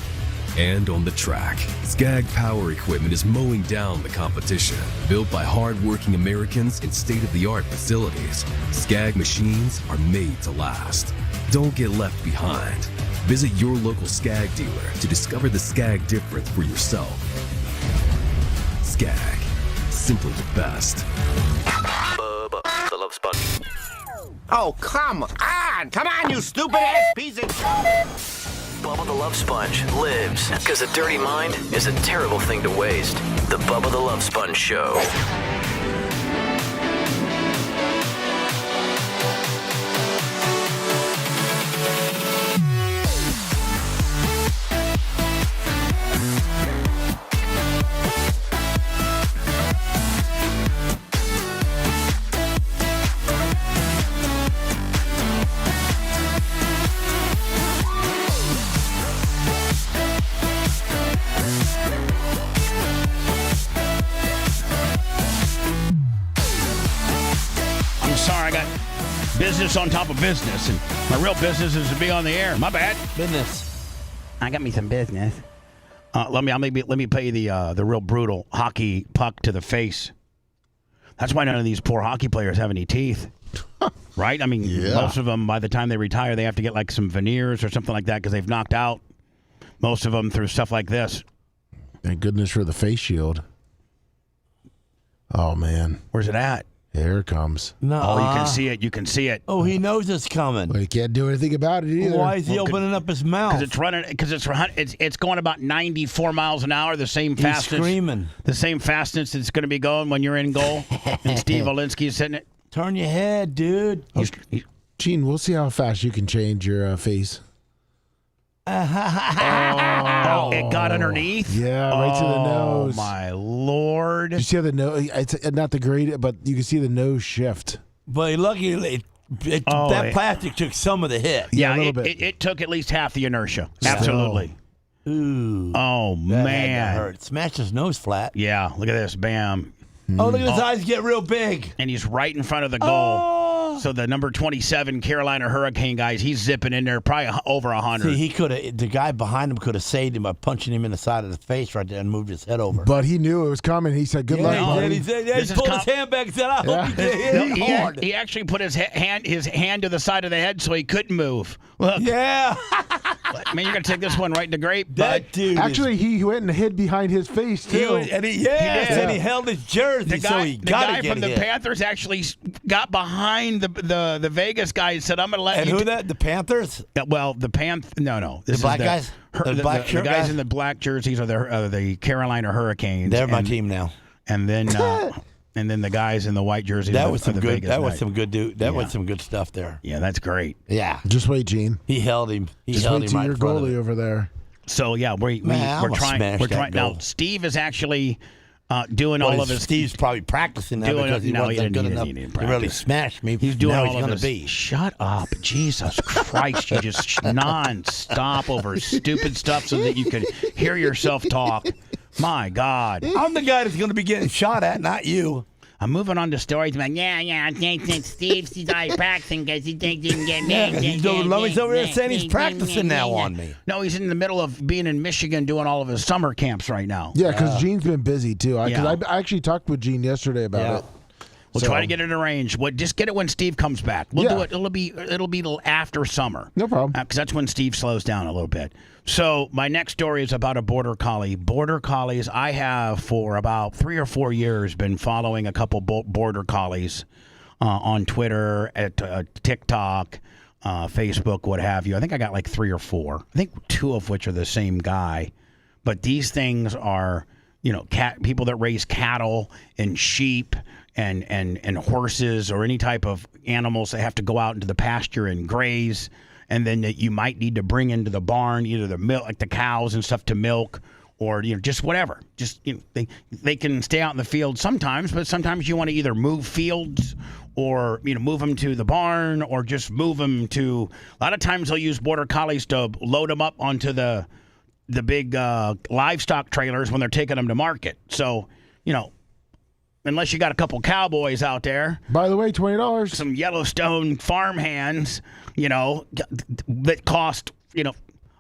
and on the track. Skag Power Equipment is mowing down the competition. Built by hard-working Americans in state-of-the-art facilities, Skag machines are made to last. Don't get left behind. Visit your local Skag dealer to discover the Skag difference for yourself. Skag, simply the best. Bubba, the Love Sponge. Oh, come on! Come on, you stupid-ass piece of... Bubba the Love Sponge lives, because a dirty mind is a terrible thing to waste. The Bubba the Love Sponge Show. Business on top of business, and my real business is to be on the air. My bad. Business. I got me some business. Let me play the real brutal hockey puck to the face. That's why none of these poor hockey players have any teeth, right? I mean, most of them by the time they retire, they have to get like some veneers or something like that because they've knocked out most of them through stuff like this. Thank goodness for the face shield. Oh man, where's it at? Here it comes. No. Oh, you can see it. You can see it. Oh, he knows it's coming. Well, he can't do anything about it either. Why is he opening up his mouth? Because it's going about 94 miles an hour. The same fastness. He's screaming. The same fastness it's going to be going when you're in goal. And Steve Olinsky's sitting it. Turn your head, dude. Gene, we'll see how fast you can change your face. It got underneath? Yeah, right to the nose. Oh, my Lord. You see how the nose, it's not the great, but you can see the nose shift. But luckily, that plastic took some of the hit. Yeah, a little bit. It took at least half the inertia. Absolutely. Ooh. Oh, that man. had to hurt. Smashed his nose flat. Yeah, look at this. Bam. Oh, look at his eyes get real big. And he's right in front of the goal. So the number 27 Carolina Hurricane guys, he's zipping in there probably over 100. See, the guy behind him could have saved him by punching him in the side of the face right there and moved his head over. But he knew it was coming. He said, good luck, buddy. He pulled his hand back and said, I hope you get hit hard. He actually put his hand to the side of the head so he couldn't move. Look. Yeah. Man, you're going to take this one right in the grape, that bud. Dude actually, he went and hid behind his face, too. And he held his jersey, so he got to get hit. The guy from the Panthers actually got behind the Vegas guy and said, I'm going to let you... And who that? The Panthers? Well, the No. The black guys? The guys in the black jerseys are the Carolina Hurricanes. They're my team now. And then... and then the guys in the white jerseys. That was some good. That was some good dude. That was some good stuff there. Yeah, that's great. Yeah. Just wait, Gene. He held him. Just wait till your goalie over there. So yeah, we're trying. We're trying. Now Steve is actually doing all of his. Steve's probably practicing that because he wasn't good enough to really smash me. He's doing now all he's of his. Shut up, Jesus Christ! You just non-stop over stupid stuff so that you could hear yourself talk. My God, I'm the guy that's going to be getting shot at, not you. I'm moving on to stories about, I think that Steve's practicing because he thinks he can get me. Yeah, he's over here saying he's practicing now on me. No, he's in the middle of being in Michigan doing all of his summer camps right now. Yeah, because Gene's been busy, too. I actually talked with Gene yesterday about it. We'll try to get it arranged. Just get it when Steve comes back. We'll do it. It'll be after summer. No problem. Because that's when Steve slows down a little bit. So my next story is about a border collie. Border collies, I have for about 3 or 4 years been following a couple border collies on Twitter, at TikTok, Facebook, what have you. I think I got like 3 or 4. I think 2 of which are the same guy. But these things are, people that raise cattle and sheep and horses or any type of animals that have to go out into the pasture and graze, and then that you might need to bring into the barn either the milk, like the cows and stuff to milk, or just whatever. Just they can stay out in the field sometimes, but sometimes you want to either move fields or move them to the barn or just move them to. A lot of times they'll use border collies to load them up onto the big livestock trailers when they're taking them to market. So unless you got a couple cowboys out there. By the way, $20. Some Yellowstone farm hands, that cost,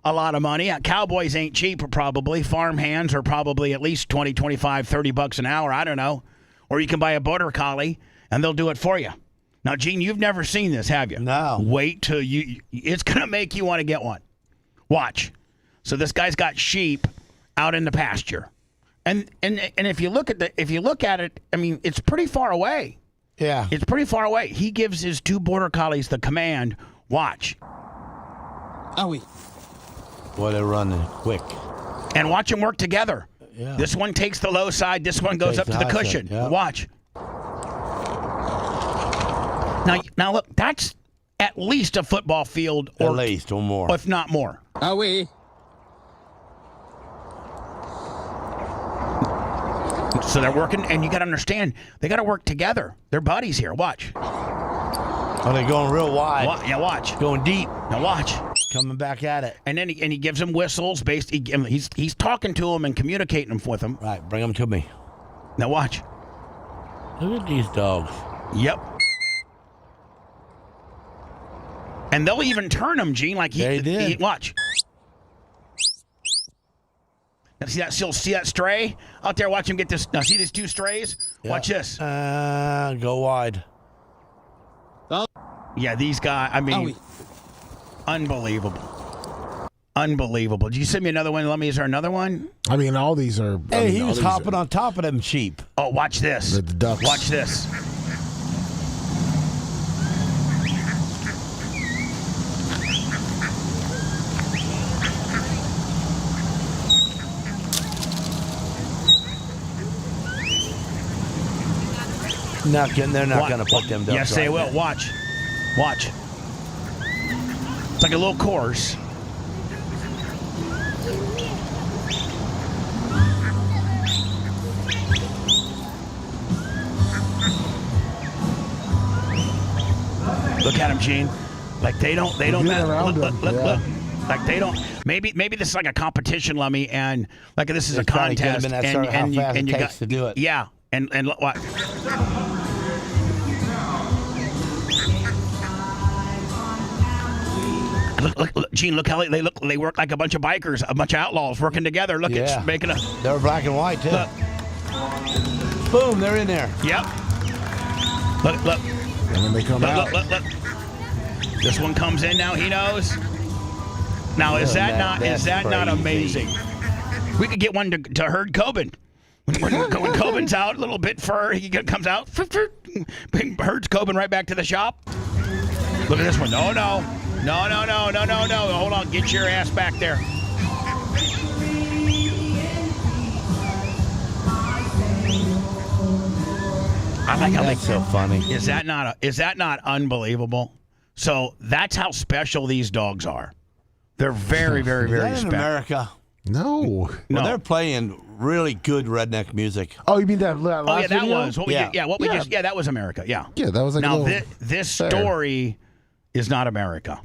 a lot of money. Cowboys ain't cheap, probably. Farm hands are probably at least $20, $25, $30 an hour. I don't know. Or you can buy a border collie, and they'll do it for you. Now, Gene, you've never seen this, have you? No. Wait till it's going to make you want to get one. Watch. So this guy's got sheep out in the pasture. And if you look at it, I mean, it's pretty far away. Yeah. It's pretty far away. He gives his 2 border collies the command, watch. Boy, they're running quick. And watch them work together. Yeah. This one takes the low side. This one goes up to the cushion. Yeah. Watch. Now look, that's at least a football field. Or more. If not more. So they're working, and you got to understand, they got to work together. They're buddies here. Watch. Oh, they're going real wide. Yeah, watch. Going deep. Now watch. Coming back at it. And then he gives them whistles. He's talking to them and communicating with them. Right, bring them to me. Now watch. Look at these dogs. Yep. And they'll even turn them, Gene, like they did. Watch. Now see that stray out there? Watch him get this. Now see these 2 strays? Yeah. Watch this. Go wide. Yeah, these guys, I mean, unbelievable. Unbelievable. Did you send me another one? Is there another one? I mean, all these are. He was hopping on top of them sheep. Oh, watch this. The ducks. Watch this. They're not going to put them down. Yes, they will. Watch. Watch. It's like a little course. Look at them, Gene. Like they don't look. Like they don't. Maybe this is like a competition, Lummy, and like this is a contest, and you got to do it. Yeah, and what? Look, Gene, look how they look. They work like a bunch of bikers, a bunch of outlaws working together. Look, it's making a. They're black and white too. Look. Boom, they're in there. Yep. Look. And then they come out. Look. This one comes in now. He knows. Now is that not amazing? We could get one to herd Coben. When Coben's out, a little bit fur, he comes out, herds Coben right back to the shop. Look at this one. No. Hold on. Get your ass back there. That's so funny. Is that not unbelievable? So that's how special these dogs are. They're very, very, very special. In America. No. Well, they're playing really good redneck music. Oh, you mean that last Oh, yeah, that video? was. What we did, what we just. Yeah, that was America. Yeah. Yeah, that was like now, a little this story is not America.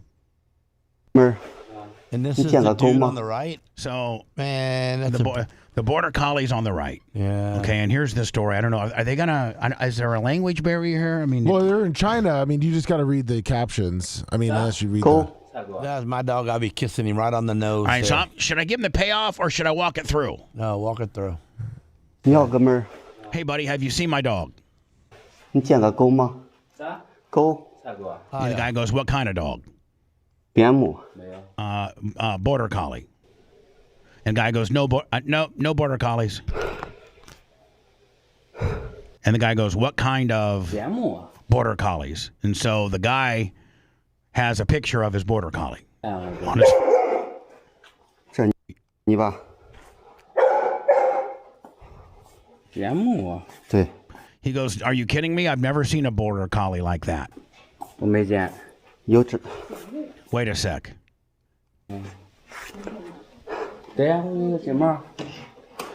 And this is the dude on the right? So, man, the border collie's on the right. Yeah. Okay, and here's the story. I don't know. Are they gonna? Is there a language barrier here? I mean, well, they're in China. I mean, you just got to read the captions. I mean, unless you read That's my dog. I'll be kissing him right on the nose. All right, so should I give him the payoff or should I walk it through? No, walk it through. Hey, buddy, have you seen my dog? And The guy goes, "What kind of dog?" Border collie. And the guy goes, no border collies. And the guy goes, what kind of border collies? And so the guy has a picture of his border collie on his. He goes, are you kidding me? I've never seen a border collie like that. Wait a sec.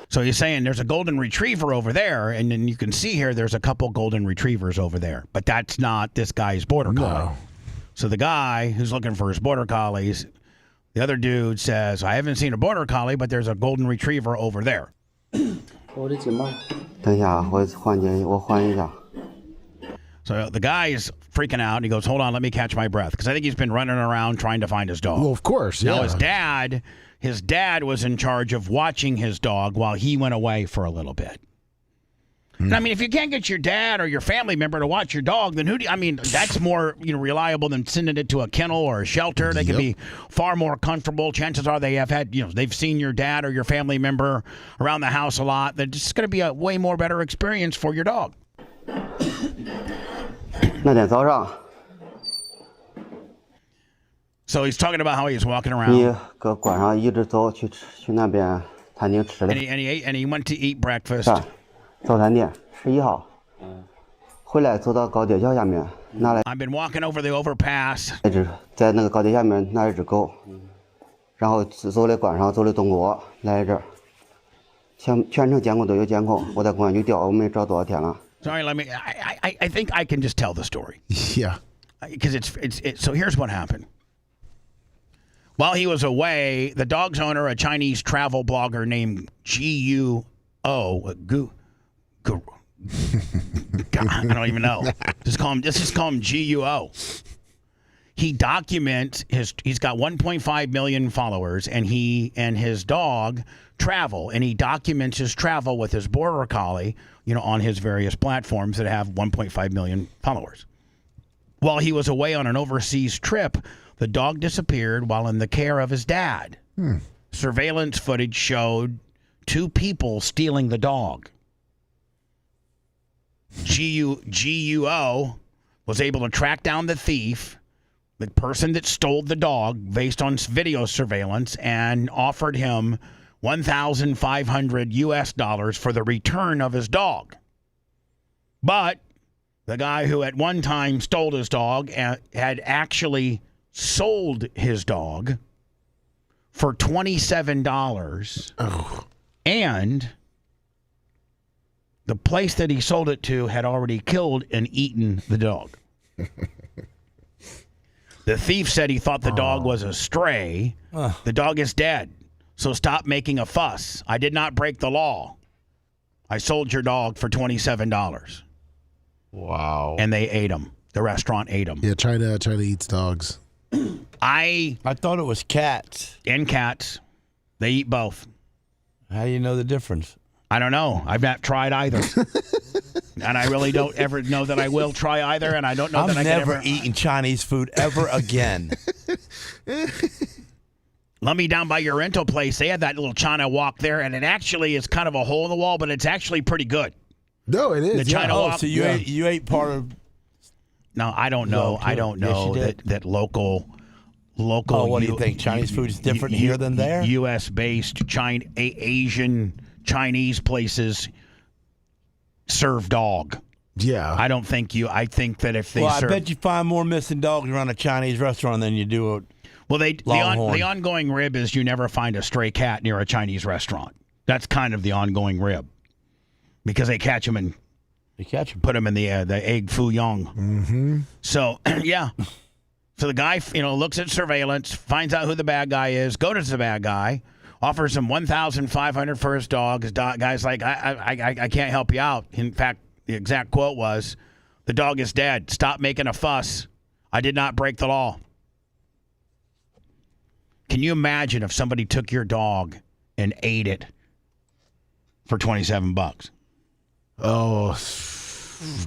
So you're saying there's a golden retriever over there, and then you can see here there's a couple golden retrievers over there, but that's not this guy's border collie. So the guy who's looking for his border collies, the other dude says, I haven't seen a border collie, but there's a golden retriever over there. So the guy is freaking out, and he goes, hold on, let me catch my breath. Because I think he's been running around trying to find his dog. Well, of course, yeah. Now, his dad was in charge of watching his dog while he went away for a little bit. And, I mean, if you can't get your dad or your family member to watch your dog, then that's more reliable than sending it to a kennel or a shelter. They can be far more comfortable. Chances are they have had, they've seen your dad or your family member around the house a lot. That's just going to be a way more better experience for your dog. So he's talking about how he was walking around. And he went to eat breakfast. I've been walking over the overpass. Sorry, I think I can just tell the story. Yeah. Because so here's what happened. While he was away, the dog's owner, a Chinese travel blogger named Guo, I don't even know. Just call him Guo. He documents he's got 1.5 million followers, and he and his dog travel, and he documents his travel with his border collie, on his various platforms that have 1.5 million followers. While he was away on an overseas trip, the dog disappeared while in the care of his dad. Surveillance footage showed two people stealing the dog. GUO was able to track down the thief, the person that stole the dog, based on video surveillance, and offered him $1,500 for the return of his dog. But the guy who at one time stole his dog had actually sold his dog for $27. And the place that he sold it to had already killed and eaten the dog. The thief said he thought the dog was a stray. The dog is dead, so stop making a fuss. I did not break the law. I sold your dog for $27. Wow. And they ate him. The restaurant ate him. Yeah, China eats dogs. I thought it was cats. And cats. They eat both. How do you know the difference? I don't know. I've not tried either. And I really don't ever know that I will try either, and I don't know that I can ever... I'm never eating Chinese food ever again. Let me down by your rental place. They had that little China walk there, and it actually is kind of a hole in the wall, but it's actually pretty good. No, it is. The China walk. So you ate part of... No, I don't know. I don't know that local. Oh, what do you think? Chinese food is different here than there? U.S.-based Asian Chinese places serve dog. Yeah. I don't think I think that if they serve... I bet you find more missing dogs around a Chinese restaurant than you do Well, the ongoing rib is you never find a stray cat near a Chinese restaurant. That's kind of the ongoing rib, because they catch them and put them in the egg foo young. Mm-hmm. So yeah, so the guy looks at surveillance, finds out who the bad guy is, goes to the bad guy, offers him $1,500 for his dog. His guy's like, I can't help you out. In fact, the exact quote was, "The dog is dead. Stop making a fuss. I did not break the law." Can you imagine if somebody took your dog and ate it for $27? Oh,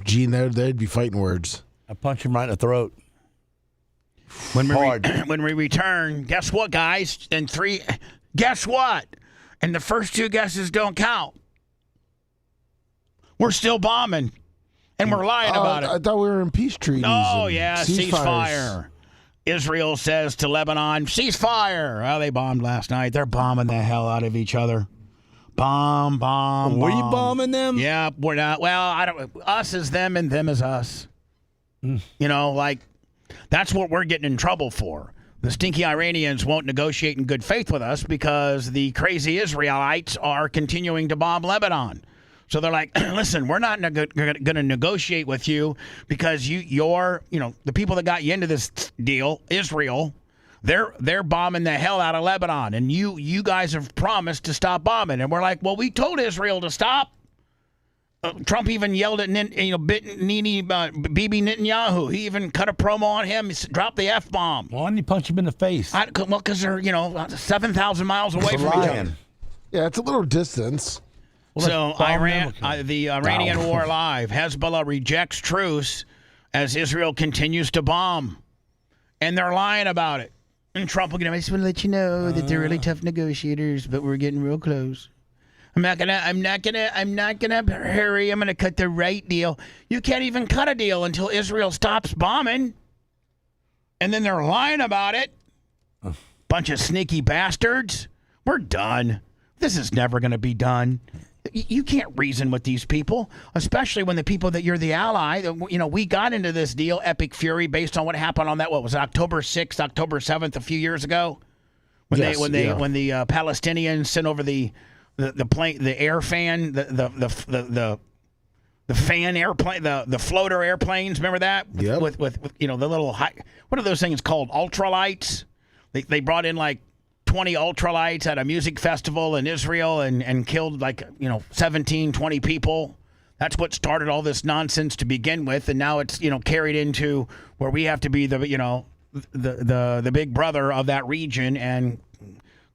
Gene, they'd be fighting words. I punch him right in the throat. When we return, guess what, guys? Guess what? And the first two guesses don't count. We're still bombing, and we're lying about it. I thought we were in peace treaties. Oh, yeah, ceasefire. Israel says to Lebanon, ceasefire. Well, they bombed last night. They're bombing the hell out of each other. Bomb. Were you bombing them? Yeah, we're not. Well, us is them and them is us. That's what we're getting in trouble for. The stinky Iranians won't negotiate in good faith with us because the crazy Israelites are continuing to bomb Lebanon. So they're like, listen, we're not going to negotiate with you because you're the people that got you into this deal, Israel, they're bombing the hell out of Lebanon, and you guys have promised to stop bombing. And we're like, well, we told Israel to stop. Trump even yelled at Bibi Netanyahu. He even cut a promo on him. He dropped the F-bomb. Why didn't you punch him in the face? Because they're 7,000 miles away from each other. Yeah, it's a little distance. So the Iranian war live. Hezbollah rejects truce as Israel continues to bomb, and they're lying about it. And Trump will I just want to let you know that they're really tough negotiators, but we're getting real close. I'm not gonna hurry. I'm gonna cut the right deal. You can't even cut a deal until Israel stops bombing, and then they're lying about it. Bunch of sneaky bastards. We're done. This is never gonna be done. You can't reason with these people, especially when the people that you're the ally. We got into this deal, Epic Fury, based on what happened on what was it, October 6th, October 7th, a few years ago, when the Palestinians sent over the plane, the air fan, the fan airplane, the floater airplanes. Remember that? Yep. With the little what are those things called? Ultralights. They brought in 20 ultralights at a music festival in Israel and killed 17, 20 people. That's what started all this nonsense to begin with, and now it's carried into where we have to be the big brother of that region and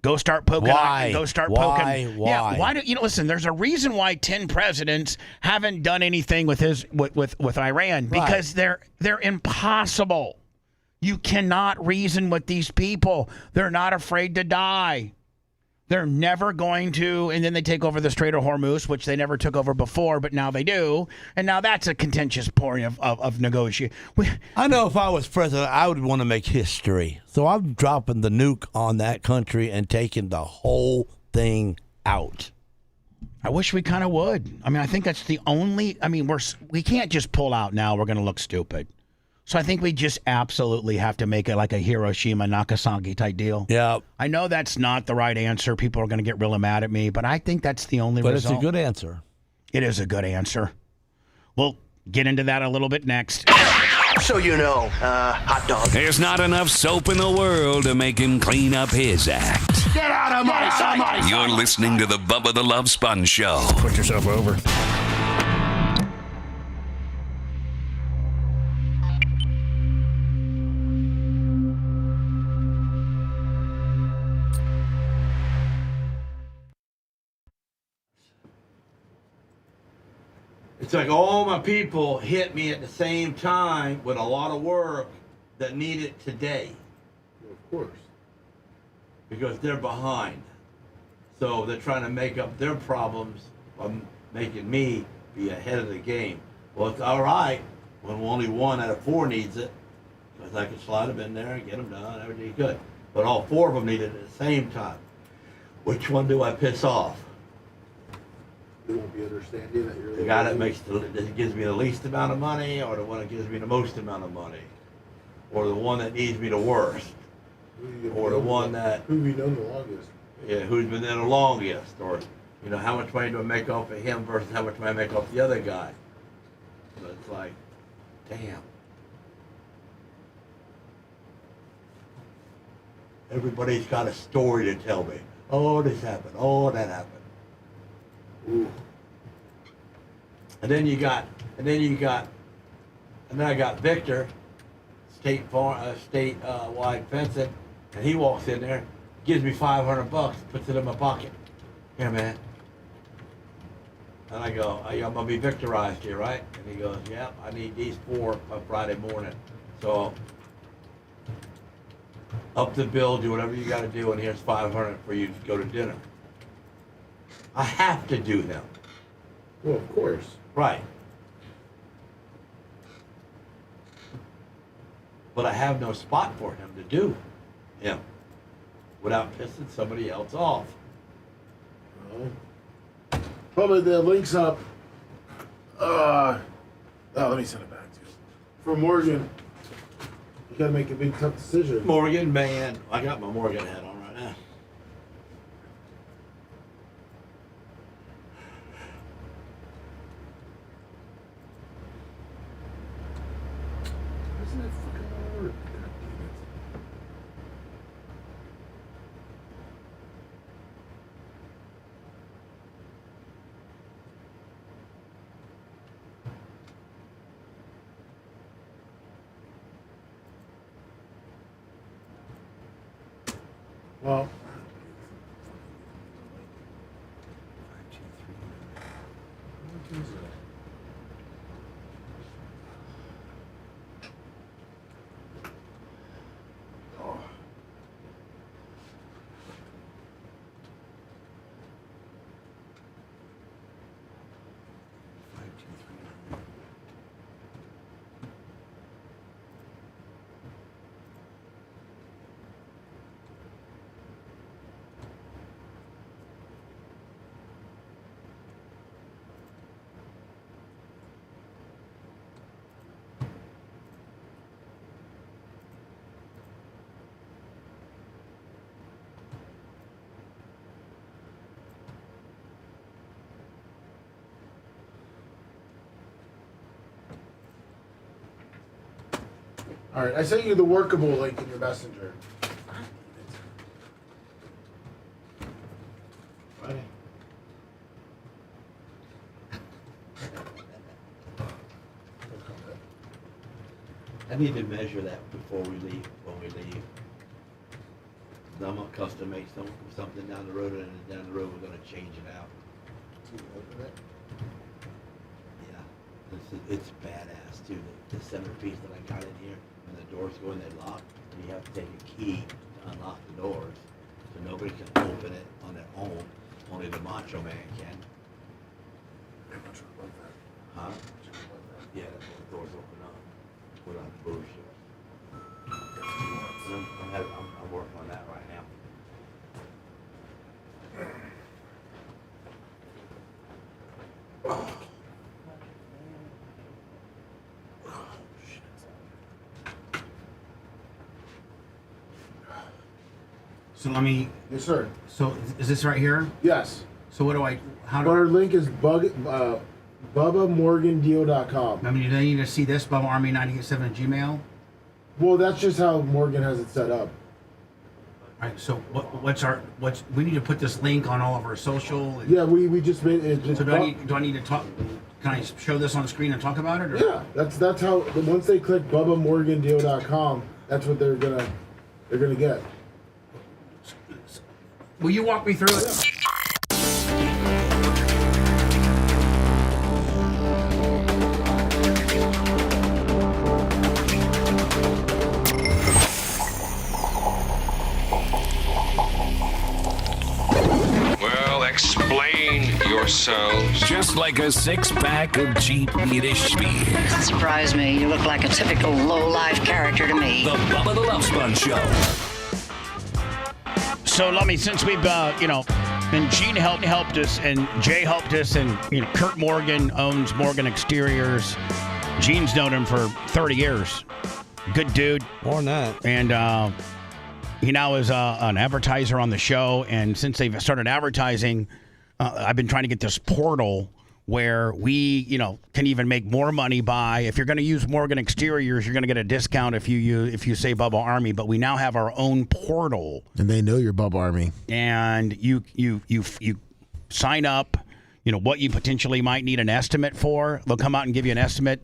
go start poking. Why? Poking. Yeah. Why do listen? There's a reason why 10 presidents haven't done anything with Iran, because they're impossible. You cannot reason with these people. They're not afraid to die. They're never going to, and then they take over the Strait of Hormuz, which they never took over before, but now they do. And now that's a contentious point of negotiation. I know if I was president, I would want to make history. So I'm dropping the nuke on that country and taking the whole thing out. I wish we kind of would. I think that's the only, we can't just pull out now. We're going to look stupid. So I think we just absolutely have to make it like a Hiroshima, Nagasaki type deal. Yeah. I know that's not the right answer. People are going to get really mad at me, but I think that's the only result. But it's a good answer. It is a good answer. We'll get into that a little bit next. So hot dog. There's not enough soap in the world to make him clean up his act. Get out of my sight. You're listening to the Bubba the Love Sponge Show. Put yourself over. It's like all my people hit me at the same time with a lot of work that need it today. Of course. Because they're behind. So they're trying to make up their problems by making me be ahead of the game. Well, it's all right when only 1 out of 4 needs it. Because I can slide them in there and get them done, everything's good. But all 4 of them need it at the same time. Which one do I piss off? They won't be understanding that you're The guy that gives me the least amount of money, or the one that gives me the most amount of money, or the one that needs me the worst. or the one that who we known the longest. Yeah, who's been there the longest, or how much money do I make off of him versus how much money I make off the other guy? But it's like, damn. Everybody's got a story to tell me. Oh, this happened. Oh, that happened. Ooh. And then I got Victor, state-wide fencing, and he walks in there, gives me $500, puts it in my pocket. Here, man. And I go, I'm gonna be victorized here, right? And he goes, yeah, I need these 4 by Friday morning. So up the bill, do whatever you gotta do, and here's $500 for you to go to dinner. I have to do them. Well, of course. Right. But I have no spot for him to do him without pissing somebody else off. Probably the link's up. Let me send it back to you. For Morgan, you gotta make a big tough decision. Morgan, man. I got my Morgan hat on right now. Isn't it fucking hard? God damn it. Well, all right, I sent you the workable link in your messenger. Right. I need to measure that before we leave, when we leave. I'm gonna custom make something down the road, and then down the road we're gonna change it out. Yeah, it's badass too. The centerpiece that I got in here, when the doors go in, they lock, and you have to take a key to unlock the doors, so nobody can open it on their own. Only the Macho Man can. Huh? Yeah, that's when the doors open up. Without bullshit. I'm working on that right now. So let me. Yes, sir. So is this right here? Yes. So what do I? How do? Our link is BubbaMorganDeal.com. I mean, do they need to see this Bubba Army 987 at Gmail? Well, that's just how Morgan has it set up. All right. So what's we need to put this link on all of our social. And, yeah, we just made it. Just so do I need to talk? Can I show this on screen and talk about it? Or? Yeah, that's how. Once they click BubbaMorganDeal.com, that's what they're gonna get. Will you walk me through it? Well, explain yourselves. Just like a six-pack of cheap Yiddish beer. Doesn't surprise me. You look like a typical low-life character to me. The Bubba the Love Sponge Show. So, Lummy, since we've, and Gene helped us, and Jay helped us, and Kurt Morgan owns Morgan Exteriors. Gene's known him for 30 years. Good dude. More than that. And He now is an advertiser on the show, and since they've started advertising, I've been trying to get this portal where we, can even make more money by, if you're going to use Morgan Exteriors, you're going to get a discount if you say Bubba Army. But we now have our own portal, and they know you're Bubba Army, and you sign up. What you potentially might need an estimate for. They'll come out and give you an estimate.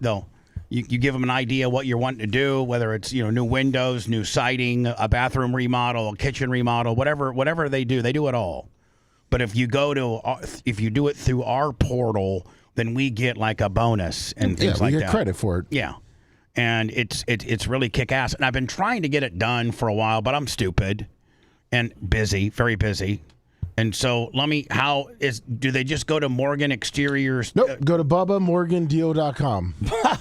You give them an idea what you're wanting to do, whether it's new windows, new siding, a bathroom remodel, a kitchen remodel, whatever they do it all. But if you do it through our portal, then we get like a bonus and things like that. We get credit for it. Yeah, and it's really kick ass. And I've been trying to get it done for a while, but I'm stupid and busy, very busy. And so, do they just go to Morgan Exteriors? Nope. Go to BubbaMorganDeal.com.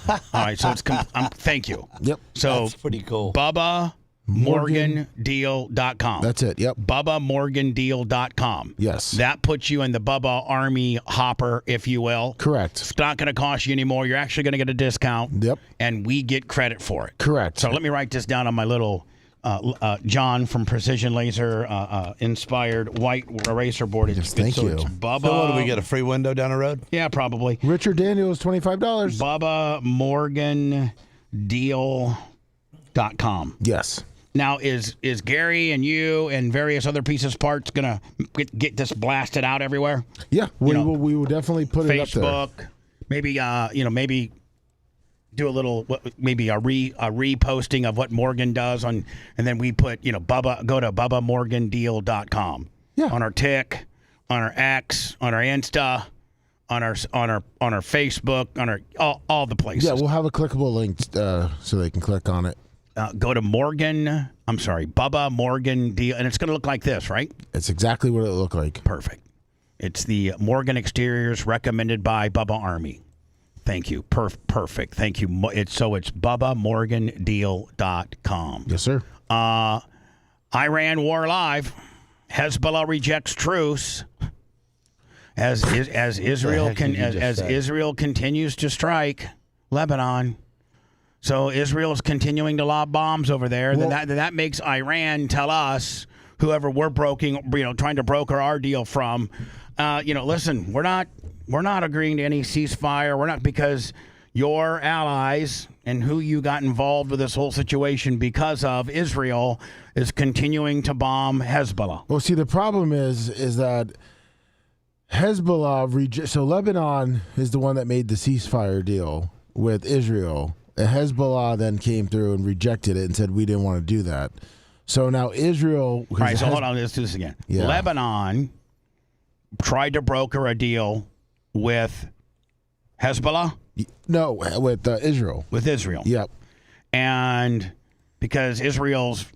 All right. So thank you. Yep. So that's pretty cool. BubbaMorganDeal.com. That's it. Yep. BubbaMorganDeal.com. Yes. That puts you in the Bubba Army hopper, if you will. Correct. It's not going to cost you anymore. You're actually going to get a discount. Yep. And we get credit for it. Correct. So let me write this down on my little John from Precision Laser inspired white eraser board. Yes, thank you. It's Bubba. So what, do we get a free window down the road? Yeah, probably. Richard Daniels, $25. BubbaMorganDeal.com. Yes. Now, is Gary and you and various other pieces parts gonna get this blasted out everywhere? Yeah, we will definitely put it up there. Facebook, maybe maybe do a little, maybe a reposting of what Morgan does on, and then we put Bubba, go to BubbaMorganDeal.com. Yeah. On our Tick, on our X, on our Insta, on our Facebook, on our all the places. Yeah, we'll have a clickable link so they can click on it. Go to Bubba Morgan Deal, and it's going to look like this, right? It's exactly what it looked like. Perfect. It's the Morgan Exteriors recommended by Bubba Army. Thank you. Perfect. Thank you. It's BubbaMorganDeal.com. Yes, sir. Iran War Live. Hezbollah rejects truce. As Israel continues to strike Lebanon. So Israel is continuing to lob bombs over there. Well, then that makes Iran tell us, whoever we're trying to broker our deal from, listen, we're not agreeing to any ceasefire. We're not, because your allies and who you got involved with this whole situation because of, Israel, is continuing to bomb Hezbollah. Well, see, the problem is that Hezbollah, so Lebanon is the one that made the ceasefire deal with Israel. And Hezbollah then came through and rejected it and said we didn't want to do that. So now Israel... All right, so hold on. Let's do this again. Yeah. Lebanon tried to broker a deal with Hezbollah? No, with Israel. With Israel. Yep. And because Israel's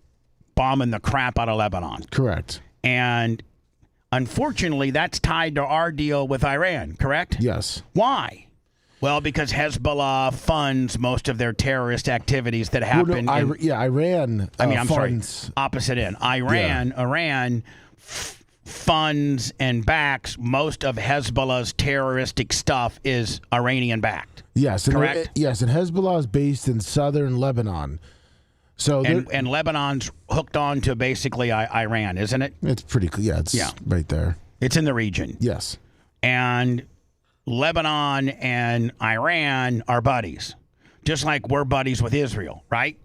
bombing the crap out of Lebanon. Correct. And unfortunately, that's tied to our deal with Iran, correct? Yes. Why? Well, because Hezbollah funds most of their terrorist activities that happen. Iran. Funds. Opposite end. Iran funds and backs most of Hezbollah's terroristic stuff is Iranian backed. Yes, correct. And Hezbollah is based in southern Lebanon. So and Lebanon's hooked on to basically Iran, isn't it? It's pretty cool. Yeah, it's right there. It's in the region. Yes. And Lebanon and Iran are buddies, just like we're buddies with Israel, right?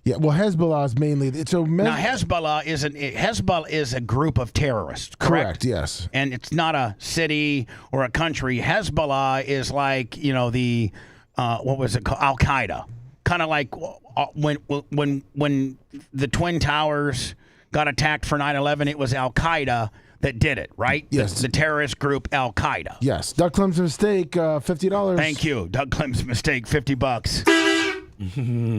Yeah, well, Hezbollah is mainly now Hezbollah is a group of terrorists, correct? Yes, and it's not a city or a country. Hezbollah is like the what was it called? Al Qaeda, kind of like when the Twin Towers got attacked for 9/11. It was Al Qaeda that did it, right? Yes. The terrorist group Al Qaeda. Yes. Doug Clem's mistake, $50. Thank you. Doug Clem's mistake, $50.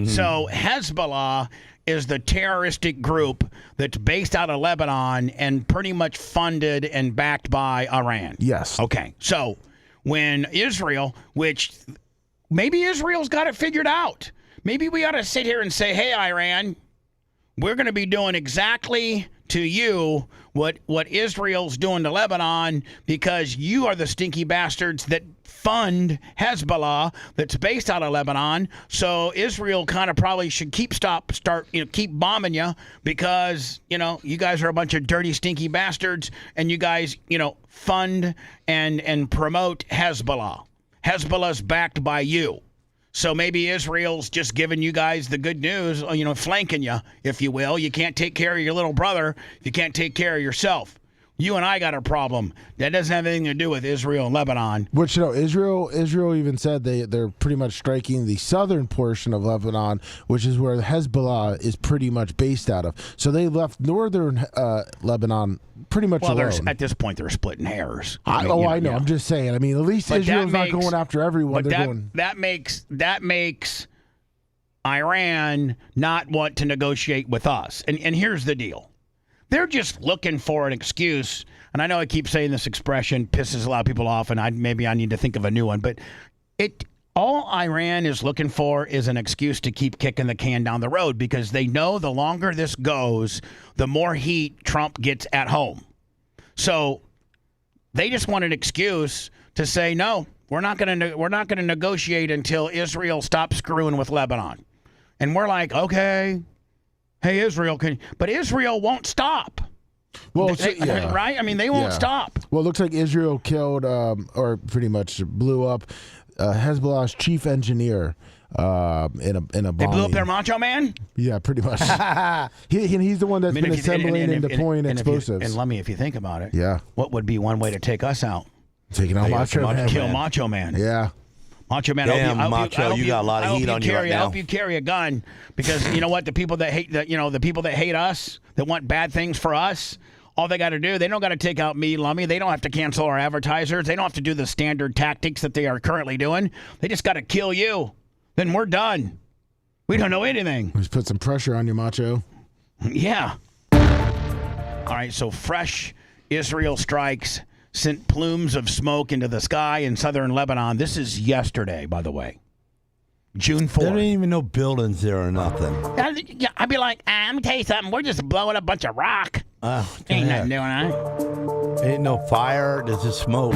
So Hezbollah is the terroristic group that's based out of Lebanon and pretty much funded and backed by Iran. Yes. Okay. So when Israel, which maybe Israel's got it figured out. Maybe we ought to sit here and say, hey, Iran, we're going to be doing exactly to you what Israel's doing to Lebanon because you are the stinky bastards that fund Hezbollah that's based out of Lebanon. So Israel kind of probably should keep bombing you because, you guys are a bunch of dirty, stinky bastards and you guys, fund and promote Hezbollah. Hezbollah's backed by you. So maybe Israel's just giving you guys the good news, flanking you, if you will. You can't take care of your little brother. You can't take care of yourself. You and I got a problem. That doesn't have anything to do with Israel and Lebanon. Which, Israel even said they're pretty much striking the southern portion of Lebanon, which is where Hezbollah is pretty much based out of. So they left northern Lebanon pretty much alone. At this point, they're splitting hairs. I know. Yeah. I'm just saying. I mean, at least Israel's not going after everyone. That makes Iran not want to negotiate with us. And here's the deal. They're just looking for an excuse, and I know I keep saying this expression, pisses a lot of people off, and maybe I need to think of a new one, but all Iran is looking for is an excuse to keep kicking the can down the road because they know the longer this goes, the more heat Trump gets at home. So they just want an excuse to say, no, we're not going to negotiate until Israel stops screwing with Lebanon. And we're like, okay. Hey, Israel, but Israel won't stop. Well, right? I mean, they won't stop. Well, it looks like Israel killed or pretty much blew up Hezbollah's chief engineer in a bombing. They blew up their Macho Man? Yeah, pretty much. He's the one that's been assembling and deploying explosives. And Lummy, if you think about it, yeah, what would be one way to take us out? Taking out Macho Man. Kill Macho Man. Yeah. Macho Man, Macho, you got a lot of heat on you right now. I hope you carry a gun because you know what? The people that hate the people that hate us, that want bad things for us, all they got to do, they don't got to take out me, Lummy. They don't have to cancel our advertisers. They don't have to do the standard tactics that they are currently doing. They just got to kill you. Then we're done. We don't know anything. Let's put some pressure on you, Macho. Yeah. All right, so fresh Israel strikes sent plumes of smoke into the sky in southern Lebanon. This is yesterday, by the way. June 4th. There ain't even no buildings there or nothing. I'd be like, let me tell you something. We're just blowing up a bunch of rock. Ain't nothing doing, huh? Ain't no fire. There's just smoke.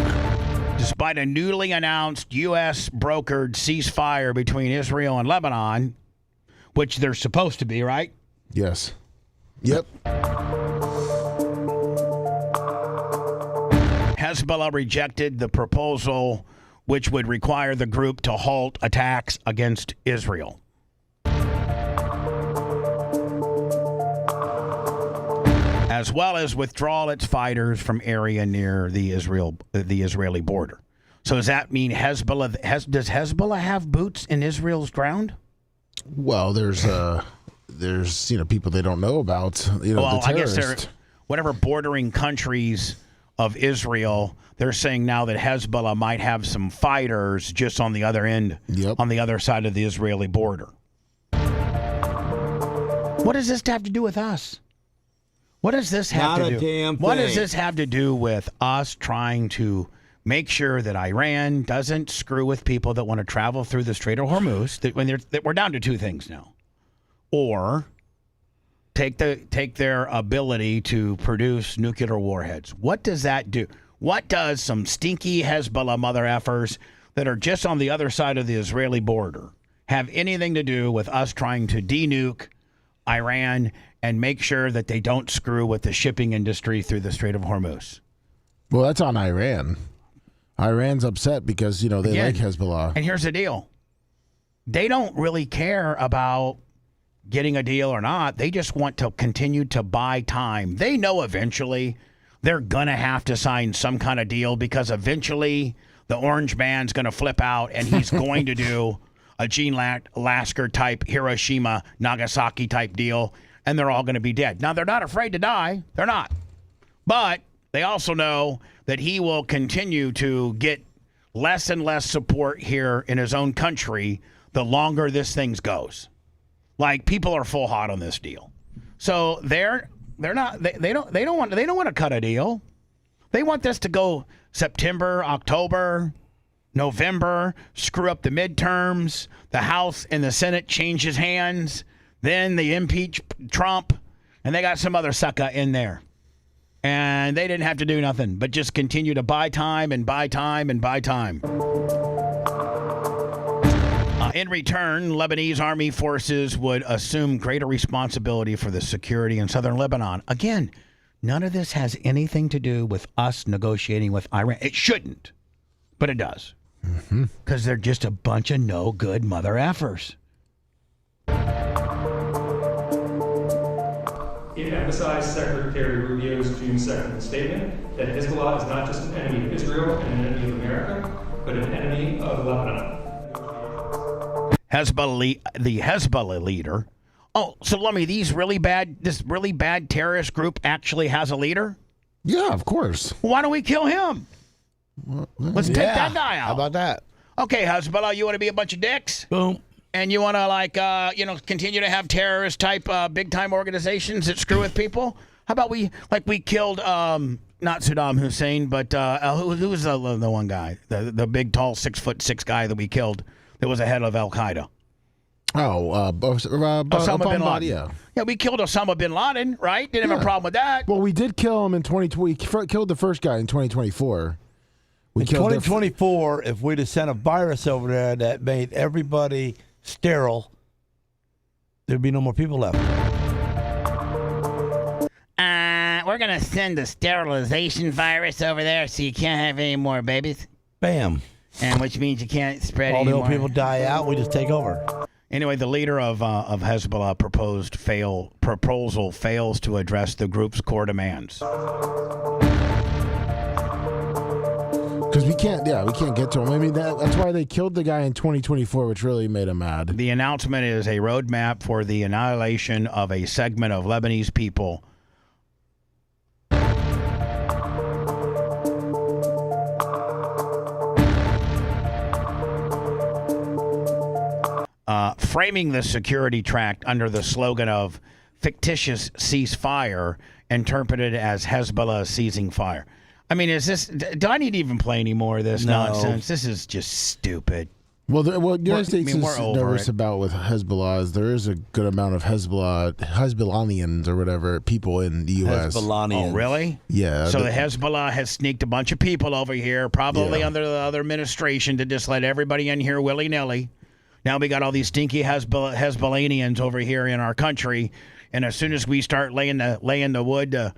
Despite a newly announced U.S. brokered ceasefire between Israel and Lebanon, which they're supposed to be, right? Yes. Yep. Hezbollah rejected the proposal, which would require the group to halt attacks against Israel. As well as withdraw its fighters from area near the Israeli border. So does that mean does Hezbollah have boots in Israel's ground? Well, there's people they don't know about. Well, I guess they're whatever bordering countries of Israel, they're saying now that Hezbollah might have some fighters just on the other end, on the other side of the Israeli border. What does this have to do with us? What does this have to do? Not a damn thing. What does this have to do with us trying to make sure that Iran doesn't screw with people that want to travel through the Strait of Hormuz? That we're down to two things now, or take their ability to produce nuclear warheads. What does that do? What does some stinky Hezbollah mother effers that are just on the other side of the Israeli border have anything to do with us trying to de-nuke Iran and make sure that they don't screw with the shipping industry through the Strait of Hormuz? Well, that's on Iran. Iran's upset because, they like Hezbollah. And here's the deal. They don't really care about getting a deal or not. They just want to continue to buy time. They know eventually they're going to have to sign some kind of deal because eventually the orange man's going to flip out and he's going to do a Gene Lasker type Hiroshima, Nagasaki type deal, and they're all going to be dead. Now, they're not afraid to die. They're not. But they also know that he will continue to get less and less support here in his own country the longer this thing goes. Like, people are full hot on this deal. So they don't want to cut a deal. They want this to go September, October, November, screw up the midterms, the House and the Senate changes hands, then they impeach Trump, and they got some other sucker in there. And they didn't have to do nothing but just continue to buy time and buy time and buy time. In return, Lebanese army forces would assume greater responsibility for the security in southern Lebanon. Again, none of this has anything to do with us negotiating with Iran. It shouldn't, but it does. Because they're just a bunch of no good mother effers. It emphasized Secretary Rubio's June 2nd statement that Hezbollah is not just an enemy of Israel and an enemy of America, but an enemy of Lebanon. The Hezbollah leader. Oh, so let me. This really bad terrorist group actually has a leader? Yeah, of course. Why don't we kill him? Let's take that guy out. How about that? Okay, Hezbollah, you want to be a bunch of dicks? Boom. And you want to continue to have terrorist type big time organizations that screw with people? How about we killed not Saddam Hussein, but who was the one guy, the big tall 6'6" guy that we killed that was the head of Al Qaeda? Oh, Osama bin Laden. Yeah. Yeah, we killed Osama bin Laden, right? Didn't have a problem with that. Well, we did kill him in 2020. We killed the first guy in 2024. In 2024, if we'd have sent a virus over there that made everybody sterile, there'd be no more people left. We're going to send a sterilization virus over there so you can't have any more babies. Bam. And which means you can't spread all anymore. All the old people die out, we just take over. Anyway, the leader of Hezbollah proposal fails to address the group's core demands. Because we can't get to him. I mean, that's why they killed the guy in 2024, which really made him mad. The announcement is a roadmap for the annihilation of a segment of Lebanese people. Framing the security tract under the slogan of fictitious ceasefire, interpreted as Hezbollah seizing fire. I mean, do I need to even play any more of this nonsense? This is just stupid. Well, the United States is nervous about with Hezbollah is there is a good amount of Hezbollahnians or whatever people in the U.S. Hezbollahnians. Oh, really? Yeah. So the Hezbollah has sneaked a bunch of people over here, probably under the other administration, to just let everybody in here willy-nilly. Now we got all these stinky Hezbollahnians over here in our country, and as soon as we start laying the wood,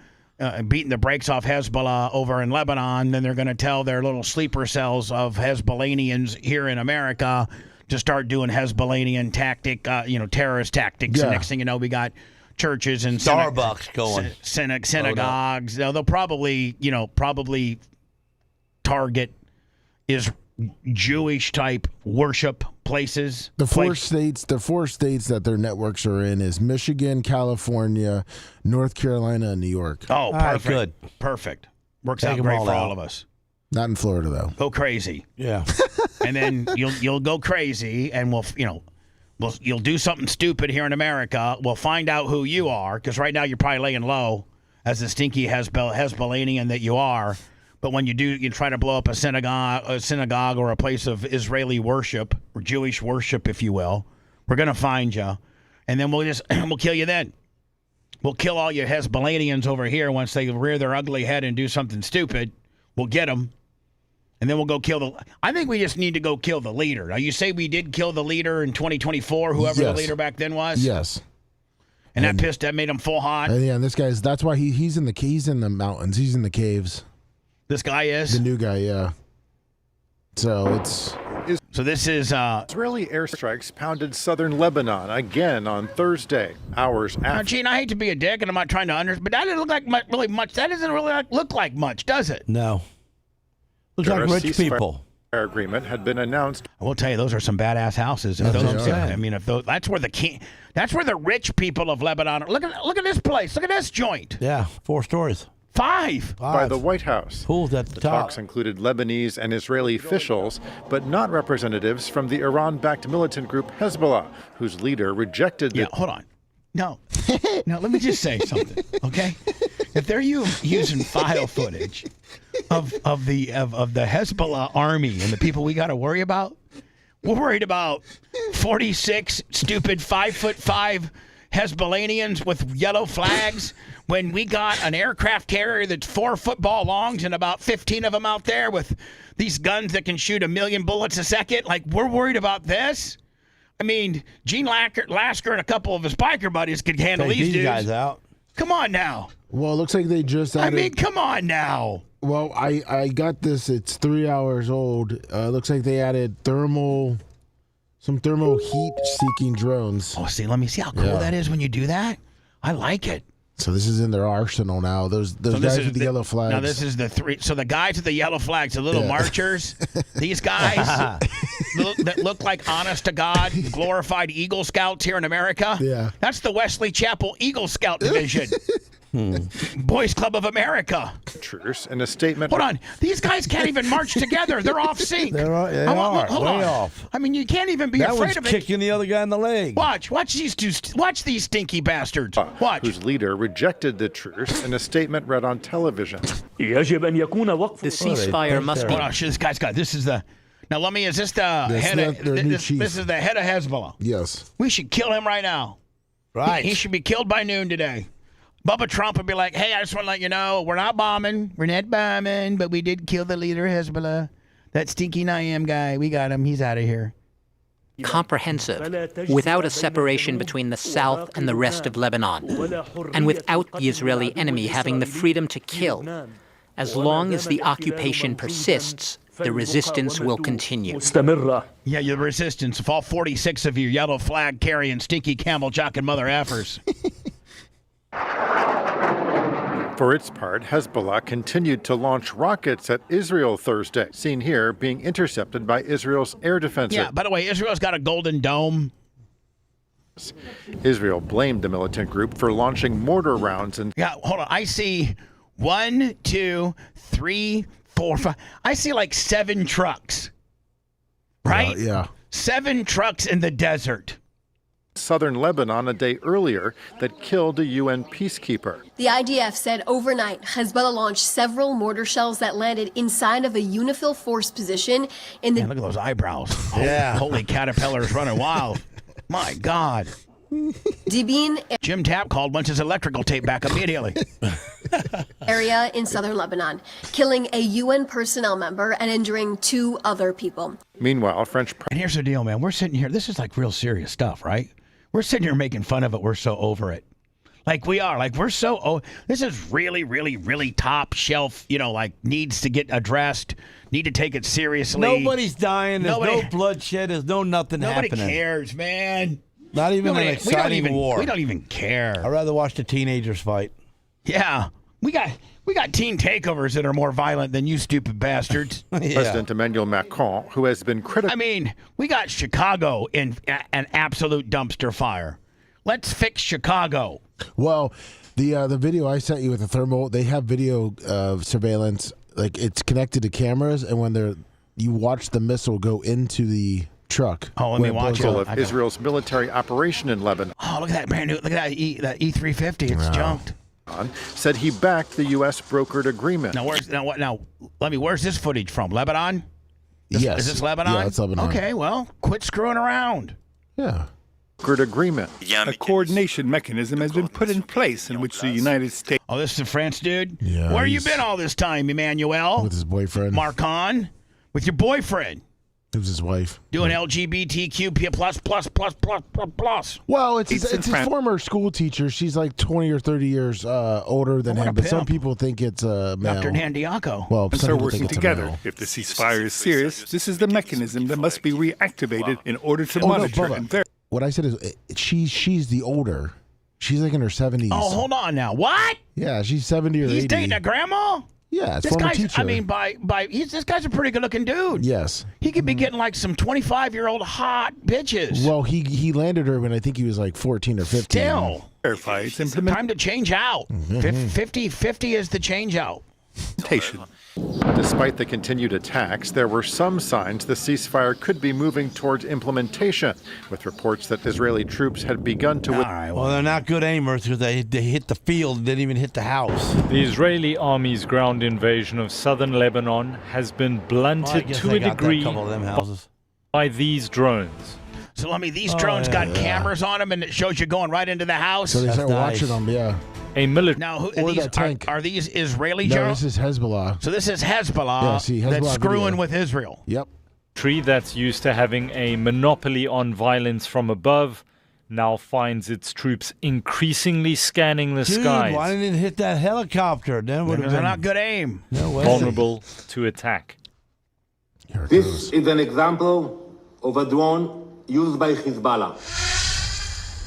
beating the brakes off Hezbollah over in Lebanon, then they're going to tell their little sleeper cells of Hezbollahnians here in America to start doing Hezbollahnian terrorist tactics. Yeah. And next thing you know, we got churches and Starbucks going synagogues. They'll probably target Jewish type worship places. The four states that their networks are in is Michigan, California, North Carolina, and New York. Oh, perfect. Good. Perfect. Works out great for all of us. Not in Florida though. Go crazy. Yeah. And then you'll go crazy, and you'll do something stupid here in America. We'll find out who you are, because right now you're probably laying low as the stinky Hezbollahnian that you are. But when you try to blow up a synagogue or a place of Israeli worship, or Jewish worship, if you will, we're going to find you. And then we'll kill you then. We'll kill all your Hezbollahnians over here once they rear their ugly head and do something stupid. We'll get them. And then we'll go kill I think we just need to go kill the leader. Now, you say we did kill the leader in 2024, whoever the leader back then was? Yes. And that made him full hot? Yeah, and that's why he's in the mountains. He's in the caves. This guy is? The new guy, yeah. So this is Israeli airstrikes pounded southern Lebanon again on Thursday, hours after. Now, Gene, I hate to be a dick, and I'm not trying to understand, but that doesn't look like really much. That doesn't really look like much, does it? No. Looks like rich people. Agreement had been announced. I will tell you, those are some badass houses. That's where that's where the rich people of Lebanon. Look at this place. Look at this joint. Yeah, 4 stories. 5 by the White House. Pools at the top. Talks included Lebanese and Israeli officials, but not representatives from the Iran-backed militant group Hezbollah, whose leader rejected the... Yeah, hold on. No, let me just say something, okay? If they're using file footage of the Hezbollah army and the people we got to worry about, we're worried about 46 stupid 5'5" Hezbollahnians with yellow flags when we got an aircraft carrier that's 4 football longs and about 15 of them out there with these guns that can shoot 1 million bullets a second. Like, we're worried about this? I mean, Gene Lasker and a couple of his biker buddies could handle these dudes. Guys out. Come on now. Well, it looks like they just added... I mean, come on now. Well, I got this. It's 3 hours old. Looks like they added some thermal heat-seeking drones. Oh, see, let me see how cool that is when you do that. I like it. So this is in their arsenal now. Those guys with the yellow flags. Now this is the 3. So the guys with the yellow flags, the little marchers, these guys that look like honest to God glorified Eagle Scouts here in America. Yeah, that's the Wesley Chapel Eagle Scout Division. Boys Club of America. In a statement. Hold on. These guys can't even march together. They're off sync. They are way off. I mean, you can't even be that afraid of it. Kicking the other guy in the leg. Watch these stinky bastards. Watch. Whose leader rejected the truce in a statement read on television. The ceasefire must be. Hold on, this guy's got. This is the. Now, let me. Is this the head? This is the head of Hezbollah. Yes. We should kill him right now. Right. He should be killed by noon today. Bubba Trump would be like, hey, I just want to let you know, we're not bombing. We're not bombing, but we did kill the leader of Hezbollah. That stinky Naim guy, we got him. He's out of here. Comprehensive, without a separation between the south and the rest of Lebanon, and without the Israeli enemy having the freedom to kill. As long as the occupation persists, the resistance will continue. Yeah, your resistance. If all 46 of you yellow flag carrying stinky camel jocking mother effers. For its part, Hezbollah continued to launch rockets at Israel Thursday, seen here being intercepted by Israel's air defenses. Yeah, by the way, Israel's got a golden dome. Israel blamed the militant group for launching mortar rounds and... Yeah, hold on. I see 1, 2, 3, 4, 5. I see like 7 trucks. Right? Yeah. 7 trucks in the desert. Southern Lebanon a day earlier that killed a UN peacekeeper. The IDF said overnight Hezbollah launched several mortar shells that landed inside of a UNIFIL force position in the... Man, look at those eyebrows. Yeah. Holy caterpillars running wild. My God. Dibin Jim Tapp called once his electrical tape back immediately. area in southern Lebanon, killing a UN personnel member and injuring 2 other people. Meanwhile, French... And here's the deal, man. We're sitting here. This is like real serious stuff, right? We're sitting here making fun of it. We're so over it. Like we are. Like we're so... Oh, this is really, really, really top shelf, like needs to get addressed. Need to take it seriously. Nobody's dying. There's no bloodshed. There's no nothing happening. Nobody cares, man. Not even an exciting war. We don't even care. I'd rather watch the teenagers fight. Yeah. We got teen takeovers that are more violent than you stupid bastards. Yeah. President Emmanuel Macron, who has been critical. I mean, we got Chicago in an absolute dumpster fire. Let's fix Chicago. Well, the video I sent you with the thermal, they have video surveillance. Like it's connected to cameras, and when you watch the missile go into the truck. Oh, let me watch it. Of Israel's military operation in Lebanon. Oh, look at that brand new. Look at that E350. It's junked. Said he backed the U.S. brokered agreement. Where's this footage from? Lebanon? Yes. Is this Lebanon? Yeah, it's Lebanon. Okay, well, quit screwing around. Yeah. Brokered agreement. A coordination mechanism has been put in place in which the United States... Oh, this is the France dude? Yeah. Where you been all this time, Emmanuel? With his boyfriend. Marcon? With your boyfriend? It was his wife. Doing LGBTQ plus. Well, it's his former school teacher. She's like 20 or 30 years older than him, but some people think it's a male. Dr. Nandiaco. Well, and so working together. If the ceasefire is serious, this is the mechanism that must be reactivated in order to monitor and verify. What I said is she's the older. She's like in her 70s. Oh, hold on now. What? Yeah, she's 70 or 80. He's dating a grandma? Yeah, it's this former guy's, teacher. I mean, this guy's a pretty good-looking dude. Yes. He could be getting like some 25-year-old hot bitches. Well, he landed her when I think he was like 14 or 15. Still. Verify it's time to change out. 50 is the change out. Despite the continued attacks, there were some signs the ceasefire could be moving towards implementation, with reports that Israeli troops had begun to... Well, they're not good aimers because they hit the field and didn't even hit the house. The Israeli army's ground invasion of southern Lebanon has been blunted to a degree by these drones. So, these drones got cameras on them and it shows you going right into the house? So they start watching them, yeah. A military. Now, are these Israeli No, drones? this is Hezbollah. So this is Hezbollah, Yeah, see, Hezbollah that's screwing video. with Israel. Yep. Tree that's used to having a monopoly on violence from above now finds its troops increasingly scanning the skies. Why didn't it hit that helicopter? Then would have been not good aim. No way. Vulnerable to attack. This is an example of a drone used by Hezbollah.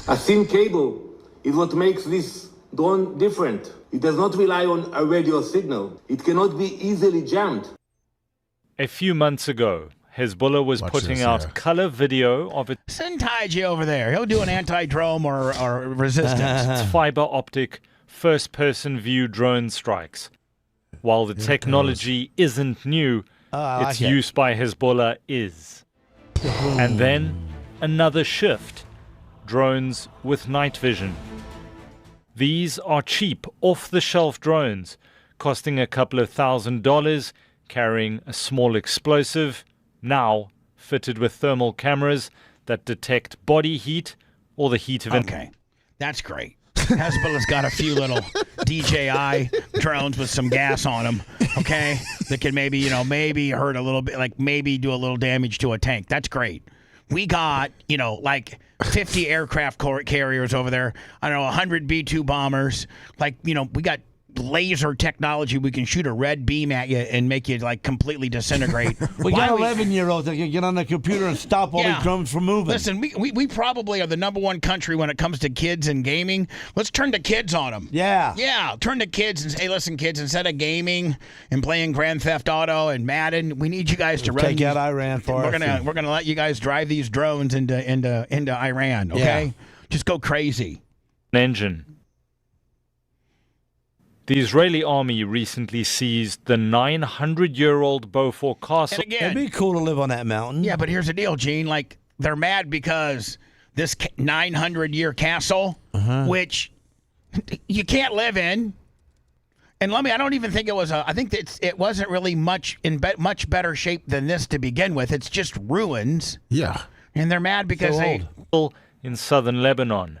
A thin cable is what makes this drone different. It does not rely on a radio signal. It cannot be easily jammed. A few months ago, Hezbollah was putting out color video of its Send Taiji over there. He'll do an anti-drone or resistance. fiber optic first-person view drone strikes. While the technology isn't new, its use by Hezbollah is. And then another shift. Drones with night vision. These are cheap, off-the-shelf drones, costing a couple of $1,000, carrying a small explosive, now fitted with thermal cameras that detect body heat or the heat of... Okay, that's great. Hezbollah's got a few little DJI drones with some gas on them, okay, that can maybe hurt a little bit, like maybe do a little damage to a tank. That's great. We got, like 50 aircraft carriers over there. I don't know, 100 B-2 bombers. Like, we got laser technology. We can shoot a red beam at you and make you, like, completely disintegrate. We got 11-years that can get on the computer and stop all these drones from moving. Listen, we probably are the #1 country when it comes to kids and gaming. Let's turn the kids on them. Yeah. Yeah, turn to kids and say, hey, listen, kids, instead of gaming and playing Grand Theft Auto and Madden, we need you guys to take out Iran for us. We're gonna let you guys drive these drones into Iran, okay? Yeah. Just go crazy. Engine. The Israeli army recently seized the 900-year-old Beaufort Castle. And again, it'd be cool to live on that mountain. Yeah, but here's the deal, Gene. Like, they're mad because this 900-year castle, which you can't live in. And I don't even think it was I think it wasn't really much much better shape than this to begin with. It's just ruins. Yeah. And they're mad because in southern Lebanon.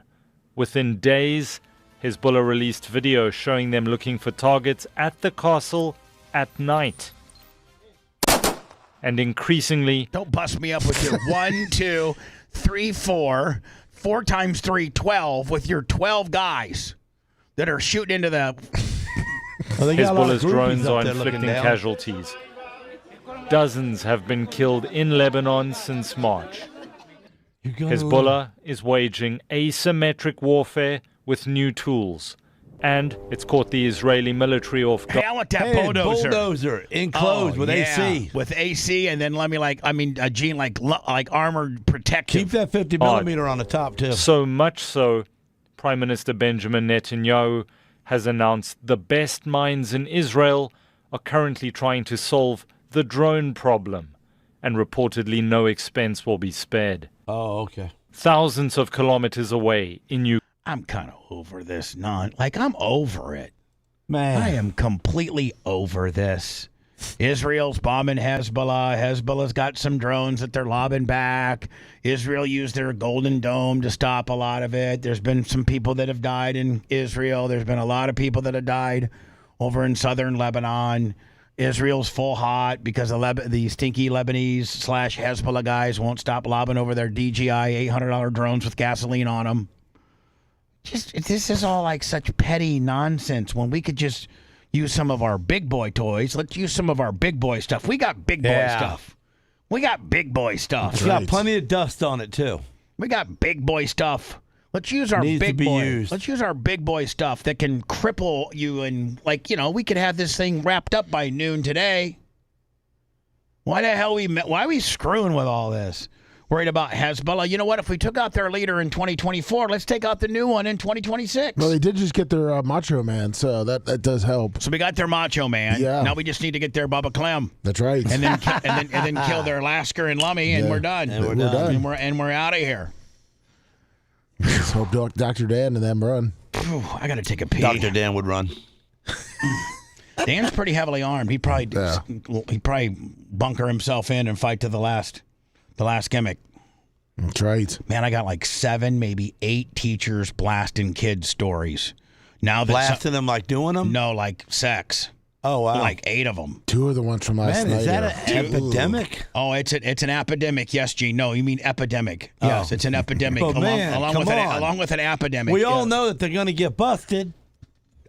Within days, Hezbollah released video showing them looking for targets at the castle at night. And increasingly... Don't bust me up with your 1, 2, 3, 4, 4 times 3, 12, with your 12 guys that are shooting into the... Hezbollah's drones are inflicting casualties. Dozens have been killed in Lebanon since March. Hezbollah is waging asymmetric warfare with new tools, and it's caught the Israeli military off guard. Hey, I want that bulldozer enclosed with AC. With AC, and then let me Gene, like armored protective. Keep that 50 millimeter on the top too. So much so, Prime Minister Benjamin Netanyahu has announced the best minds in Israel are currently trying to solve the drone problem, and reportedly no expense will be spared. Oh, okay. Thousands of kilometers away in Ukraine. I'm kind of over this. I'm over it. Man. I am completely over this. Israel's bombing Hezbollah. Hezbollah's got some drones that they're lobbing back. Israel used their Golden Dome to stop a lot of it. There's been some people that have died in Israel. There's been a lot of people that have died over in southern Lebanon. Israel's full hot because the stinky Lebanese / Hezbollah guys won't stop lobbing over their DJI $800 drones with gasoline on them. This is all like such petty nonsense when we could just use some of our big boy toys. Let's use some of our big boy stuff. We got big boy stuff. We got big boy stuff. It's got plenty of dust on it too. We got big boy stuff. Let's use our big boy. Let's use our big boy stuff that can cripple you and we could have this thing wrapped up by noon today. Why the hell why are we screwing with all this? Worried about Hezbollah. You know what? If we took out their leader in 2024, let's take out the new one in 2026. Well, they did just get their Macho Man, so that does help. So we got their Macho Man. Yeah. Now we just need to get their Bubba Clem. That's right. And then kill their Lasker and Lummy, and we're done. And we're done. And we're out of here. Let's hope Dr. Dan and them run. I got to take a pee. Dr. Dan would run. Dan's pretty heavily armed. He'd probably bunker himself in and fight to the last gimmick. That's right. Man, I got like 7, maybe 8 teachers blasting kids' stories. Now that blasting them like doing them? No, like sex. Oh, wow. Like 8 of them. 2 of the ones from last night. Man, is that an epidemic? Oh, it's an epidemic. Yes, Gene. No, you mean epidemic. Yes, it's an epidemic. But along with an epidemic. We all know that they're going to get busted.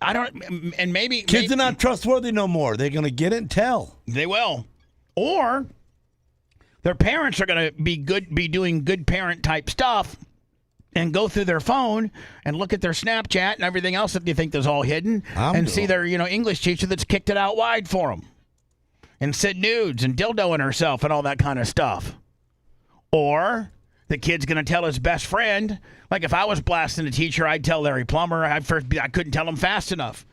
I don't, and maybe kids are not trustworthy no more. They're going to get it and tell. They will, or their parents are going to be doing good parent type stuff, and go through their phone and look at their Snapchat and everything else that they think is all hidden, see their English teacher that's kicked it out wide for them, and sent nudes and dildoing herself and all that kind of stuff, or the kid's going to tell his best friend. Like if I was blasting a teacher, I'd tell Larry Plummer. I couldn't tell him fast enough.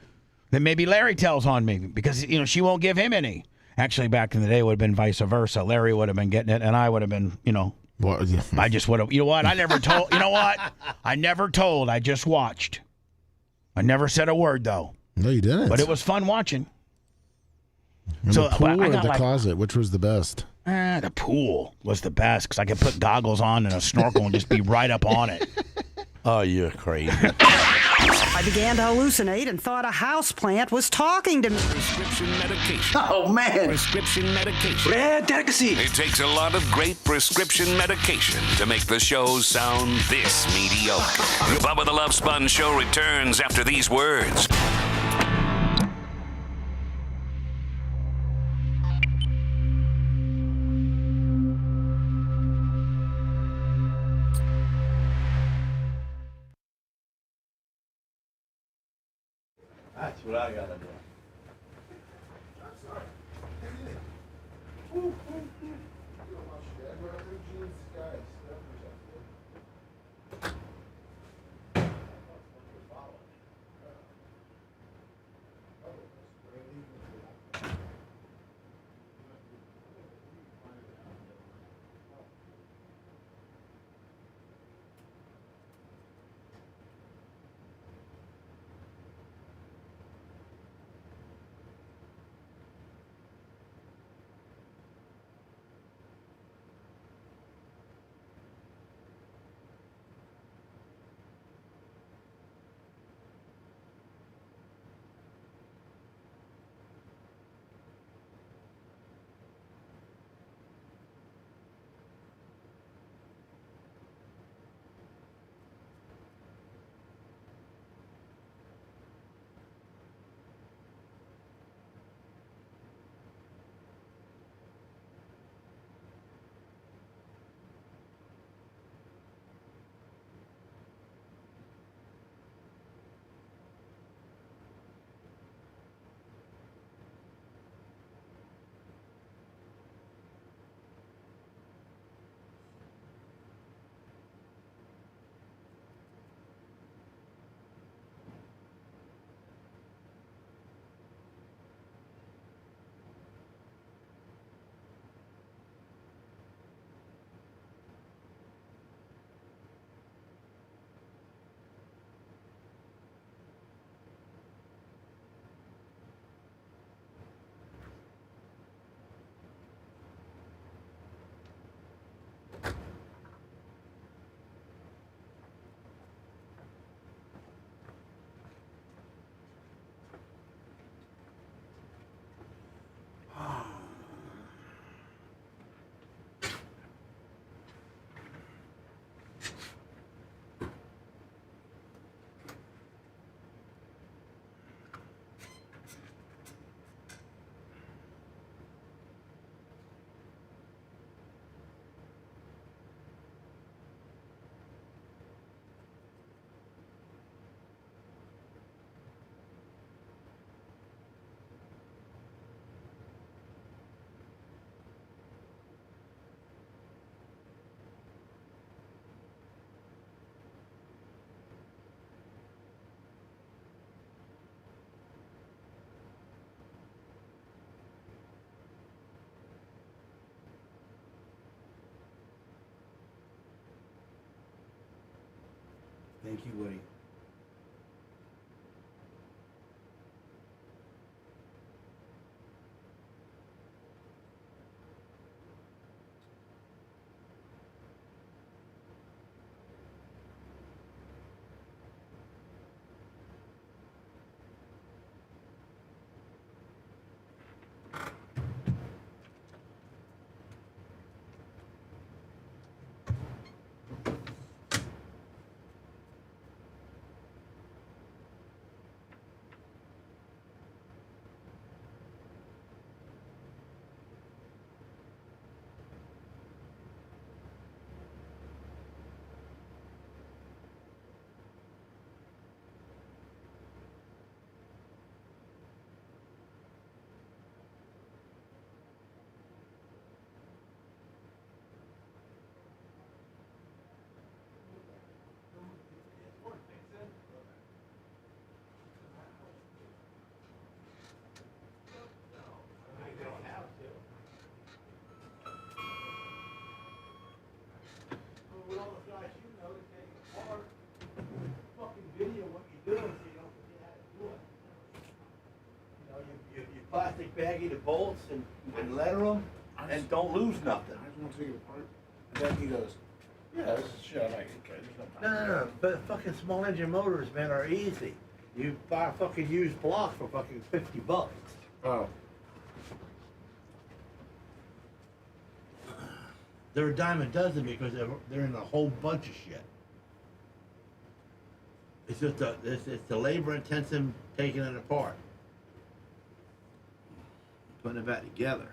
Then maybe Larry tells on me because she won't give him any. Actually, back in the day, it would have been vice versa. Larry would have been getting it, and I would have been, Well, yeah. I just would have. You know what? I never told. You know what? I never told. I just watched. I never said a word though. No, you didn't. But it was fun watching. In the pool or the closet? Which was the best? The pool was the best because I could put goggles on and a snorkel and just be right up on it. Oh, you're crazy. I began to hallucinate and thought a houseplant was talking to me. Prescription medication. Oh, man. Prescription medication. Rare delicacy. It takes a lot of great prescription medication to make the show sound this mediocre. The Bubba the Love Sponge Show returns after these words. That's what I gotta do. Thank you, Woody. baggie the bolts and letter them, and don't lose nothing. I just want to take it apart. And then he goes, yeah, this is shit. I'm like, okay, there's no point. No. But fucking small engine motors, man, are easy. You buy fucking used blocks for fucking $50. Oh. They're a dime a dozen because they're in a whole bunch of shit. It's just it's the labor intensive taking it apart, putting it back together.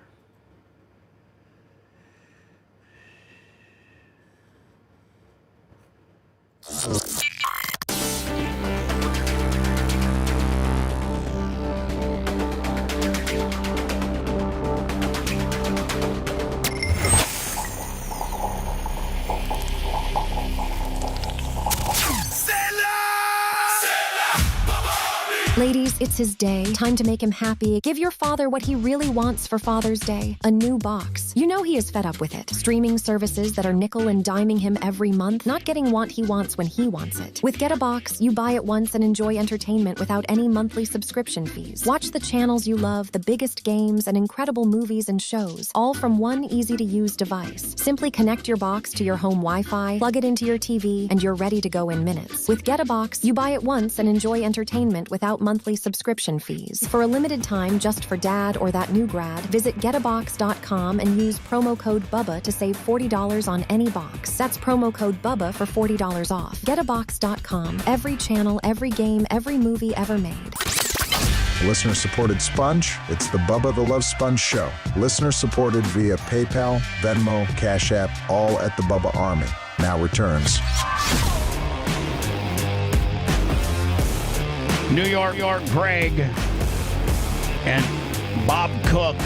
Ladies, it's his day. Time to make him happy. Give your father what he really wants for Father's Day. A new box. You know he is fed up with it. Streaming services that are nickel and diming him every month, not getting what he wants when he wants it. With Get a Box, you buy it once and enjoy entertainment without any monthly subscription fees. Watch the channels you love, the biggest games, and incredible movies and shows, all from one easy-to-use device. Simply connect your box to your home Wi-Fi, plug it into your TV, and you're ready to go in minutes. With Get a Box, you buy it once and enjoy entertainment without monthly subscription fees. For a limited time, just for dad or that new grad, visit getabox.com and use promo code BUBBA to save $40 on any box. That's promo code BUBBA for $40 off. Getabox.com. Every channel, every game, every movie ever made. Listener-supported Sponge, it's the Bubba the Love Sponge Show. Listener-supported via PayPal, Venmo, Cash App, all at the Bubba Army. Now returns. New York, Greg and Bob Cook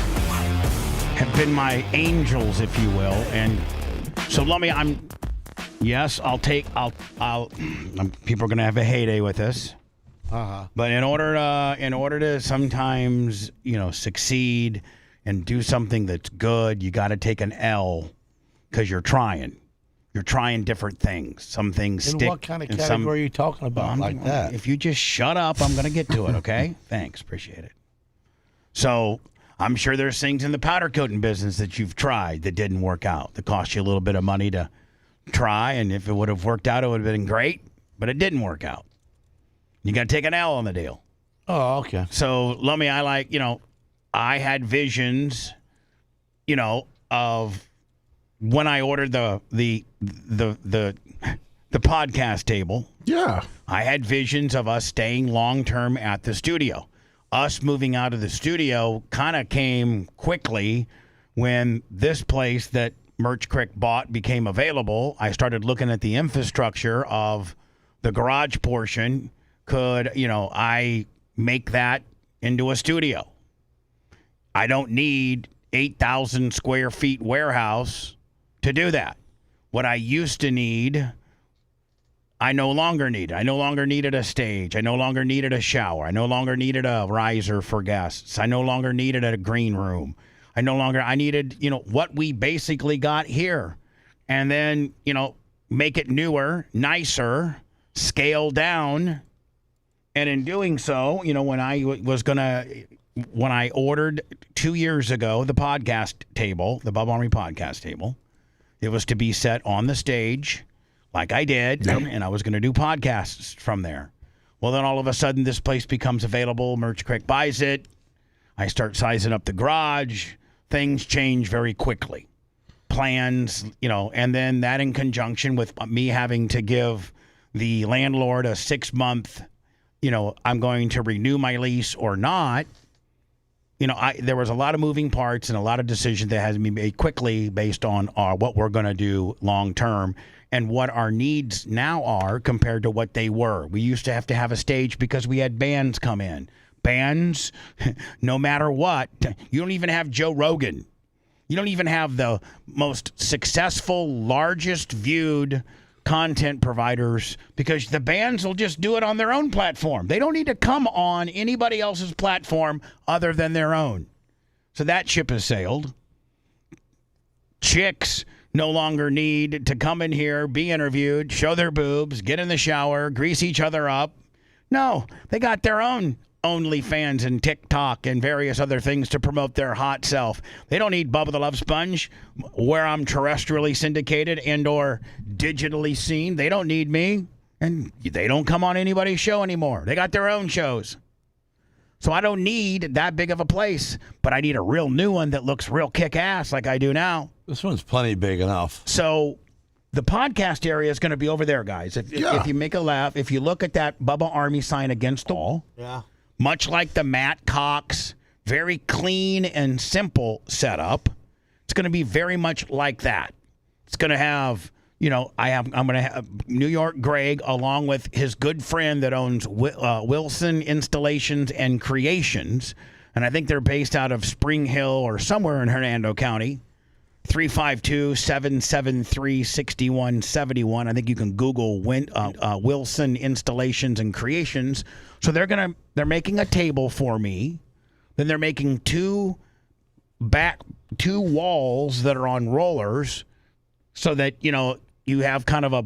have been my angels, if you will. And so let me, I'll people are going to have a heyday with this. But in order to sometimes, succeed and do something that's good, you got to take an L because you're trying. You're trying different things. Some things stick. In what kind of category are you talking about like that? If you just shut up, I'm going to get to it, okay? Thanks. Appreciate it. So I'm sure there's things in the powder coating business that you've tried that didn't work out, that cost you a little bit of money to try, and if it would have worked out, it would have been great, but it didn't work out. You got to take an L on the deal. Oh, okay. So, Lummy, I had visions, of when I ordered the podcast table. Yeah. I had visions of us staying long-term at the studio. Us moving out of the studio kind of came quickly when this place that Merch Creek bought became available. I started looking at the infrastructure of the garage portion. Could, I make that into a studio? I don't need 8,000 square feet warehouse to do that. What I used to need, I no longer need. I no longer needed a stage. I no longer needed a shower. I no longer needed a riser for guests. I no longer needed a green room. I needed, what we basically got here. And then, make it newer, nicer, scale down. And in doing so, when I ordered 2 years ago the podcast table, the Bubba Army podcast table, it was to be set on the stage like I did, and I was going to do podcasts from there. Well, then all of a sudden this place becomes available. Merch Creek buys it. I start sizing up the garage. Things change very quickly. Plans, and then that in conjunction with me having to give the landlord a 6-month, I'm going to renew my lease or not. There was a lot of moving parts and a lot of decisions that had to be made quickly based on what we're going to do long term and what our needs now are compared to what they were. We used to have a stage because we had bands come in. Bands, no matter what, you don't even have Joe Rogan. You don't even have the most successful, largest viewed content providers because the bands will just do it on their own platform. They don't need to come on anybody else's platform other than their own. So that ship has sailed. Chicks no longer need to come in here, be interviewed, show their boobs, get in the shower, grease each other up. No, they got their own OnlyFans and TikTok and various other things to promote their hot self. They don't need Bubba the Love Sponge, where I'm terrestrially syndicated and or digitally seen. They don't need me, and they don't come on anybody's show anymore. They got their own shows. So I don't need that big of a place, but I need a real new one that looks real kick-ass like I do now. This one's plenty big enough. So the podcast area is going to be over there, guys. If you make a laugh, if you look at that Bubba Army sign against the wall, much like the Matt Cox, very clean and simple setup, it's going to be very much like that. It's going to have, I'm going to have New York Greg along with his good friend that owns Wilson Installations and Creations, and I think they're based out of Spring Hill or somewhere in Hernando County. 352-773-6171. I think you can Google Wilson Installations and Creations. So they're making a table for me. Then they're making two walls that are on rollers, so that you have kind of a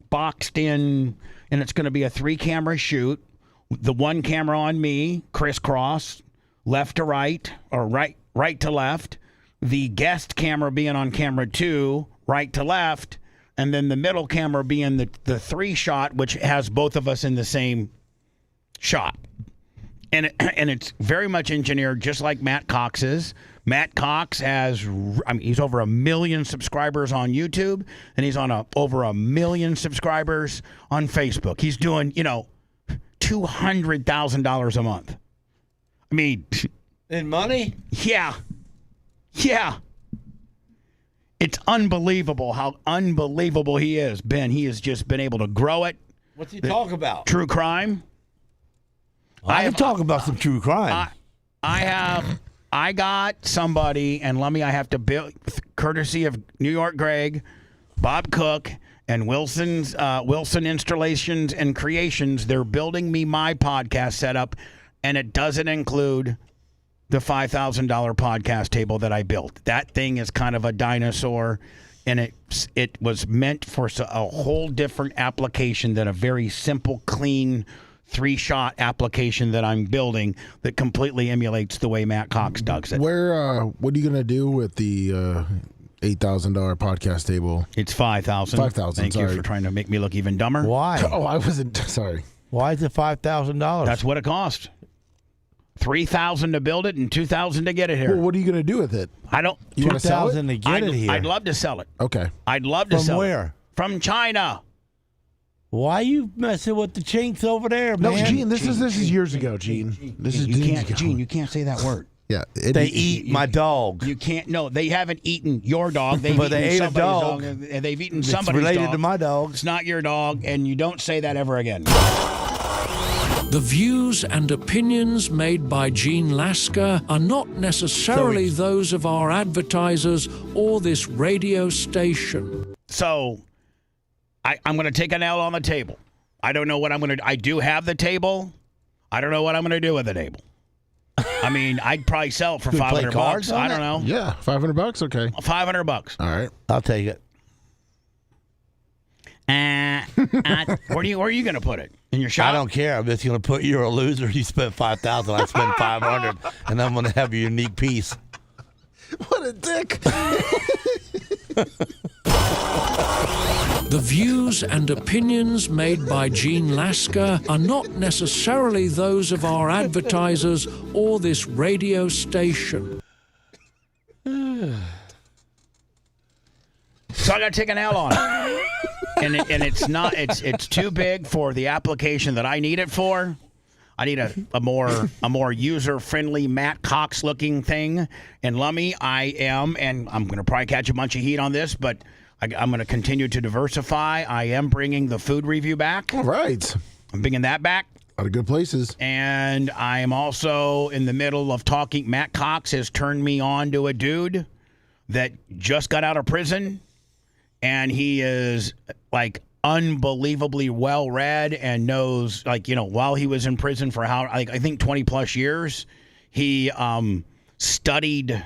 boxed in, and it's going to be a 3-camera shoot. The one camera on me, crisscross, left to right or right to left. The guest camera being on camera 2, right to left, and then the middle camera being the 3-shot, which has both of us in the same shot. And it's very much engineered just like Matt Cox's. Matt Cox has, he's over 1 million subscribers on YouTube, and he's on over 1 million subscribers on Facebook. He's doing, $200,000 a month. I mean, in money? Yeah. Yeah. It's unbelievable how unbelievable he is, Ben. He has just been able to grow it. What's he talk about? True crime. I can talk about some true crime. I got somebody, and let me, I have to build, courtesy of New York Greg, Bob Cook, and Wilson Installations and Creations. They're building me my podcast setup, and it doesn't include the $5,000 podcast table that I built. That thing is kind of a dinosaur, and it was meant for a whole different application than a very simple, clean 3-shot application that I'm building that completely emulates the way Matt Cox does it. What are you going to do with the $8,000 podcast table? It's $5,000. $5,000. Thank you for trying to make me look even dumber. Why? Oh, I wasn't. Sorry. Why is it $5,000? That's what it cost. $3,000 to build it and $2,000 to get it here. Well, what are you going to do with it? I don't. You want to sell it? $2,000 to get it here. I'd love to sell it. Okay. I'd love to sell it. From where? From China. Why are you messing with the chinks over there, man? No, Gene, this is years ago, Gene. This is Gene, you can't say that word. Yeah. They eat my dog. You can't. No, they haven't eaten your dog. They've eaten they ate a dog. And they've eaten somebody's dog. It's related to my dog. It's not your dog, and you don't say that ever again. The views and opinions made by Gene Lasker are not necessarily those of our advertisers or this radio station. So, I'm going to take an L on the table. I don't know what I'm going to. I do have the table. I don't know what I'm going to do with the table. I mean, I'd probably sell it for $500. I don't know. Yeah, $500. Okay. $500. All right, I'll take it. Where are you going to put it? In your shop? I don't care. I'm just going to put you're a loser. You spent $5,000. I spent $500, and I'm going to have a unique piece. What a dick. The views and opinions made by Gene Lasker are not necessarily those of our advertisers or this radio station. So I got to take an L on it. And it's not. It's too big for the application that I need it for. I need a more user-friendly Matt Cox looking thing. And Lummy, and I'm going to probably catch a bunch of heat on this, but I'm going to continue to diversify. I am bringing the food review back. All right. I'm bringing that back. A lot of good places. And I am also in the middle of talking. Matt Cox has turned me on to a dude that just got out of prison. And he is, like, unbelievably well-read and knows, like, while he was in prison for I think 20-plus years, he studied,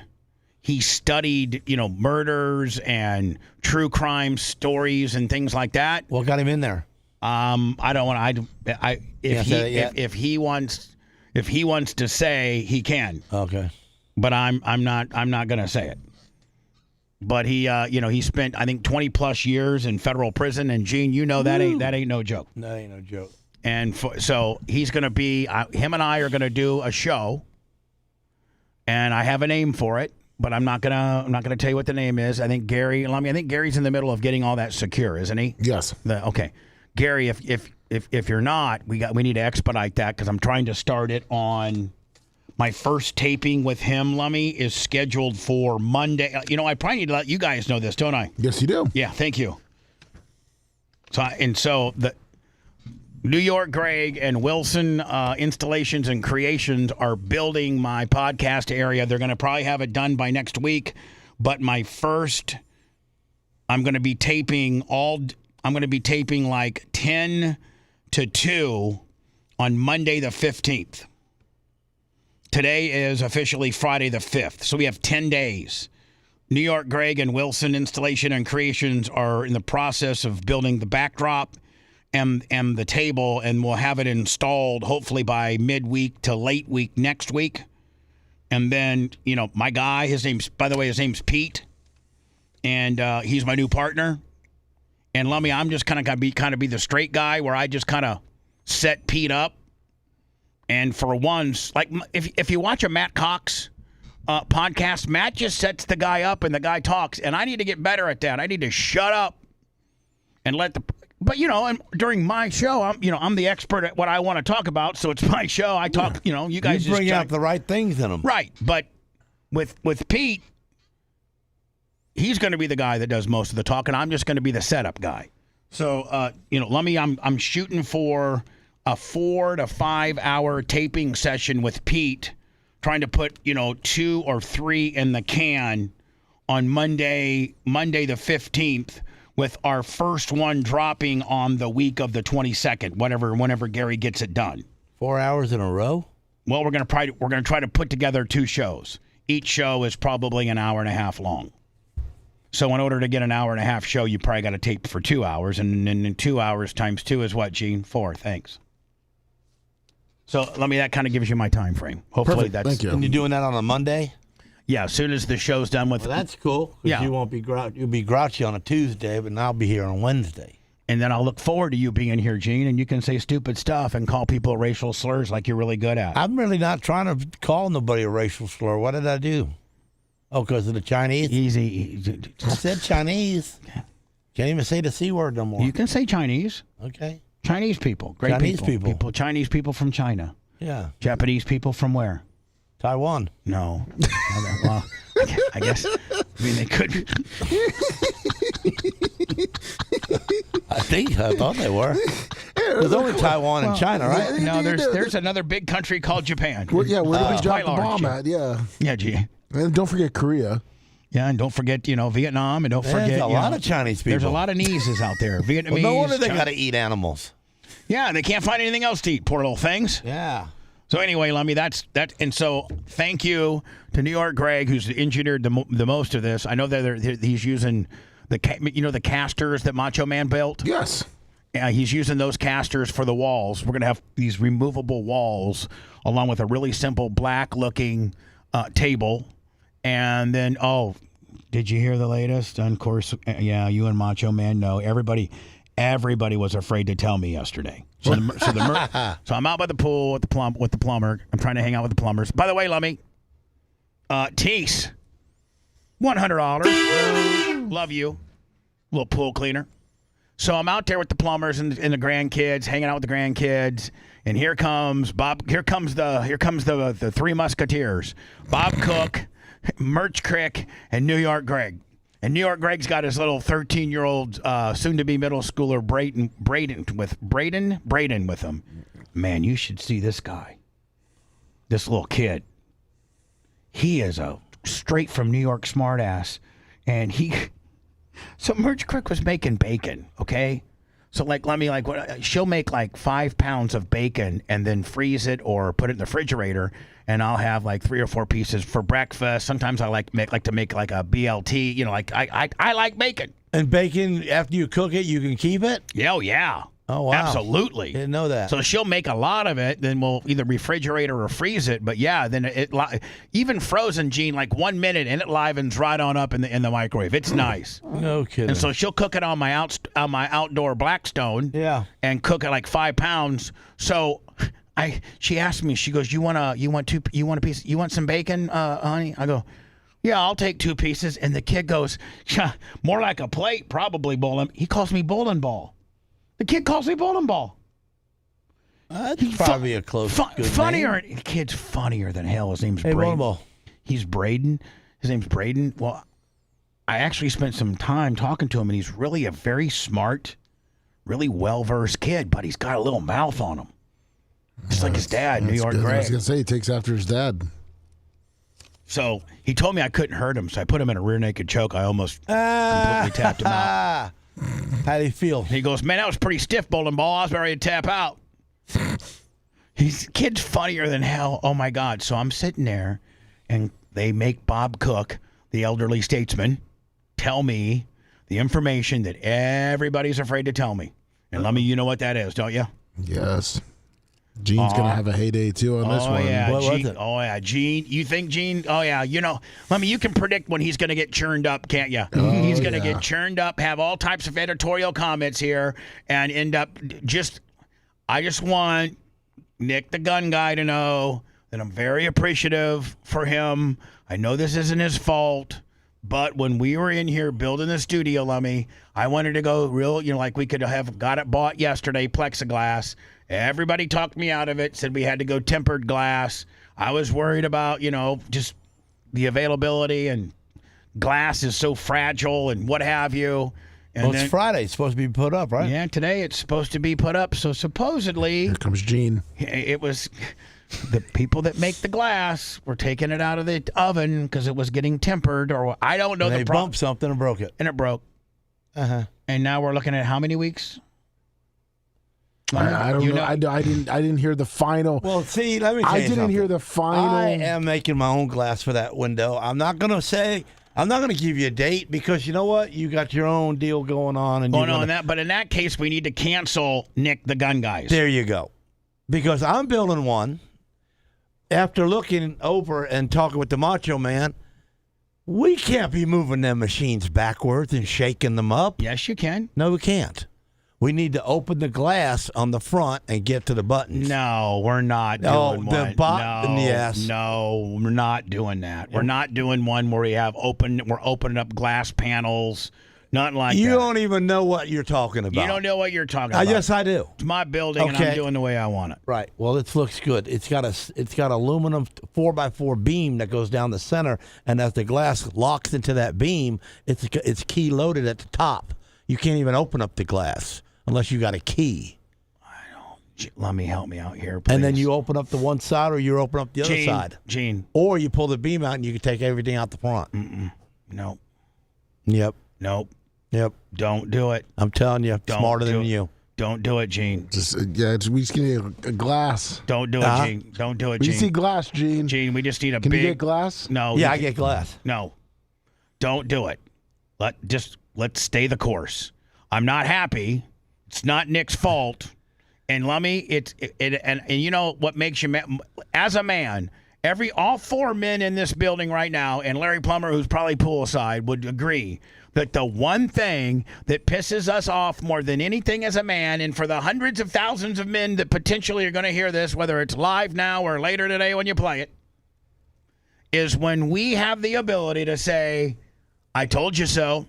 murders and true crime stories and things like that. What got him in there? I don't want to. If he wants, If he wants to say, he can. Okay. But I'm not going to say it. But he he spent, I think, 20 plus years in federal prison, and Gene, that ain't no joke. That ain't no joke. And so he's going to be him and I are going to do a show, and I have a name for it, but I'm not gonna tell you what the name is. I think Gary's in the middle of getting all that secure, isn't he? Yes. Okay, Gary, if you're not, we need to expedite that because I'm trying to start it on. My first taping with him, Lummy, is scheduled for Monday. I probably need to let you guys know this, don't I? Yes, you do. Yeah, thank you. So the New York Greg and Wilson Installations and Creations are building my podcast area. They're going to probably have it done by next week. But I'm going to be taping like 10 to 2 on Monday the 15th. Today is officially Friday the 5th, so we have 10 days. New York Greg and Wilson Installation and Creations are in the process of building the backdrop and the table, and we'll have it installed hopefully by midweek to late week next week. And then, my guy, his name's Pete, and he's my new partner. And Lummy, I'm just kind of be the straight guy where I just kind of set Pete up. And for once, like if you watch a Matt Cox podcast, Matt just sets the guy up and the guy talks. And I need to get better at that. I need to shut up and but and during my show, I'm the expert at what I want to talk about. So it's my show. I talk, you guys you bring out the right things in them. Right. But with Pete, he's going to be the guy that does most of the talk, and I'm just going to be the setup guy. So, Lummy, I'm shooting for a 4 to 5 hour taping session with Pete, trying to put, 2 or 3 in the can on Monday the 15th, with our first one dropping on the week of the 22nd, whenever Gary gets it done. 4 hours in a row? Well, we're going to try to put together 2 shows. Each show is probably an hour and a half long. So in order to get an hour and a half show, you probably got to tape for 2 hours, and then 2 hours times 2 is what, Gene? 4. Thanks. So that kind of gives you my time frame. Hopefully that's. Thank you. And you're doing that on a Monday? Yeah, as soon as the show's done with. Well, that's cool. Yeah, you won't be you'll be grouchy on a Tuesday, but I'll be here on Wednesday. And then I'll look forward to you being here, Gene, and you can say stupid stuff and call people racial slurs like you're really good at. I'm really not trying to call nobody a racial slur. What did I do? Oh, because of the Chinese? Easy. I said Chinese. Can't even say the C word no more. You can say Chinese. Okay. Chinese people. Great Chinese people. Chinese people from China. Yeah. Japanese people from where? Taiwan. No. Well, I guess. I mean, they could. I thought they were. There's only Taiwan and China, right? No, there's another big country called Japan. Where did we drop the bomb at? Yeah. Yeah, gee. And don't forget Korea. Yeah, and don't forget, Vietnam, and don't forget. There's a lot of Chinese people. There's a lot of kneeses out there. Vietnamese. Well, no wonder they got to eat animals. Yeah, they can't find anything else to eat. Poor little things. Yeah. So anyway, Lummy, that's that. And so thank you to New York Greg, who's engineered the most of this. I know that he's using the casters that Macho Man built. Yes. Yeah, he's using those casters for the walls. We're gonna have these removable walls, along with a really simple black-looking table. And then, did you hear the latest? And of course, yeah, you and Macho Man know. Everybody was afraid to tell me yesterday. So I'm out by the pool with the plumber. I'm trying to hang out with the plumbers. By the way, Lummy, Tease, $100. Love you, little pool cleaner. So I'm out there with the plumbers and the grandkids, hanging out with the grandkids. And here comes Bob. Here comes the three musketeers: Bob Cook, Merch Crick, and New York Greg. And New York Greg's got his little 13-year-old, soon-to-be middle schooler Braden with him. Man, you should see this guy. This little kid. He is a straight from New York smartass, and So Merch Crick was making bacon, okay? So she'll make like 5 pounds of bacon and then freeze it or put it in the refrigerator, and I'll have like 3 or 4 pieces for breakfast. Sometimes I like to make like a BLT. I like bacon. And bacon, after you cook it, you can keep it? Yeah, oh yeah. Oh, wow. Absolutely. Didn't know that. So she'll make a lot of it, then we'll either refrigerate or freeze it. But yeah, then even frozen, Gene, like 1 minute and it livens right on up in the microwave. It's nice. No kidding. And so she'll cook it on my outdoor Blackstone. Yeah. And cook it like 5 pounds. So she asked me, she goes, you want some bacon, honey? I go, yeah, I'll take 2 pieces. And the kid goes, more like a plate, probably bowling. He calls me bowling ball. The kid calls me bowling ball. That's probably a close good funnier. name. The kid's funnier than hell. His name's Hey, Braden. bowling ball. He's Braden. His name's Braden. Well, I actually spent some time talking to him, and he's really a very smart, really well-versed kid, but he's got a little mouth on him. Just like his dad, New York Greg. I was going to say, he takes after his dad. So he told me I couldn't hurt him, so I put him in a rear naked choke. I almost completely tapped him out. How do you feel? He goes, man, that was pretty stiff, bowling ball. I was ready to tap out. Kid's funnier than hell. Oh, my God. So I'm sitting there, and they make Bob Cook, the elderly statesman, tell me the information that everybody's afraid to tell me. And let me, you know what that is, don't you? Yes. Gene's going to have a heyday, too, on this one. Yeah, What Gene, was it? Oh, yeah, Gene. You think Gene? Oh, yeah. You know, you can predict when he's going to get churned up, can't you? He's going to get churned up, have all types of editorial comments here, and end up I just want Nick, the gun guy, to know that I'm very appreciative for him. I know this isn't his fault, but when we were in here building the studio, Lummy, I wanted to go real, like we could have got it bought yesterday, plexiglass. Everybody talked me out of it, said we had to go tempered glass. I was worried about, just the availability, and glass is so fragile and what have you. And it's Friday. It's supposed to be put up, right? Yeah, today it's supposed to be put up. So supposedly, here comes Gene. It was the people that make the glass were taking it out of the oven because it was getting tempered, or I don't know. They bumped something and broke it. And it broke. And now we're looking at how many weeks? I don't know. I didn't hear the final. Well, see, let me tell you I didn't hear the final. I am making my own glass for that window. I'm not going to give you a date because you know what? You got your own deal going on. But in that case, we need to cancel Nick the gun guys. There you go. Because I'm building one. After looking over and talking with the Macho Man, we can't be moving them machines backwards and shaking them up. Yes, you can. No, we can't. We need to open the glass on the front and get to the buttons. No, we're not doing one. Yes. No, we're not doing that. We're not doing one where we're opening up glass panels. Nothing like that. You don't even know what you're talking about. You don't know what you're talking about. Yes, I do. It's my building, and I'm doing the way I want it. Right. Well, it looks good. It's got aluminum 4x4 beam that goes down the center, and as the glass locks into that beam, it's key loaded at the top. You can't even open up the glass unless you got a key. Let me help me out here, please. And then you open up the one side, or you open up the other side. Gene. Or you pull the beam out and you can take everything out the front. Nope. Yep. Nope. Yep. Don't do it. I'm telling you, smarter than you. Don't do it, Gene. We just need a glass. Don't do it, Gene. Don't do it, Gene. We see glass, Gene. Gene, we just need a Can big... you get glass? No. Yeah, I get glass. No. Don't do it. Let's stay the course. I'm not happy. It's not Nick's fault. And Lummy, and you know what makes you as a man, all 4 men in this building right now, and Larry Plummer, who's probably poolside, would agree that the one thing that pisses us off more than anything as a man, and for the hundreds of thousands of men that potentially are going to hear this, whether it's live now or later today when you play it, is when we have the ability to say, I told you so.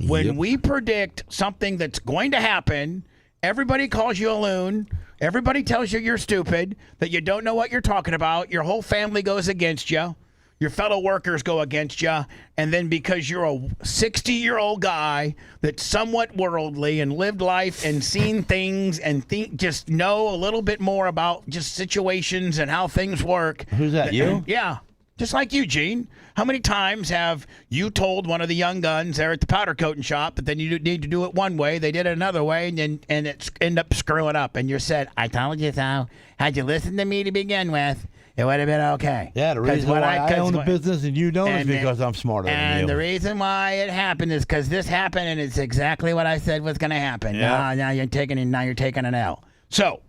When we predict something that's going to happen, everybody calls you a loon. Everybody tells you you're stupid, that you don't know what you're talking about. Your whole family goes against you. Your fellow workers go against you. And then because you're a 60-year-old guy that's somewhat worldly and lived life and seen things and just know a little bit more about just situations and how things work. Who's that, you? Yeah. Just like you, Gene. How many times have you told one of the young guns there at the powder coating shop that then you need to do it one way, they did it another way, and it end up screwing up, and you said, I told you so. How'd you listen to me to begin with? it would have been okay. Yeah, the reason why I own the business and you don't is because I'm smarter than you. And the reason why it happened is because this happened, and it's exactly what I said was going to happen. Yeah. Now you're taking an L. So,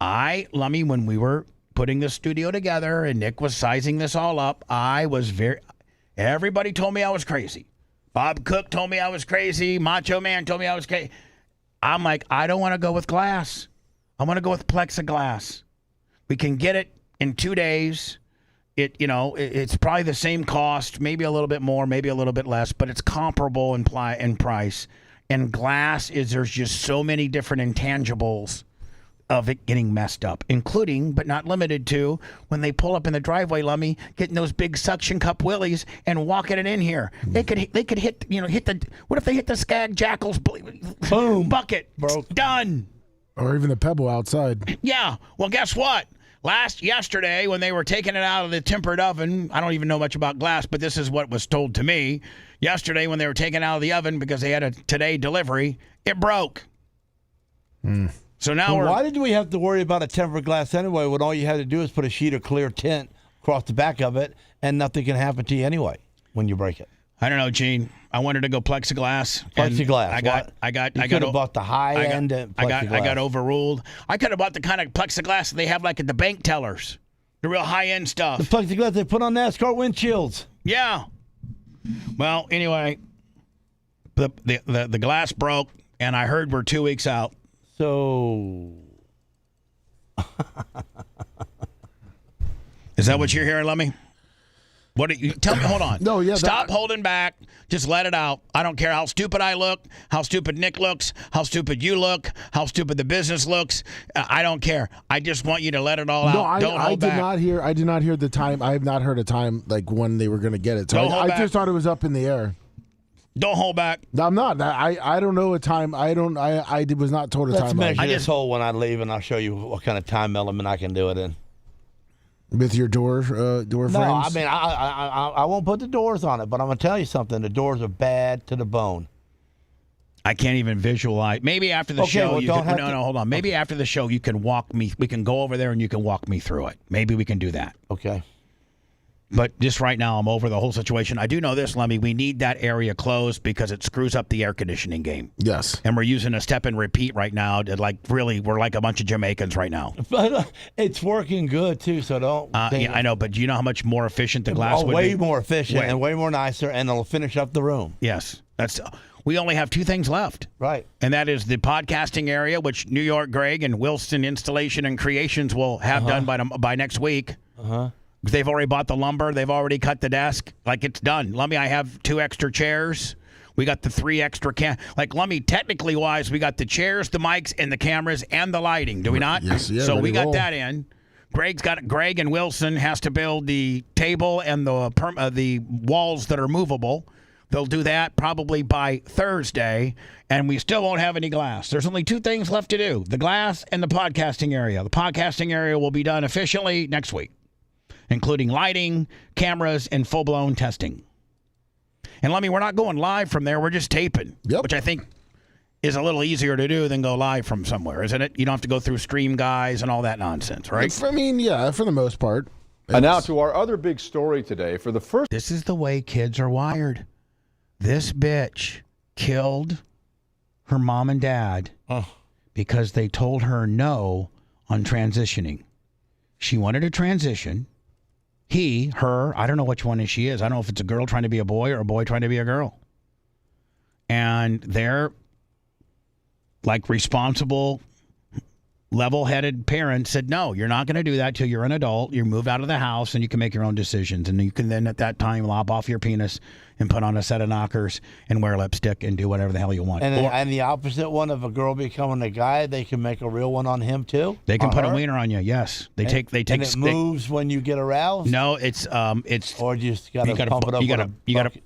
Lummy, when we were putting the studio together and Nick was sizing this all up, everybody told me I was crazy. Bob Cook told me I was crazy. Macho Man told me I was crazy. I'm like, I don't want to go with glass. I want to go with plexiglass. We can get it in 2 days. It's probably the same cost, maybe a little bit more, maybe a little bit less, but it's comparable in price. And glass there's just so many different intangibles of it getting messed up, including, but not limited to, when they pull up in the driveway, Lummy, getting those big suction cup willies and walking it in here. They could hit what if they hit the Skag Jackals boom bucket? Bro. Done. Or even the pebble outside. Yeah. Well, guess what? Yesterday, when they were taking it out of the tempered oven, I don't even know much about glass, but this is what was told to me. Yesterday, when they were taking it out of the oven because they had a today delivery, it broke. So now why did we have to worry about a tempered glass anyway when all you had to do is put a sheet of clear tint across the back of it and nothing can happen to you anyway when you break it? I don't know, Gene. I wanted to go plexiglass. Plexiglass. I could have bought the high end plexiglass. I got overruled. I could have bought the kind of plexiglass that they have like at the bank tellers, the real high end stuff. The plexiglass they put on NASCAR windshields. Yeah. Well, anyway, the glass broke, and I heard we're 2 weeks out. So, is that what you're hearing, Lemmy? What do you tell me? Hold on. No, yeah. Stop holding back. Just let it out. I don't care how stupid I look, how stupid Nick looks, how stupid you look, how stupid the business looks. I don't care. I just want you to let it all out. Don't hold back. I did not hear the time. I have not heard a time like when they were going to get it. So I just thought it was up in the air. Don't hold back. No, I'm not. I don't know a time. I was not told a time. Let's measure this hole when I leave, and I'll show you what kind of time element I can do it in. With your door frames? No, I mean, I won't put the doors on it, but I'm going to tell you something. The doors are bad to the bone. I can't even visualize. Maybe after the show, hold on. Maybe after the show, you can walk me. We can go over there and you can walk me through it. Maybe we can do that. Okay. But just right now, I'm over the whole situation. I do know this, Lemmy. We need that area closed because it screws up the air conditioning game. Yes. And we're using a step and repeat right now. We're like a bunch of Jamaicans right now. But it's working good, too, so don't. Yeah, I know, but do you know how much more efficient the glass would be? Way more efficient and way more nicer, and it'll finish up the room. Yes. We only have 2 things left. Right. And that is the podcasting area, which New York Greg and Wilson Installation and Creations will have done by next week. Uh-huh. They've already bought the lumber. They've already cut the desk. Like, it's done. Lummy, I have 2 extra chairs. We got the 3 extra Lummy, technically wise, we got the chairs, the mics, and the cameras, and the lighting. Do we not? Yes, yeah. So we got that in. Greg and Wilson has to build the table and the walls that are movable. They'll do that probably by Thursday, and we still won't have any glass. There's only 2 things left to do, the glass and the podcasting area. The podcasting area will be done efficiently next week, including lighting, cameras, and full-blown testing. And Lemmy, we're not going live from there. We're just taping, which I think is a little easier to do than go live from somewhere, isn't it? You don't have to go through Stream Guys and all that nonsense, right? I mean, yeah, for the most part. And now to our other big story today. For the first... This is the way kids are wired. This bitch killed her mom and dad because they told her no on transitioning. She wanted to transition. Her, I don't know which one she is. I don't know if it's a girl trying to be a boy or a boy trying to be a girl. And they're like responsible, level-headed parents said, no, you're not going to do that till you're an adult. You move out of the house and you can make your own decisions. And you can then at that time lop off your penis and put on a set of knockers and wear lipstick and do whatever the hell you want. And the opposite one of a girl becoming a guy, they can make a real one on him too? They can put a wiener on you, yes. They take. And it moves when you get aroused? No, it's or you just got to pump it up.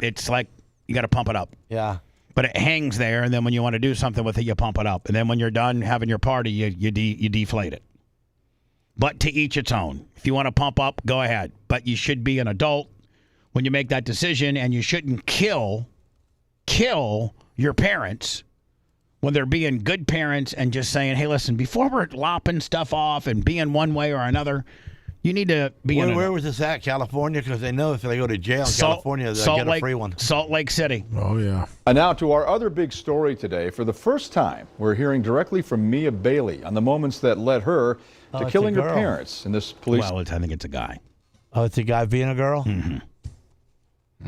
It's like you got to pump it up. Yeah. But it hangs there, and then when you want to do something with it, you pump it up. And then when you're done having your party, you deflate it. But to each its own. If you want to pump up, go ahead. But you should be an adult when you make that decision, and you shouldn't kill your parents when they're being good parents and just saying, hey, listen, before we're lopping stuff off and being one way or another, You need to be in where was this at? California? Because they know if they go to jail in California, they'll get a free one. Salt Lake City. Oh, yeah. And now to our other big story today. For the first time, we're hearing directly from Mia Bailey on the moments that led her to killing her parents. And this police... Well, I think it's a guy. Oh, it's a guy being a girl? Mm-hmm.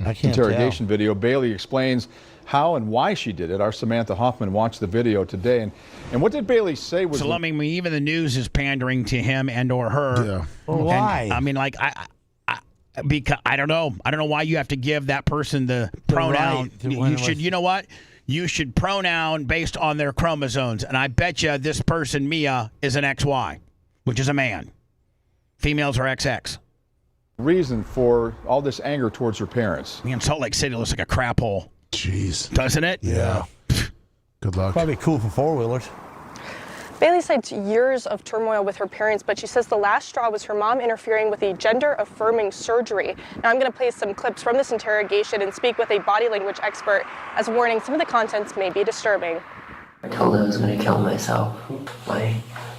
I can't interrogation video. Bailey explains how and why she did it. Our Samantha Hoffman watched the video today. And what did Bailey say was... So, even the news is pandering to him and or her. Yeah. Well, why? And, I mean, like, because I don't know. I don't know why you have to give that person the pronoun. You should, you know what? You should pronoun based on their chromosomes. And I bet you this person, Mia, is an XY, which is a man. Females are XX. Reason for all this anger towards her parents. Man, Salt Lake City looks like a crap hole. Jeez. Doesn't it? Yeah. Good luck. Probably cool for four-wheelers. Bailey cites years of turmoil with her parents, but she says the last straw was her mom interfering with a gender-affirming surgery. Now, I'm going to play some clips from this interrogation and speak with a body language expert as warning some of the contents may be disturbing. I told her I was going to kill myself. My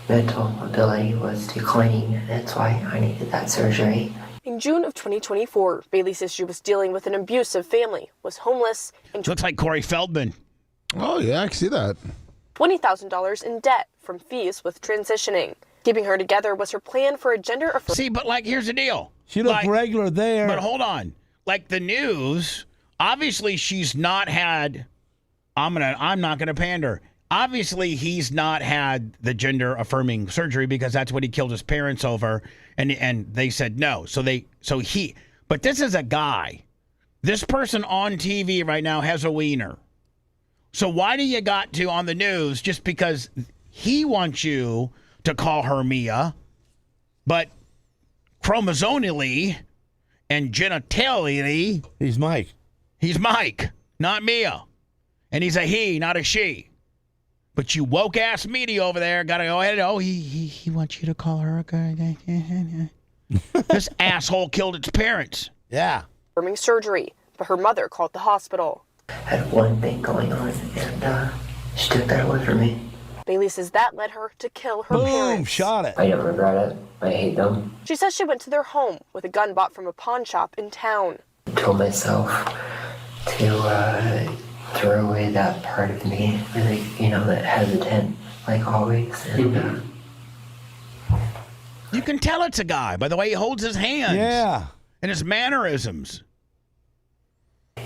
mental ability was declining. That's why I needed that surgery. In June of 2024, Bailey says she was dealing with an abusive family, was homeless, and looks like Corey Feldman. Oh, yeah, I can see that. $20,000 in debt from fees with transitioning. Keeping her together was her plan for a gender... See, but here's the deal. She looked regular there. But hold on. Like the news, obviously she's not had... I'm not gonna pander. Obviously, he's not had the gender-affirming surgery because that's what he killed his parents over, and they said no. But this is a guy. This person on TV right now has a wiener. So why do you got to on the news just because he wants you to call her Mia, but chromosomally and genitally, he's Mike. He's Mike, not Mia, and he's a he, not a she. But you woke ass media over there gotta go ahead. Oh, he wants you to call her a guy. This asshole killed its parents. Yeah. Affirming surgery, but her mother called the hospital. I had one thing going on, and she took that away from me. Bailey says that led her to kill her parents. Shot it. I don't regret it. I hate them. She says she went to their home with a gun bought from a pawn shop in town. I told myself to throw away that part of me, really, that hesitant, like always. And you can tell it's a guy by the way he holds his hands. Yeah. And his mannerisms.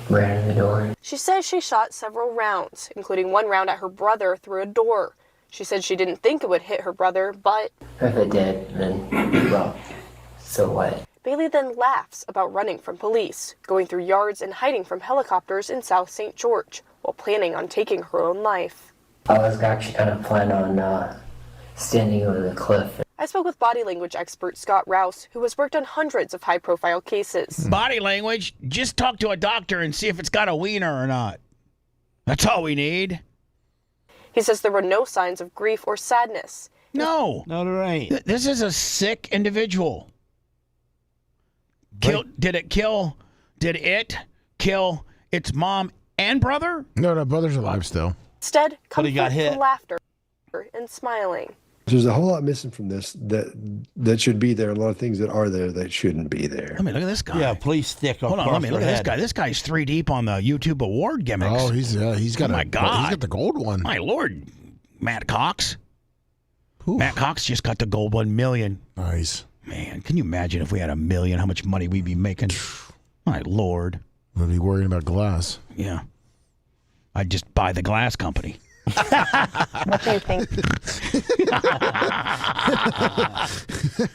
Ran in the door. She says she shot several rounds, including one round at her brother through a door. She said she didn't think it would hit her brother, but... If it did, then, well, so what? Bailey then laughs about running from police, going through yards and hiding from helicopters in South St. George, while planning on taking her own life. I was actually kind of planning on standing over the cliff. I spoke with body language expert Scott Rouse, who has worked on hundreds of high-profile cases. Body language? Just talk to a doctor and see if it's got a wiener or not. That's all we need. He says there were no signs of grief or sadness. No. No, there ain't. This is a sick individual. Did it kill its mom and brother? No, brother's alive still. Instead, But he got comfort hit. from laughter and smiling. There's a whole lot missing from this that should be there. A lot of things that are there that shouldn't be there. Look at this guy. Yeah, police stick. Hold on, let me look at this guy. This guy's 3 deep on the YouTube award gimmicks. Oh, he's got my God. He's got the gold one. My Lord, Matt Cox. Oof. Matt Cox just got the gold 1 million. Nice. Man, can you imagine if we had $1 million, how much money we'd be making? My Lord. Would be worrying about glass. Yeah. I'd just buy the glass company. What do you think?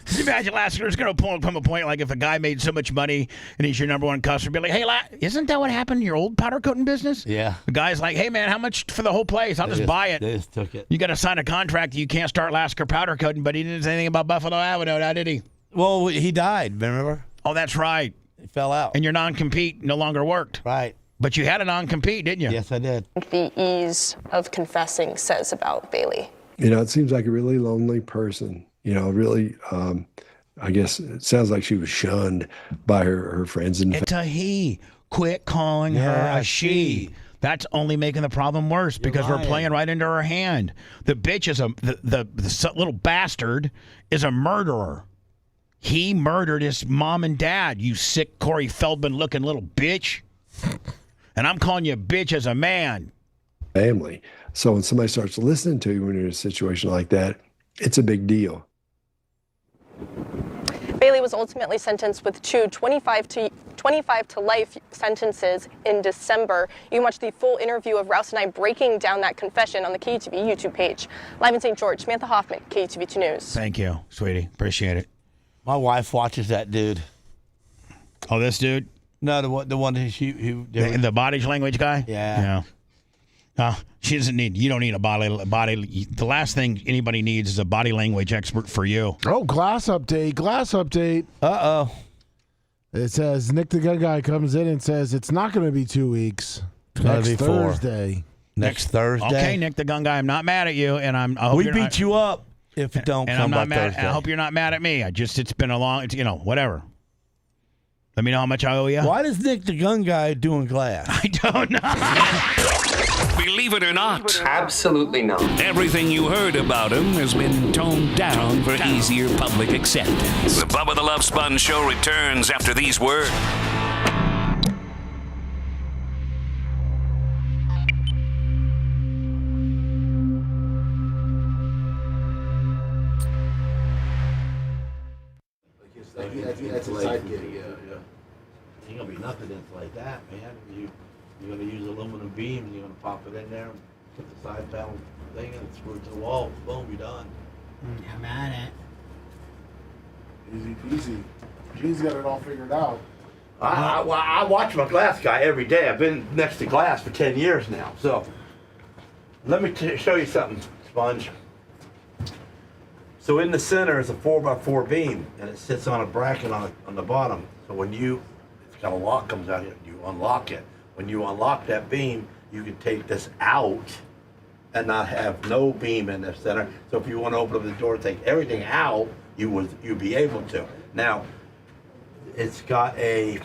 Can you imagine Lasseter's going to come a point like if a guy made so much money and he's your number one customer, be like, hey, isn't that what happened in your old powder coating business? Yeah. The guy's like, hey, man, how much for the whole place? I'll just buy it. They just took it. You got to sign a contract that you can't start Lasker powder coating, but he didn't say anything about Buffalo Avenue, now did he? Well, he died, remember? Oh, that's right. He fell out. And your non-compete no longer worked. Right. But you had a non-compete, didn't you? Yes, I did. The ease of confessing says about Bailey. It seems like a really lonely person. Really, I guess it sounds like she was shunned by her friends. It's a he. Quit calling her a she. That's only making the problem worse because we're playing right into her hand. The bitch is the little bastard is a murderer. He murdered his mom and dad, you sick Corey Feldman-looking little bitch. And I'm calling you a bitch as a man. Family. So when somebody starts listening to you when you're in a situation like that, it's a big deal. Bailey was ultimately sentenced with two 25 to life sentences in December. You can watch the full interview of Rouse and I breaking down that confession on the KUTV YouTube page. Live in St. George, Samantha Hoffman, KUTV 2 News. Thank you, sweetie. Appreciate it. My wife watches that dude. Oh, this dude? No, the one the body language guy? Yeah. She doesn't need. You don't need a body. The last thing anybody needs is a body language expert for you. Oh, glass update. Uh-oh. It says Nick the Gun Guy comes in and says it's not going to be 2 weeks. Next Thursday. Next Thursday. Okay, Nick the Gun Guy. I'm not mad at you, and I hope we beat you up if it don't come by Thursday. I hope you're not mad at me. It's been a long. Whatever. Let me know how much I owe you. Why does Nick the Gun Guy doing glass? I don't know. Believe it or not, absolutely not. Everything you heard about him has been toned down for easier public acceptance. The Bubba the Love Sponge Show returns after these words. That's a side gig. Ain't gonna be nothing that's like that, man. You're gonna use aluminum beams. You're gonna pop it in there, and put the side panel thing, and screw it to the wall. Boom, you're done. I'm at it. Easy peasy. Gene's got it all figured out. I watch my glass guy every day. I've been next to glass for 10 years now. So let me show you something, Sponge. So in the center is a 4x4 beam, and it sits on a bracket on the bottom. So when it's got a lock comes out here, you unlock it. When you unlock that beam, you can take this out and not have no beam in the center. So if you want to open up the door and take everything out, you'd be able to. Now, it's got the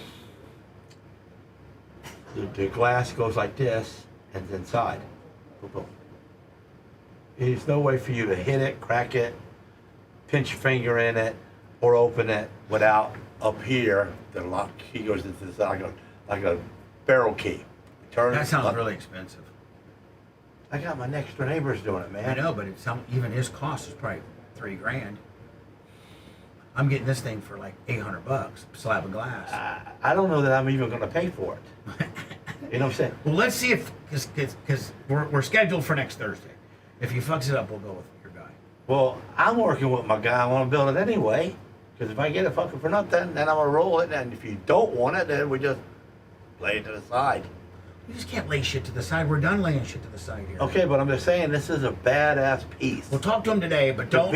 glass goes like this and it's inside. Boom, boom. There's no way for you to hit it, crack it, pinch your finger in it, or open it without up here. The lock key goes into the side like a barrel key. That sounds really expensive. I got my next door neighbors doing it, man. I know, but even his cost is probably $3,000. I'm getting this thing for like $800, slab of glass. I don't know that I'm even going to pay for it. You know what I'm saying? Well, let's see if, because we're scheduled for next Thursday. If he fucks it up, we'll go with your guy. Well, I'm working with my guy. I want to build it anyway. Because if I get it fucking for nothing, then I'm going to roll it. And if you don't want it, then we just lay it to the side. You just can't lay shit to the side. We're done laying shit to the side here. Okay, but I'm just saying this is a badass piece. We'll talk to him today, but don't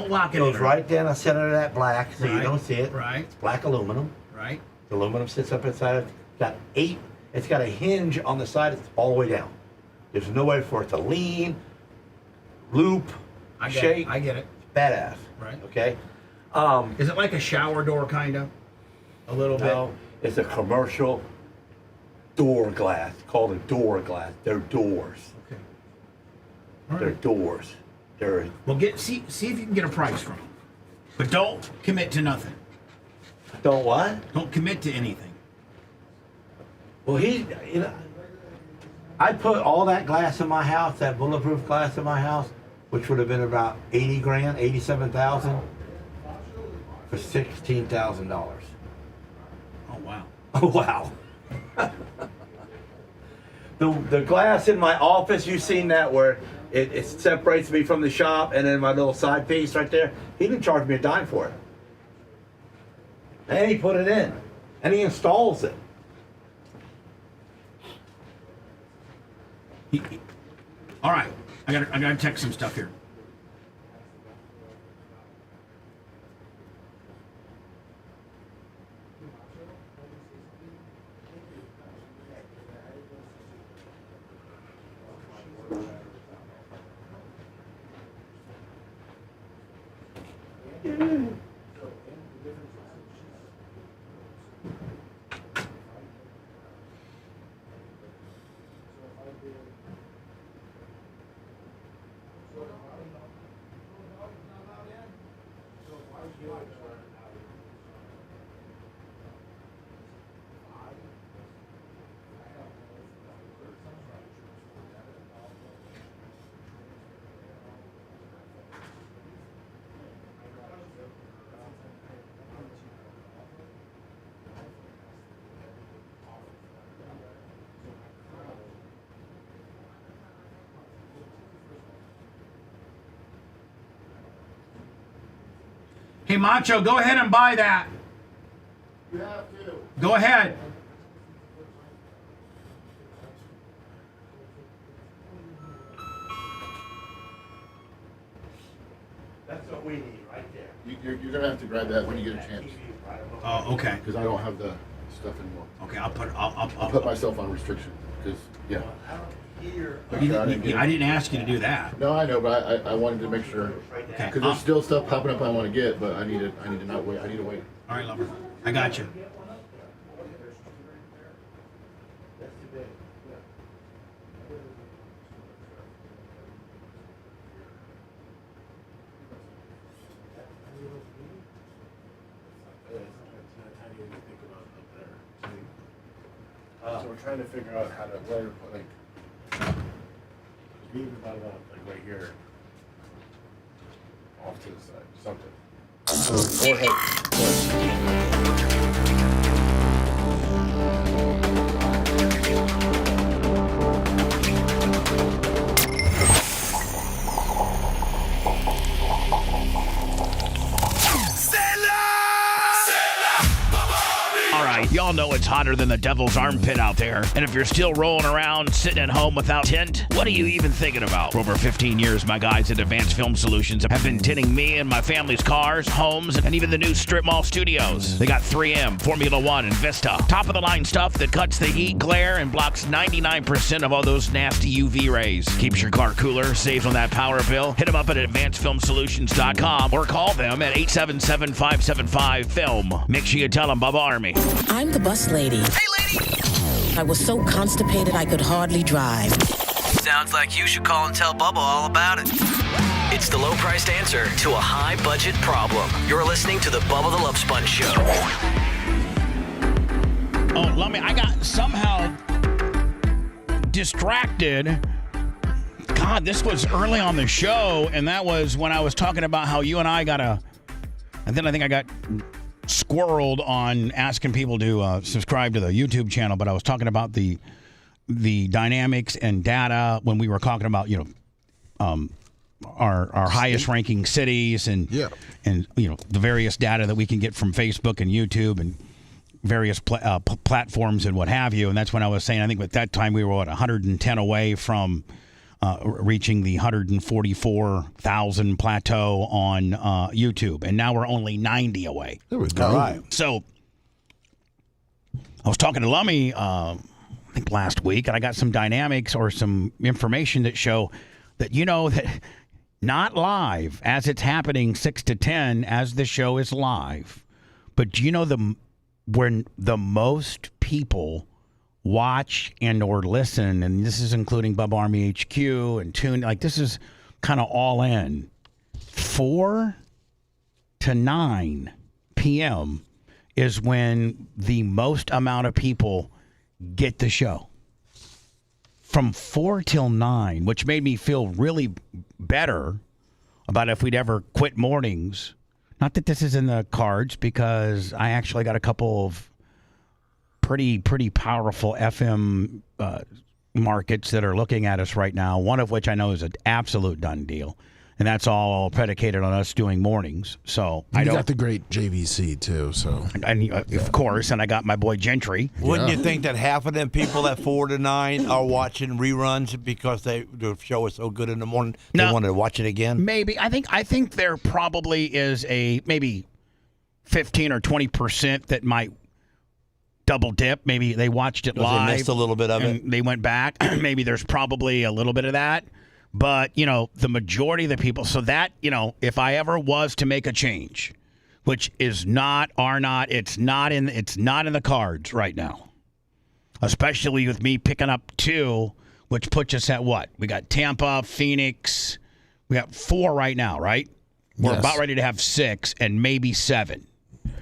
lock it in. It goes right down the center of that black, so you don't see it. Right. It's black aluminum. Right. The aluminum sits up inside of it. It's got a hinge on the side. It's all the way down. There's no way for it to lean, loop, shake. I get it. It's badass. Right. Okay. Is it like a shower door, kind of? A little bit? No, it's a commercial door glass. It's called a door glass. They're doors. Okay. They're doors. Well, see if you can get a price from them. But don't commit to nothing. Don't what? Don't commit to anything. Well, I put all that glass in my house, that bulletproof glass in my house, which would have been about $80,000, $87,000, for $16,000. Oh wow! Oh wow! the glass in my office, you've seen that where it separates me from the shop, and then my little side piece right there. He didn't charge me a dime for it, and he put it in, and he installs it. All right, I gotta check some stuff here. Hey, Macho, go ahead and buy that. You have to. Go ahead. That's what we need right there. You're going to have to grab that when you get a chance. Oh, okay. Because I don't have the stuff anymore. Okay, I'll put myself on restriction. Because, yeah. I didn't ask you to do that. No, I know, but I wanted to make sure. Okay. Because there's still stuff popping up I want to get, but I need to not wait. I need to wait. All right, lover. I got you. So we're trying to figure out how to where to put we even thought about right here, off to the side, something. All right, y'all know it's hotter than the devil's armpit out there. And if you're still rolling around, sitting at home without tint, what are you even thinking about? For over 15 years, my guys at Advanced Film Solutions have been tinting me and my family's cars, homes, and even the new strip mall studios. They got 3M, Formula One, and Vista. Top-of-the-line stuff that cuts the heat, glare, and blocks 99% of all those nasty UV rays. Keeps your car cooler, saves on that power bill. Hit them up at advancedfilmsolutions.com or call them at 877-575-FILM. Make sure you tell them Bubba Army. I'm the bus lady. Hey, lady! I was so constipated I could hardly drive. Sounds like you should call and tell Bubba all about it. It's the low-priced answer to a high-budget problem. You're listening to the Bubba the Love Sponge Show. Oh, Lummy, I got somehow distracted. God, this was early on the show, and that was when I was talking about how you and I got and then I think I got squirreled on asking people to subscribe to the YouTube channel, but I was talking about the dynamics and data when we were talking about, our highest ranking cities and the various data that we can get from Facebook and YouTube and various platforms and what have you. And that's when I was saying, I think at that time we were 110 away from reaching the 144,000 plateau on YouTube, and now we're only 90 away. There we go. All right. So I was talking to Lummy, I think last week, and I got some dynamics or some information that show that that not live as it's happening 6 to 10 as the show is live, but do when the most people watch and or listen, and this is including Bubba Army HQ and Tune, this is kind of all in, 4 to 9 p.m. is when the most amount of people get the show. From 4 till 9, which made me feel really better about if we'd ever quit mornings. Not that this is in the cards, because I actually got a couple of pretty powerful FM markets that are looking at us right now, one of which I know is an absolute done deal. And that's all predicated on us doing mornings. So you got the great JVC too. So of course, and I got my boy Gentry. Wouldn't you think that half of them people at 4 to 9 are watching reruns because the show is so good in the morning? They want to watch it again. Maybe I think there probably is a maybe 15 or 20% that might double dip. Maybe they watched it live. They missed a little bit of it. They went back. Maybe there's probably a little bit of that. But, the majority of the people, so that, if I ever was to make a change, which is not it's not in the cards right now. Especially with me picking up 2, which puts us at what? We got Tampa, Phoenix. We got 4 right now, right? We're about ready to have 6 and maybe 7.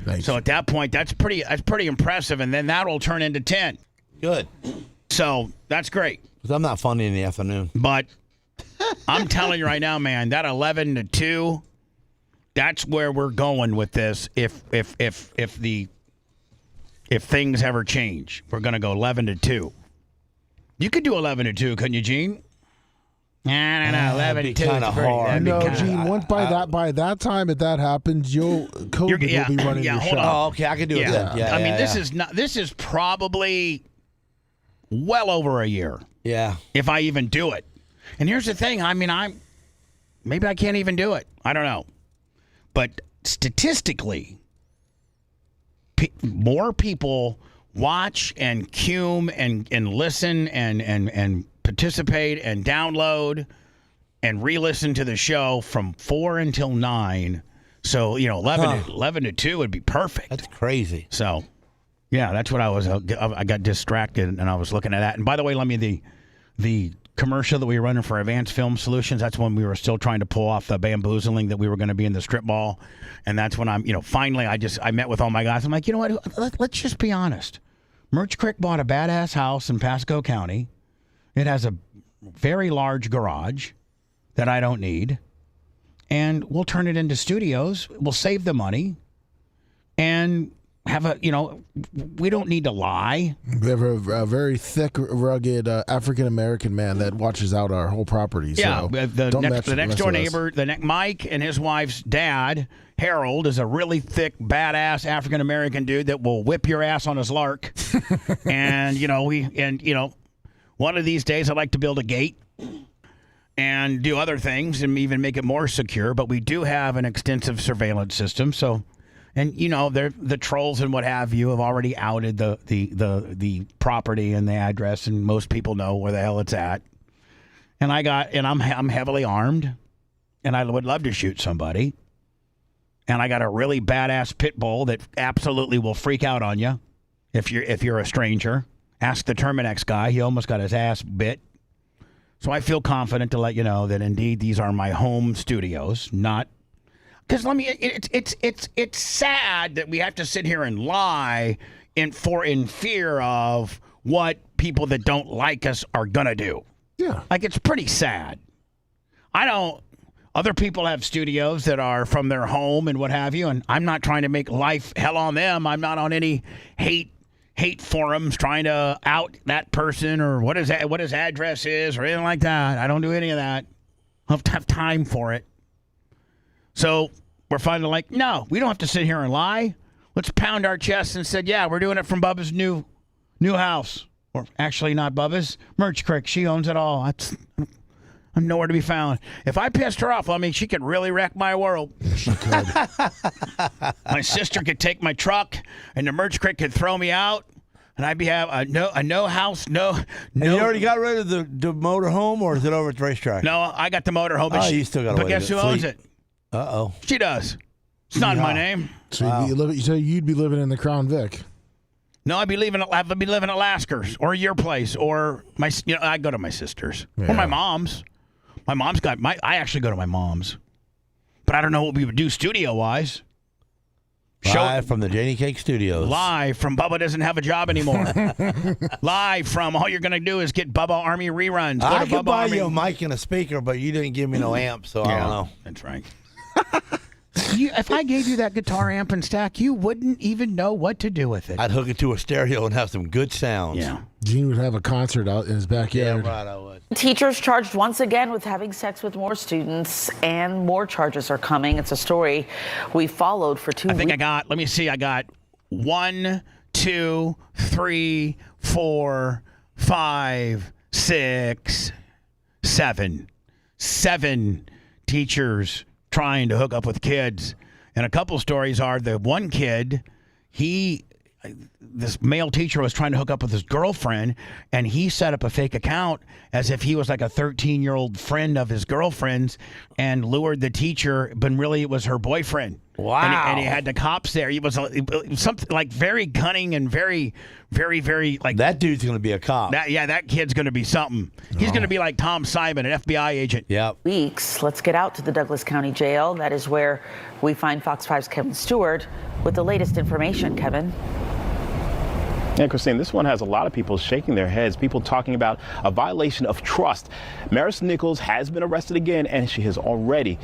Nice. So at that point, that's pretty impressive, and then that'll turn into 10. Good. So that's great. Because I'm not funny in the afternoon. But I'm telling you right now, man, that 11 to 2, that's where we're going with this. If things ever change, we're going to go 11 to 2. You could do 11 to 2, couldn't you, Gene? I don't know. 11 2 kind of hard. No, Gene. Once by that time, if that happens, COVID will be running your show. Oh, okay. I can do it then. Yeah, I mean, this is probably well over a year. Yeah. If I even do it. And here's the thing. I mean, maybe I can't even do it. I don't know. But statistically, more people watch and cume and listen and participate and download and re-listen to the show from 4 until 9. So, 11 to 2 would be perfect. That's crazy. So, yeah, that's what I got distracted and I was looking at that. And by the way, the commercial that we were running for Advanced Film Solutions, that's when we were still trying to pull off the bamboozling that we were going to be in the strip mall. And that's when finally I met with all my guys. I'm like, you know what? Let's just be honest. Merch Creek bought a badass house in Pasco County. It has a very large garage that I don't need. And we'll turn it into studios. We'll save the money. And have we don't need to lie. We have a very thick, rugged African-American man that watches out our whole property. Yeah, so the next door neighbor, Mike and his wife's dad, Harold, is a really thick, badass African-American dude that will whip your ass on his lark. And, one of these days I'd like to build a gate and do other things and even make it more secure. But we do have an extensive surveillance system. So, and the trolls and what have you have already outed the property and the address, and most people know where the hell it's at. And I'm heavily armed, and I would love to shoot somebody. And I got a really badass pit bull that absolutely will freak out on you if you're a stranger. Ask the Terminex guy; he almost got his ass bit. So I feel confident to let you know that indeed these are my home studios, not. Because it's sad that we have to sit here and lie in fear of what people that don't like us are gonna do. Yeah, like it's pretty sad. Other people have studios that are from their home and what have you, and I'm not trying to make life hell on them. I'm not on any hate forums trying to out that person or what his address is or anything like that. I don't do any of that. I don't have time for it. So we're finally like, no, we don't have to sit here and lie. Let's pound our chests and said, yeah, we're doing it from Bubba's new house. Or actually not Bubba's, Merch Creek. She owns it all. I'm nowhere to be found. If I pissed her off, she could really wreck my world. She could. My sister could take my truck, and the Merch Creek could throw me out, and I'd have a no house, no. And you already got rid of the motorhome, or is it over at the racetrack? No, I got the motorhome. Oh, you still got it. But guess who owns it? Uh-oh. She does. It's not in my name. So you'd be living in the Crown Vic. No, I'd be living at Lasker's or your place or I go to my sister's or my mom's. My mom's I actually go to my mom's, but I don't know what we would do studio-wise. Live from the Janie Cake Studios. Live from Bubba doesn't have a job anymore. Live from all you're going to do is get Bubba Army reruns. I could buy you a mic and a speaker, but you didn't give me no amp, so I don't know. That's right. If I gave you that guitar amp and stack, you wouldn't even know what to do with it. I'd hook it to a stereo and have some good sounds. Yeah. Gene would have a concert out in his backyard. Yeah, right, I would. Teachers charged once again with having sex with more students, and more charges are coming. It's a story we followed for 2 weeks. Let me see, I got 1, 2, 3, 4, 5, 6, 7. 7 teachers trying to hook up with kids. And a couple stories are the one kid, this male teacher was trying to hook up with his girlfriend, and he set up a fake account as if he was like a 13-year-old friend of his girlfriend's and lured the teacher, but really it was her boyfriend. Wow. And he had the cops there. He was something like very cunning and very, very, very like. That dude's going to be a cop. That kid's going to be something. He's going to be like Tom Simon, an FBI agent. Yep. Weeks. Let's get out to the Douglas County Jail. That is where we find Fox 5's Kevin Stewart with the latest information. Kevin. Yeah, Christine, this one has a lot of people shaking their heads, people talking about a violation of trust. Maris Nichols has been arrested again, and she has already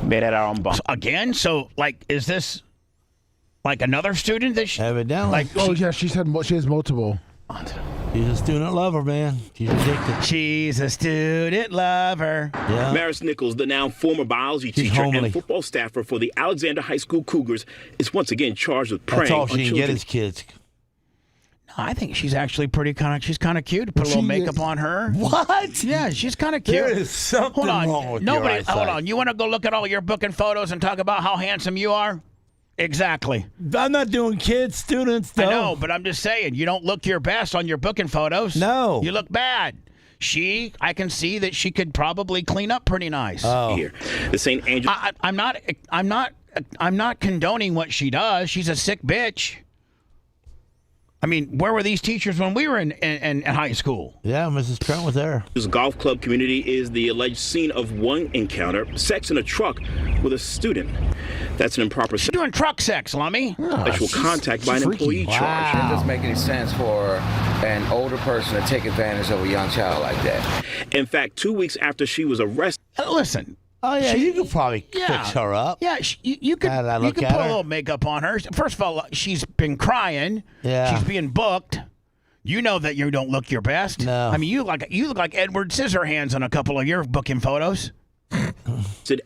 made it out on bond. Again? So, is this like another student that she... Evidently. Yeah, she has multiple. She's a student lover, man. She's addicted. She's a student lover. Yeah. Maris Nichols, the now former biology teacher and football staffer for the Alexander High School Cougars, is once again charged with preying That's all on she can children. get is kids. No, I think she's actually she's kind of cute. Put a little makeup on her. What? Yeah, she's kind of cute. There is something wrong with your eyesight. Hold on. You want to go look at all your booking photos and talk about how handsome you are? Exactly. I'm not doing kids, students, though. I know, but I'm just saying, you don't look your best on your booking photos. No. You look bad. I can see that she could probably clean up pretty nice. Oh. Here, the St. Andrew. I'm not condoning what she does. She's a sick bitch. I mean, where were these teachers when we were in high school? Yeah, Mrs. Trent was there. This golf club community is the alleged scene of one encounter, sex in a truck with a student. That's an improper She's doing truck sex, Lummy. sexual contact by an employee charge. It doesn't make any sense for an older person to take advantage of a young child like that. In fact, 2 weeks after she was arrested. Listen. Oh, yeah, you could probably fix her up. Yeah, you could put a little makeup on her. First of all, she's been crying. Yeah. She's being booked. You know that you don't look your best. No. I mean, you look like Edward Scissorhands on a couple of your booking photos.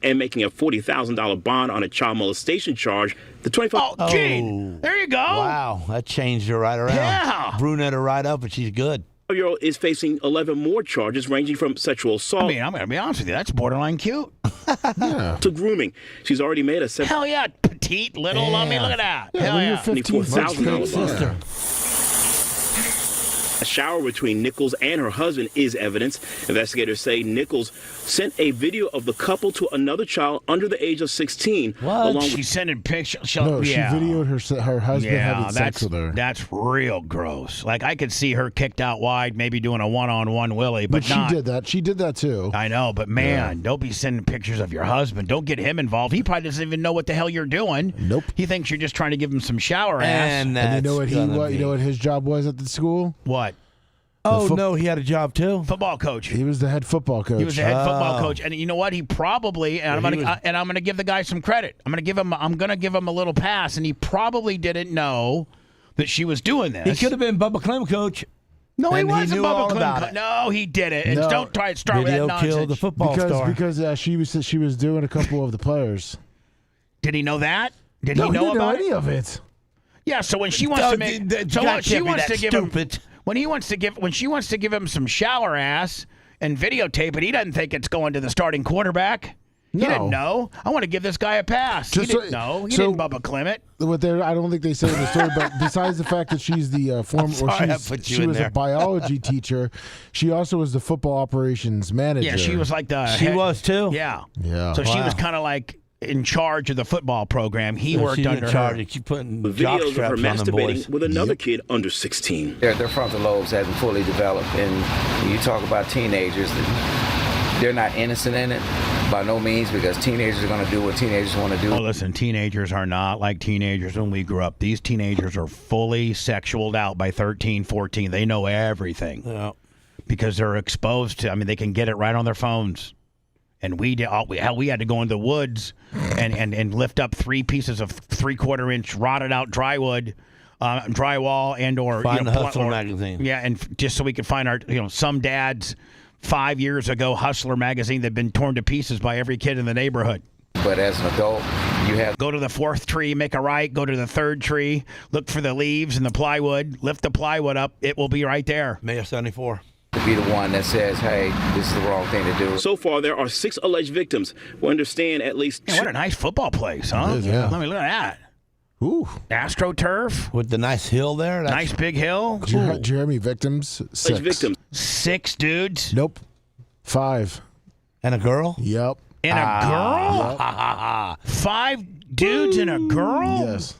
And making a $40,000 bond on a child molestation charge. The 25. Oh, Gene, there you go. Wow, that changed her right around. Yeah. Brunette her right up, and she's good. 12-year-old is facing 11 more charges ranging from sexual assault. I mean, I'm going to be honest with you. That's borderline cute. To grooming. She's already made a Hell yeah, petite, little Lummy. Look at that. Yeah, Hell when yeah. you're 15, $24,000 bond. A shower between Nichols and her husband is evidence. Investigators say Nichols sent a video of the couple to another child under the age of 16. What? She's sending pictures. No, she videoed her husband having sex with her. That's real gross. Like, I could see her kicked out wide, maybe doing a one-on-one willy, but she did that. She did that too. I know, but man, don't be sending pictures of your husband. Don't get him involved. He probably doesn't even know what the hell you're doing. Nope. He thinks you're just trying to give him some shower ass. And you know what you know what his job was at the school? What? Oh, no, he had a job too. Football coach. He was the head football coach. He was the head football coach, and you know what? He probably I'm gonna give the guy some credit. I'm gonna give him a little pass, and he probably didn't know that she was doing this. He could have been Bubba Clem coach. No, he and wasn't knew Bubba all Clem about coach. it. No, he didn't. And No. don't try to start with that Video nonsense. killed the football star. Because she was doing a couple of the players. Did he know that? Did No, he know didn't about know any of it. Yeah, so when she wants to make, she wants to give him, when she wants to give him some shower ass and videotape it, he doesn't think it's going to the starting quarterback. He didn't know. I want to give this guy a pass. He didn't know. He didn't Bubba Clement. I don't think they say in the story, but besides the fact that she's the she was a biology teacher, she also was the football operations manager. Yeah, she was like the She was too. Yeah. Yeah. So she was kind of like in charge of the football program. He worked she's under in charge her. of keep putting Videos of her jockstraps on them boys. masturbating with another kid under 16. Their frontal lobes haven't fully developed, and when you talk about teenagers, they're not innocent in it by no means, because teenagers are going to do what teenagers want to do. Oh, listen, teenagers are not like teenagers when we grew up. These teenagers are fully sexualed out by 13, 14. They know everything. Yeah. Because they're exposed to, they can get it right on their phones. And we had to go into the woods and lift up 3 pieces of 3/4 inch rotted out drywall and or Find the Hustler magazine. Yeah, and just so we could find our some dads 5 years ago Hustler magazine that'd been torn to pieces by every kid in the neighborhood. But as an adult, you have go to the 4th tree, make a right, go to the 3rd tree, look for the leaves and the plywood, lift the plywood up, it will be right there. Mayor 74. to be the one that says, hey, this is the wrong thing to do. So far, there are 6 alleged victims. We understand at least Yeah, what a nice football place, huh? Yeah. Let me look at that. Ooh. AstroTurf. With the nice hill there. Nice big hill. Cool. Jeremy victims. 6. victims. 6 dudes. Nope. 5. And a girl? Yep. And a girl? 5 dudes and a girl? Yes.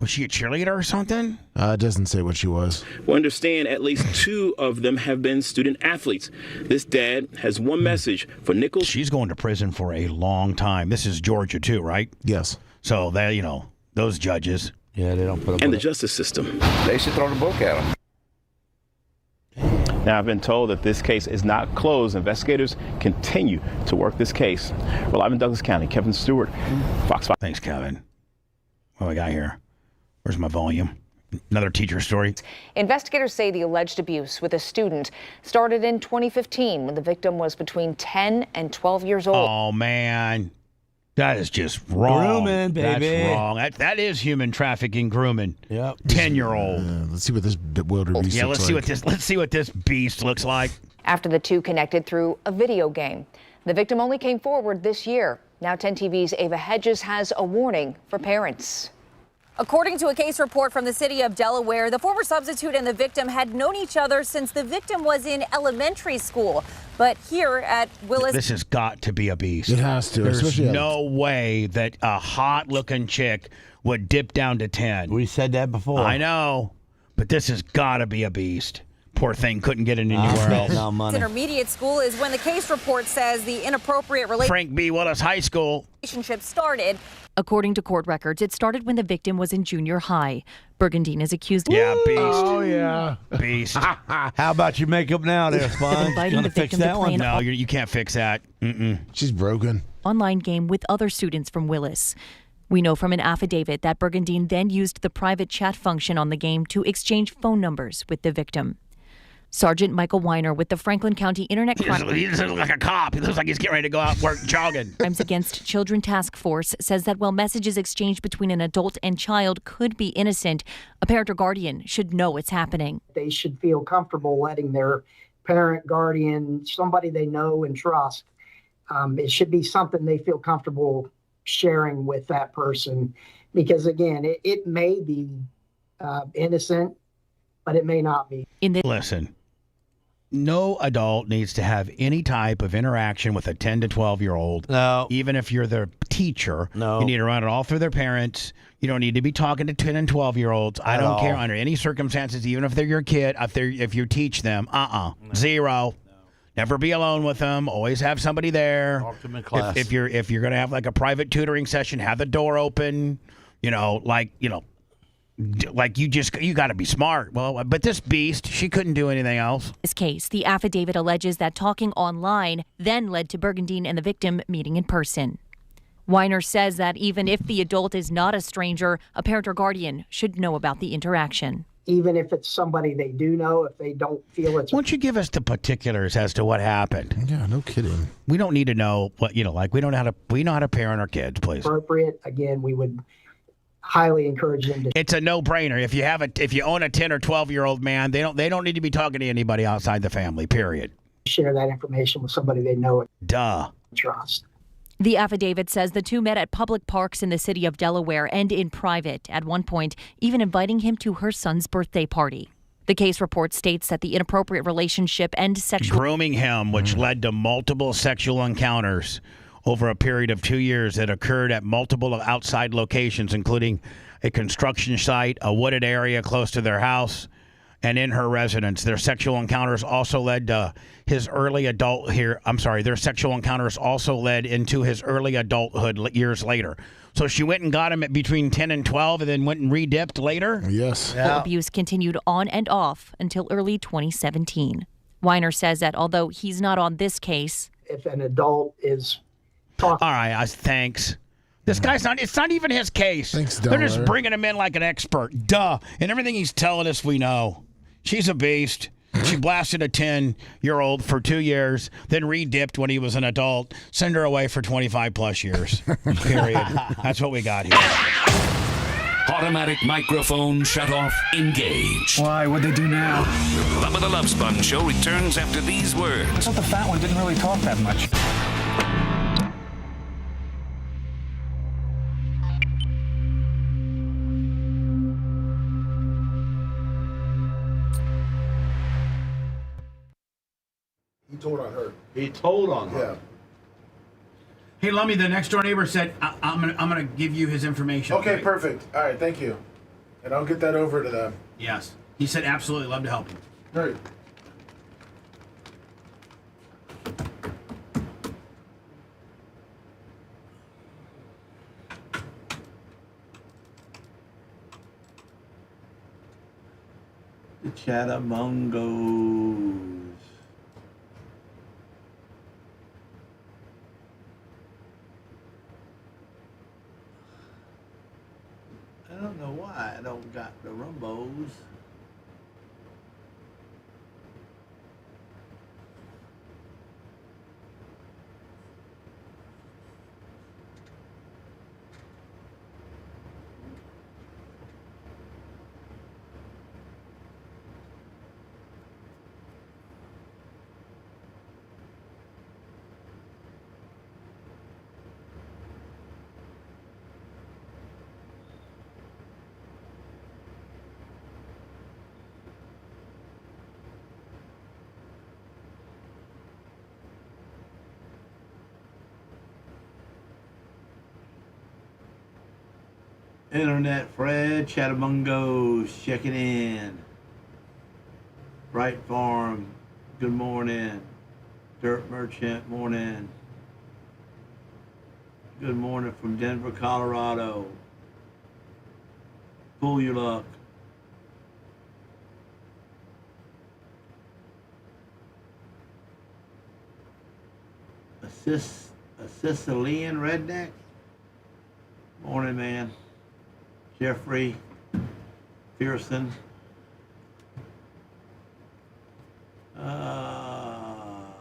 Was she a cheerleader or something? It doesn't say what she was. We understand at least 2 of them have been student athletes. This dad has one message for Nichols. She's going to prison for a long time. This is Georgia too, right? Yes. So they, those judges. Yeah, they don't put up And the with it. justice system. They should throw the book at them. Now, I've been told that this case is not closed. Investigators continue to work this case. We're live in Douglas County. Kevin Stewart, Fox 5. Thanks, Kevin. What do I got here? Where's my volume? Another teacher story. Investigators say the alleged abuse with a student started in 2015 when the victim was between 10 and 12 years old. Oh, man. That is just wrong. Grooming, baby. That's wrong. That is human trafficking, grooming. Yep. 10-year-old. Let's see what this wildebeest Yeah, looks like. let's see what this beast looks like. After the two connected through a video game. The victim only came forward this year. Now 10 TV's Ava Hedges has a warning for parents. According to a case report from the city of Delaware, the former substitute and the victim had known each other since the victim was in elementary school. But here at Willis... This has got to be a beast. It has to. There's no way that a hot-looking chick would dip down to 10. We said that before. I know, but this has got to be a beast. Poor thing couldn't get it anywhere else. No money. Intermediate school is when the case report says the inappropriate Frank B. Willis High School. relationship started. According to court records, it started when the victim was in junior high. Burgundine is accused. Yeah, beast. Oh, yeah. Beast. How about your makeup now there, Spun? Inviting Gonna the fix victim to that play one? an No, you can't fix that. She's broken. online game with other students from Willis. We know from an affidavit that Burgundine then used the private chat function on the game to exchange phone numbers with the victim. Sergeant Michael Weiner with the Franklin County Internet Crime... He looks like a cop. He looks like he's getting ready to go out and work jogging. Crimes Against Children Task Force says that while messages exchanged between an adult and child could be innocent, a parent or guardian should know it's happening. They should feel comfortable letting their parent, guardian, somebody they know and trust. It should be something they feel comfortable sharing with that person. Because, again, it may be innocent, but it may not be. Listen. No adult needs to have any type of interaction with a 10 to 12-year-old. No. Even if you're their teacher. No. You need to run it all through their parents. You don't need to be talking to 10 and 12-year-olds. I don't care under any circumstances, even if they're your kid, if you teach them. No. Zero. No. Never be alone with them. Always have somebody there. Talk to them in class. If you're going to have like a private tutoring session, have the door open. Like you got to be smart. Well, but this beast, she couldn't do anything else. In this case, the affidavit alleges that talking online then led to Burgundine and the victim meeting in person. Weiner says that even if the adult is not a stranger, a parent or guardian should know about the interaction. Even if it's somebody they do know, if they don't feel it's... Why don't you give us the particulars as to what happened? Yeah, no kidding. We don't need to know what, we know how to parent our kids, please. appropriate, again, we would highly encourage them to... It's a no-brainer. If you own a 10 or 12-year-old man, they don't need to be talking to anybody outside the family, period. Share that information with somebody they know and trust. The affidavit says the two met at public parks in the city of Delaware and in private, at one point even inviting him to her son's birthday party. The case report states that the inappropriate relationship and sexual... Grooming him, which led to multiple sexual encounters over a period of 2 years that occurred at multiple outside locations, including a construction site, a wooded area close to their house, and in her residence. Their sexual encounters also led to their sexual encounters also led into his early adulthood years later. So she went and got him at between 10 and 12 and then went and re-dipped later? Yes. Yeah. Abuse continued on and off until early 2017. Weiner says that although he's not on this case... If an adult is... All right, thanks. This guy's it's not even his case. Thanks, They're just bringing him in like an expert. Duh. And everything he's telling us, we know. She's a beast. She blasted a 10-year-old for 2 years, then re-dipped when he was an adult. Send her away for 25 plus years. Period. That's what we got here. Automatic microphone shut off. Engage. Why? What'd they do now? Bubba the Love Sponge Show returns after these words. I thought the fat one didn't really talk that much. He told on her. He told on her. Yeah. Hey, Lummy, the next door neighbor said, I'm gonna give you his information. Okay, right? perfect. All right, thank you. And I'll get that over to them. Yes. He said, absolutely, love to help you. Great. The Chatamongos. I don't know why I don't got the Rumbos. Internet Fred Chattabungos checking in. Bright Farm, good morning. Dirt Merchant, morning. Good morning from Denver, Colorado. Pull your luck. A Sicilian redneck? Morning, man. Jeffrey Pearson. How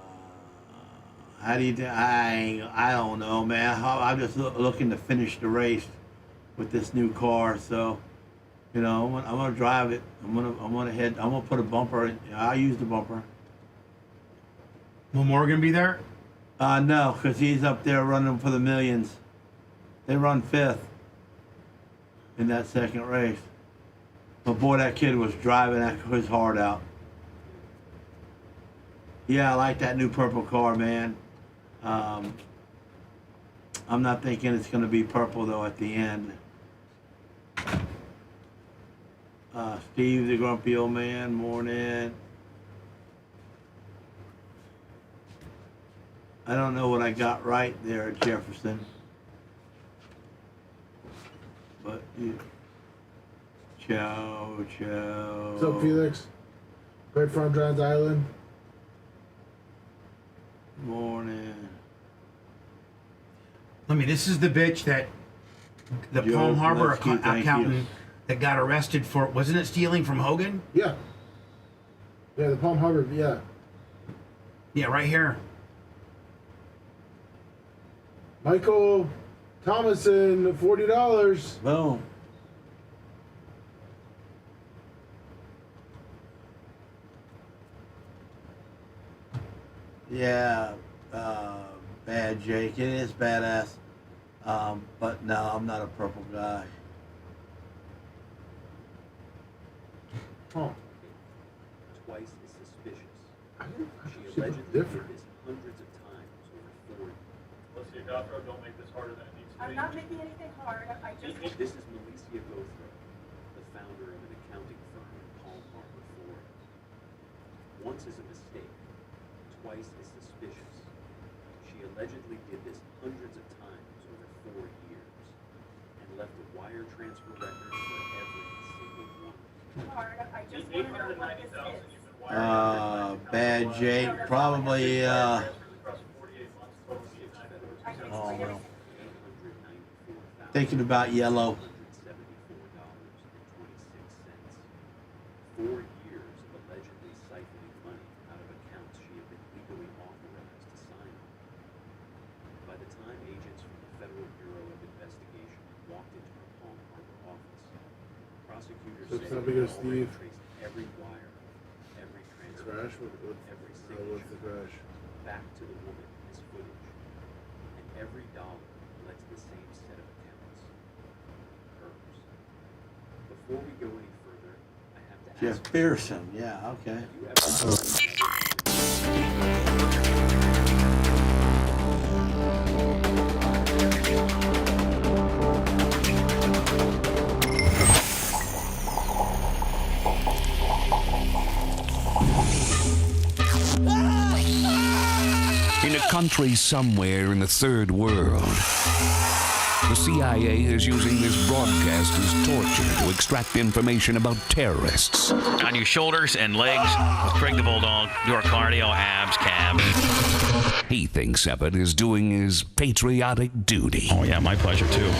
do you do? I don't know, man. I'm just looking to finish the race with this new car. So, you know, I'm gonna drive it. I'm gonna put a bumper in. I'll use the bumper. Will Morgan be there? No, because he's up there running for the millions. They run 5th in that second race. But boy, that kid was driving his heart out. Yeah, I like that new purple car, man. I'm not thinking it's going to be purple, though, at the end. Steve, the grumpy old man, morning. I don't know what I got right there at Jefferson. But, ciao. What's up, Felix? Right from John's Island. Morning. This is the bitch that the Joe, Palm Harbor thank you. accountant that got arrested for, wasn't it stealing from Hogan? Yeah. Yeah, the Palm Harbor, yeah. Yeah, right here. Michael Thomason, $40. Boom. Yeah, bad Jake. It is badass. But no, I'm not a purple guy. Oh. Twice as suspicious. She allegedly did this hundreds of times over 40. Let's see, Doctor, don't make this harder than it needs to be. I'm not making anything hard. This is Melissa Gothro, the founder of an accounting firm in Palm Harbor, Florida. Once is a mistake, twice is suspicious. She allegedly did this hundreds of times over 4 years and left a wire transfer record for every single one. I just want to know what this is. Bad Jake. Probably, oh, well. Thinking about yellow. $4 years of allegedly siphoning money out of accounts she had been legally authorized to sign on. By the time agents from the Federal Bureau of Investigation walked into her Palm Harbor office, prosecutors said they had already traced every wire, every transfer, every signature, back to the woman in this footage. And every dollar led to the same set of accounts. Hers. Before we go any further, I have to Jeff ask Pearson. Yeah, okay. In a country somewhere in the third world, the CIA is using this broadcast as torture to extract information about terrorists. On your shoulders and legs with Craig the Bulldog, do our cardio, abs, calves. He thinks Evan is doing his patriotic duty. Oh, yeah, my pleasure, too.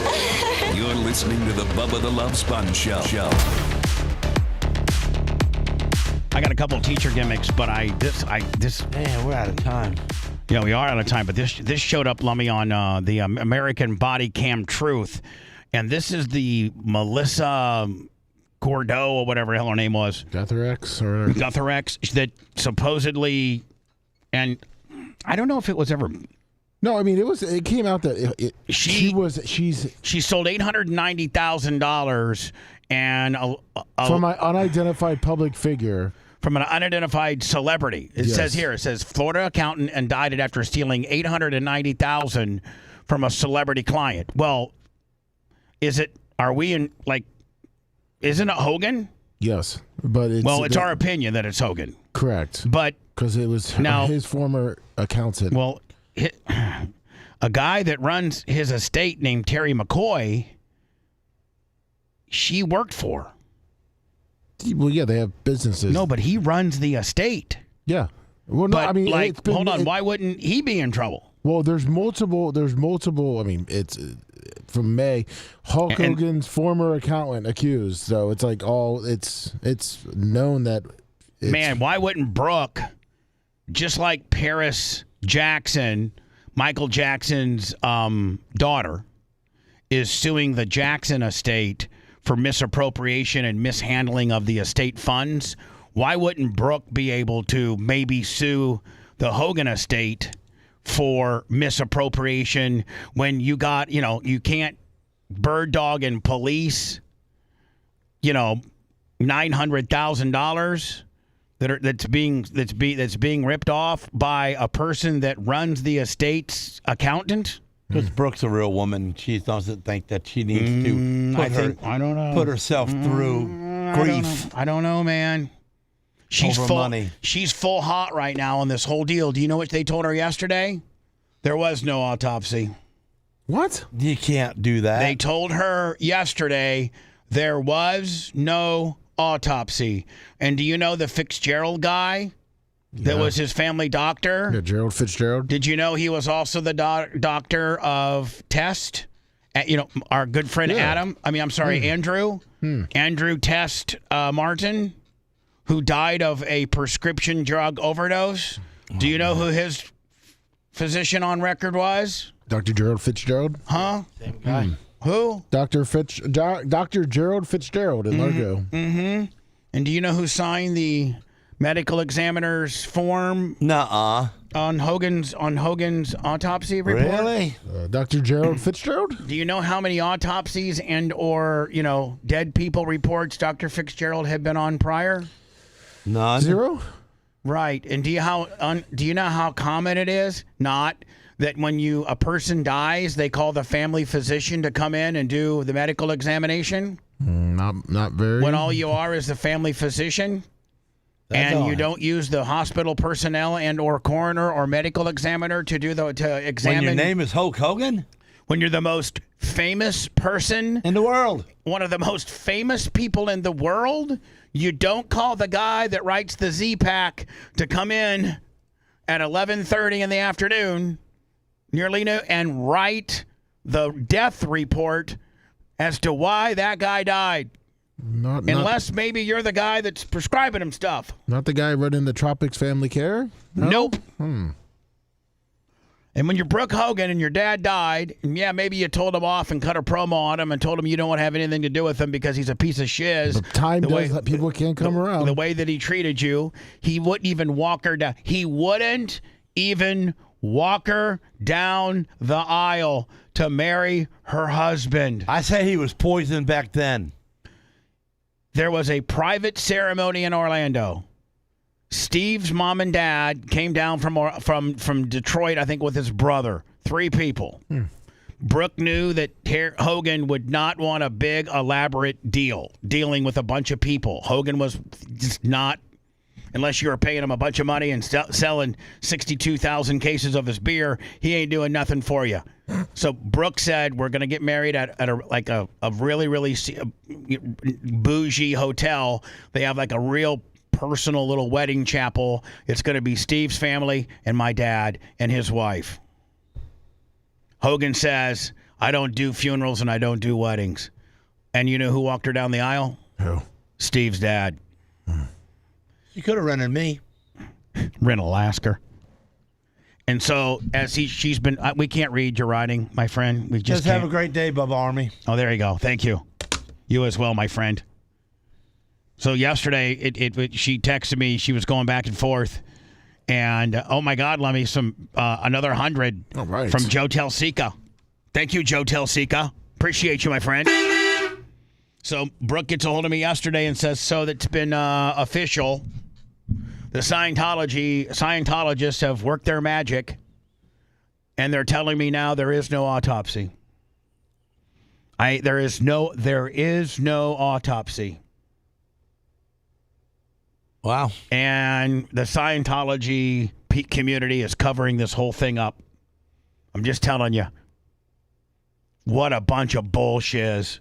You're listening to the Bubba the Love Sponge Show. I got a couple teacher gimmicks, but Man, we're out of time. Yeah, we are out of time, but this showed up, Lummy, on the American Body Cam Truth, and this is the Melissa Gordeau or whatever the hell her name was. Gutherex, that supposedly, and I don't know if it was ever. No, I mean it came out that she sold $890,000 and from an unidentified public figure. From an unidentified celebrity. It says here, Florida accountant indicted after stealing $890,000 from a celebrity client. Well, isn't it Hogan? Yes, but it's our opinion that it's Hogan. Correct. But because it was his former accountant. Well, a guy that runs his estate named Terry McCoy, she worked for. Well, yeah, they have businesses. No, but he runs the estate. Yeah. Well, no, but, I mean, hold on. Why wouldn't he be in trouble? Well, there's multiple. I mean, it's from May. Hulk Hogan's former accountant accused. So it's like it's known that. Man, why wouldn't Brooke, just like Paris Jackson, Michael Jackson's daughter, is suing the Jackson estate for misappropriation and mishandling of the estate funds, why wouldn't Brooke be able to maybe sue the Hogan estate for misappropriation when you got, you can't bird dog and police, $900,000 that's being ripped off by a person that runs the estate's accountant? Because Brooke's a real woman. She doesn't think that she needs to put herself through grief. I don't know, man. She's over full money. She's full hot right now on this whole deal. Do you know what they told her yesterday? There was no autopsy. What? You can't do that. They told her yesterday there was no autopsy. And do you know the Fitzgerald guy? That was his family doctor. Yeah, Gerald Fitzgerald. Did you know he was also the doctor of Test? Our good friend Andrew. Andrew Test Martin, who died of a prescription drug overdose. Do you know who his physician on record was? Dr. Gerald Fitzgerald. Huh? Same guy. Who? Dr. Gerald Fitzgerald in Largo. Mm-hmm. And do you know who signed the medical examiner's form? Nuh-uh. On Hogan's autopsy report? Really? Dr. Gerald Fitzgerald? Do you know how many autopsies and or dead people reports Dr. Fitzgerald had been on prior? None. 0? Right. And do you know how common it is? Not that when a person dies, they call the family physician to come in and do the medical examination? Not very. When all you are is the family physician? And you don't use the hospital personnel and or coroner or medical examiner to examine. When your name is Hulk Hogan? When you're the most famous person in the world, one of the most famous people in the world, you don't call the guy that writes the Z-Pack to come in at 11:30 in the afternoon, nearly noon, and write the death report as to why that guy died. Unless maybe you're the guy that's prescribing him stuff. Not the guy running the Tropics Family Care? No? Nope. And when you're Brooke Hogan and your dad died, and maybe you told him off and cut a promo on him and told him you don't want to have anything to do with him because he's a piece of shiz. But time does that people can't come around. The way that he treated you, he wouldn't even walk her down. He wouldn't even walk her down the aisle to marry her husband. I say he was poisoned back then. There was a private ceremony in Orlando. Steve's mom and dad came down from Detroit, I think, with his brother. 3 people. Brooke knew that Hogan would not want a big, elaborate dealing with a bunch of people. Hogan was just not, unless you were paying him a bunch of money and selling 62,000 cases of his beer, he ain't doing nothing for you. So Brooke said, we're going to get married at a really, really bougie hotel. They have like a real personal little wedding chapel. It's going to be Steve's family and my dad and his wife. Hogan says, I don't do funerals and I don't do weddings. And you know who walked her down the aisle? Who? Steve's dad. You could have rented me. Rental Alaska. And so, as she's been, we can't read your writing, my friend. We just have a great day, Bubba Army. Oh, there you go. Thank you. You as well, my friend. So yesterday, she texted me. She was going back and forth, and oh my God, Lemmy, another 100 from Joe Telsica. Thank you, Joe Telsica. Appreciate you, my friend. So Brooke gets a hold of me yesterday and says, so that's been official. The Scientologists have worked their magic, and they're telling me now there is no autopsy. There is no autopsy. Wow. And the Scientology community is covering this whole thing up. I'm just telling you. What a bunch of bullshit.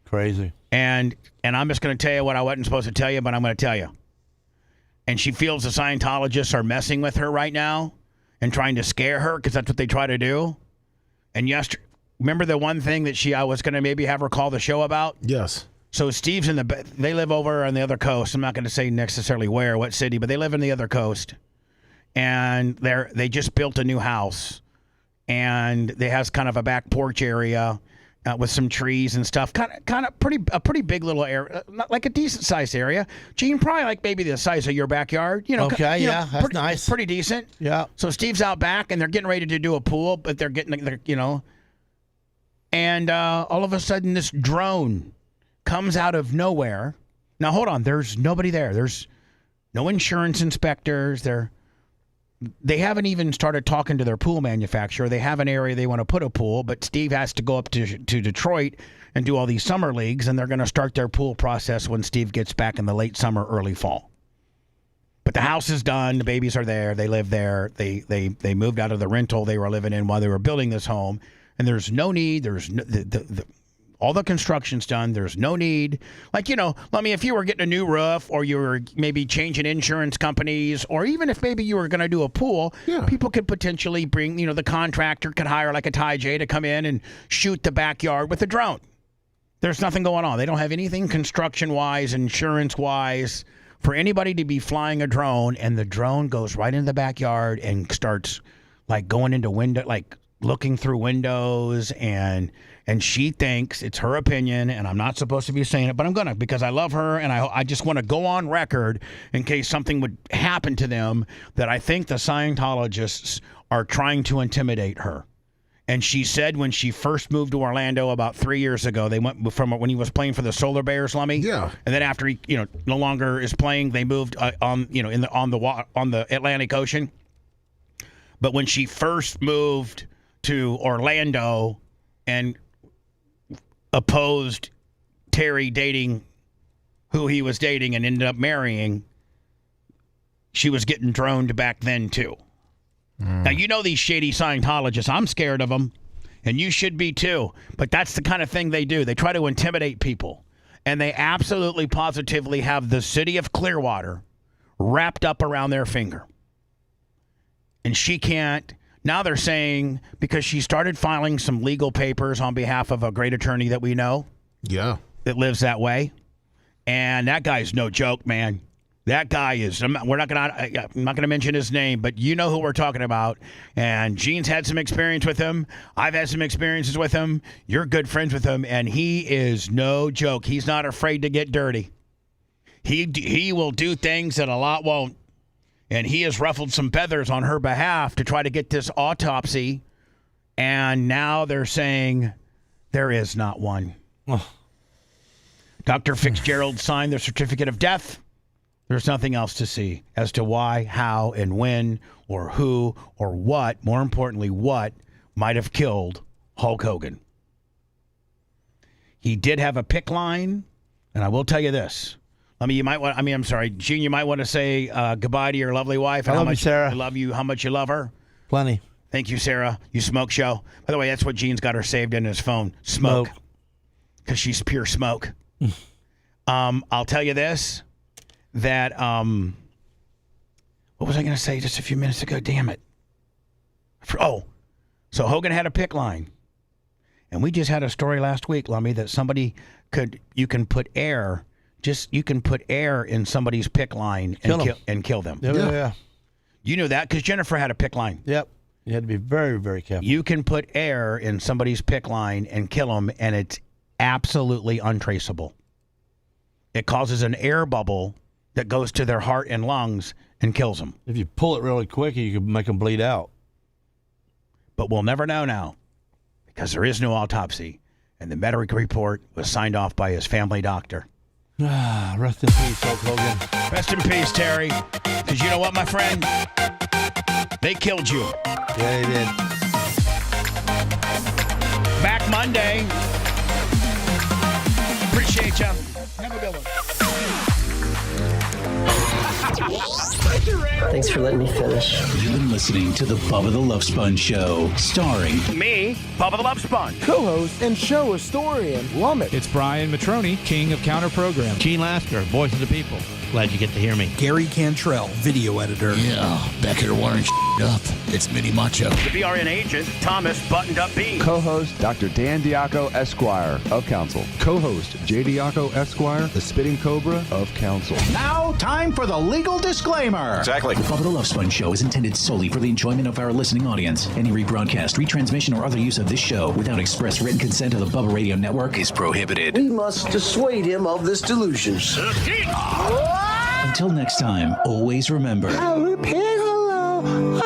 Crazy. And I'm just going to tell you what I wasn't supposed to tell you, but I'm going to tell you. And she feels the Scientologists are messing with her right now and trying to scare her because that's what they try to do. And remember the one thing that I was going to maybe have her call the show about? Yes. So Steve's they live over on the other coast. I'm not going to say necessarily what city, but they live in the other coast. And they just built a new house. And they has kind of a back porch area with some trees and stuff. Kind of a pretty big little area, not like a decent sized area. Gene, probably like maybe the size of your backyard. Okay, that's nice. Pretty decent. Yeah. So Steve's out back, and they're getting ready to do a pool, but and all of a sudden this drone comes out of nowhere. Now hold on, there's nobody there. There's no insurance inspectors. They haven't even started talking to their pool manufacturer. They have an area they want to put a pool, but Steve has to go up to Detroit and do all these summer leagues, and they're going to start their pool process when Steve gets back in the late summer, early fall. But the house is done. The babies are there. They live there. They moved out of the rental they were living in while they were building this home, and there's no need. There's no, all the construction's done. There's no need. Like, if you were getting a new roof or you were maybe changing insurance companies, or even if maybe you were going to do a pool, people could potentially bring, the contractor could hire like a Ty J to come in and shoot the backyard with a drone. There's nothing going on. They don't have anything construction-wise, insurance-wise for anybody to be flying a drone, and the drone goes right into the backyard and starts like going into looking through windows, and she thinks, it's her opinion, and I'm not supposed to be saying it, but I'm going to, because I love her, and I just want to go on record in case something would happen to them, that I think the Scientologists are trying to intimidate her. And she said when she first moved to Orlando about 3 years ago, they went from when he was playing for the Solar Bears, Lummy. Yeah. And then after he, no longer is playing, they moved on the Atlantic Ocean. But when she first moved to Orlando and opposed Terry dating who he was dating and ended up marrying, she was getting droned back then too. Now, these shady Scientologists, I'm scared of them, and you should be too, but that's the kind of thing they do. They try to intimidate people, and they absolutely positively have the city of Clearwater wrapped up around their finger. And she can't. Now they're saying, because she started filing some legal papers on behalf of a great attorney that we know. Yeah. That lives that way. And that guy's no joke, man. That guy is, I'm not going to mention his name, but you know who we're talking about. And Gene's had some experience with him. I've had some experiences with him. You're good friends with him. And he is no joke. He's not afraid to get dirty. He will do things that a lot won't. And he has ruffled some feathers on her behalf to try to get this autopsy. And now they're saying there is not one. Oh. Dr. Fitzgerald signed their certificate of death. There's nothing else to see as to why, how, and when, or who, or what, more importantly, what might have killed Hulk Hogan. He did have a pick line, and I will tell you this. I'm sorry, Gene, you might want to say goodbye to your lovely wife. I love you, Sarah. I love you, how much you love her. Plenty. Thank you, Sarah. You smoke show. By the way, that's what Gene's got her saved in his phone. Smoke. Because she's pure smoke. I'll tell you this. that what was I going to say just a few minutes ago? Damn it. So Hogan had a pick line. And we just had a story last week, Lummy, that you can put air in somebody's pick line and kill them. Yeah. You knew that because Jennifer had a pick line. Yep. You had to be very, very careful. You can put air in somebody's pick line and kill them, and it's absolutely untraceable. It causes an air bubble that goes to their heart and lungs and kills them. If you pull it really quick, you can make them bleed out. But we'll never know now because there is no autopsy, and the medical report was signed off by his family doctor. Rest in peace, Hulk Hogan. Rest in peace, Terry. Because you know what, my friend? They killed you. Yeah, they did. Back Monday. Appreciate you. Have a good one. Thanks for letting me finish. You've been listening to the Bubba the Love Sponge Show, starring me, Bubba the Love Sponge, co-host and show historian, Lummit. It's Brian Matroni, king of counter program. Gene Lasker, voice of the people. Glad you get to hear me. Gary Cantrell, video editor. Yeah, back here wiring up. It's Mini Macho. The BRN agent, Thomas Buttoned Up B. Co-host, Dr. Dan Diaco, Esquire, of Council. Co-host, J. Diaco, Esquire, the Spitting Cobra, of Council. Now, time for the legal disclaimer. Exactly. The Bubba the Love Sponge Show is intended solely for the enjoyment of our listening audience. Any rebroadcast, retransmission, or other use of this show without express written consent of the Bubba Radio Network is prohibited. We must dissuade him of this delusion. Until next time, always remember. I'll repeat hello.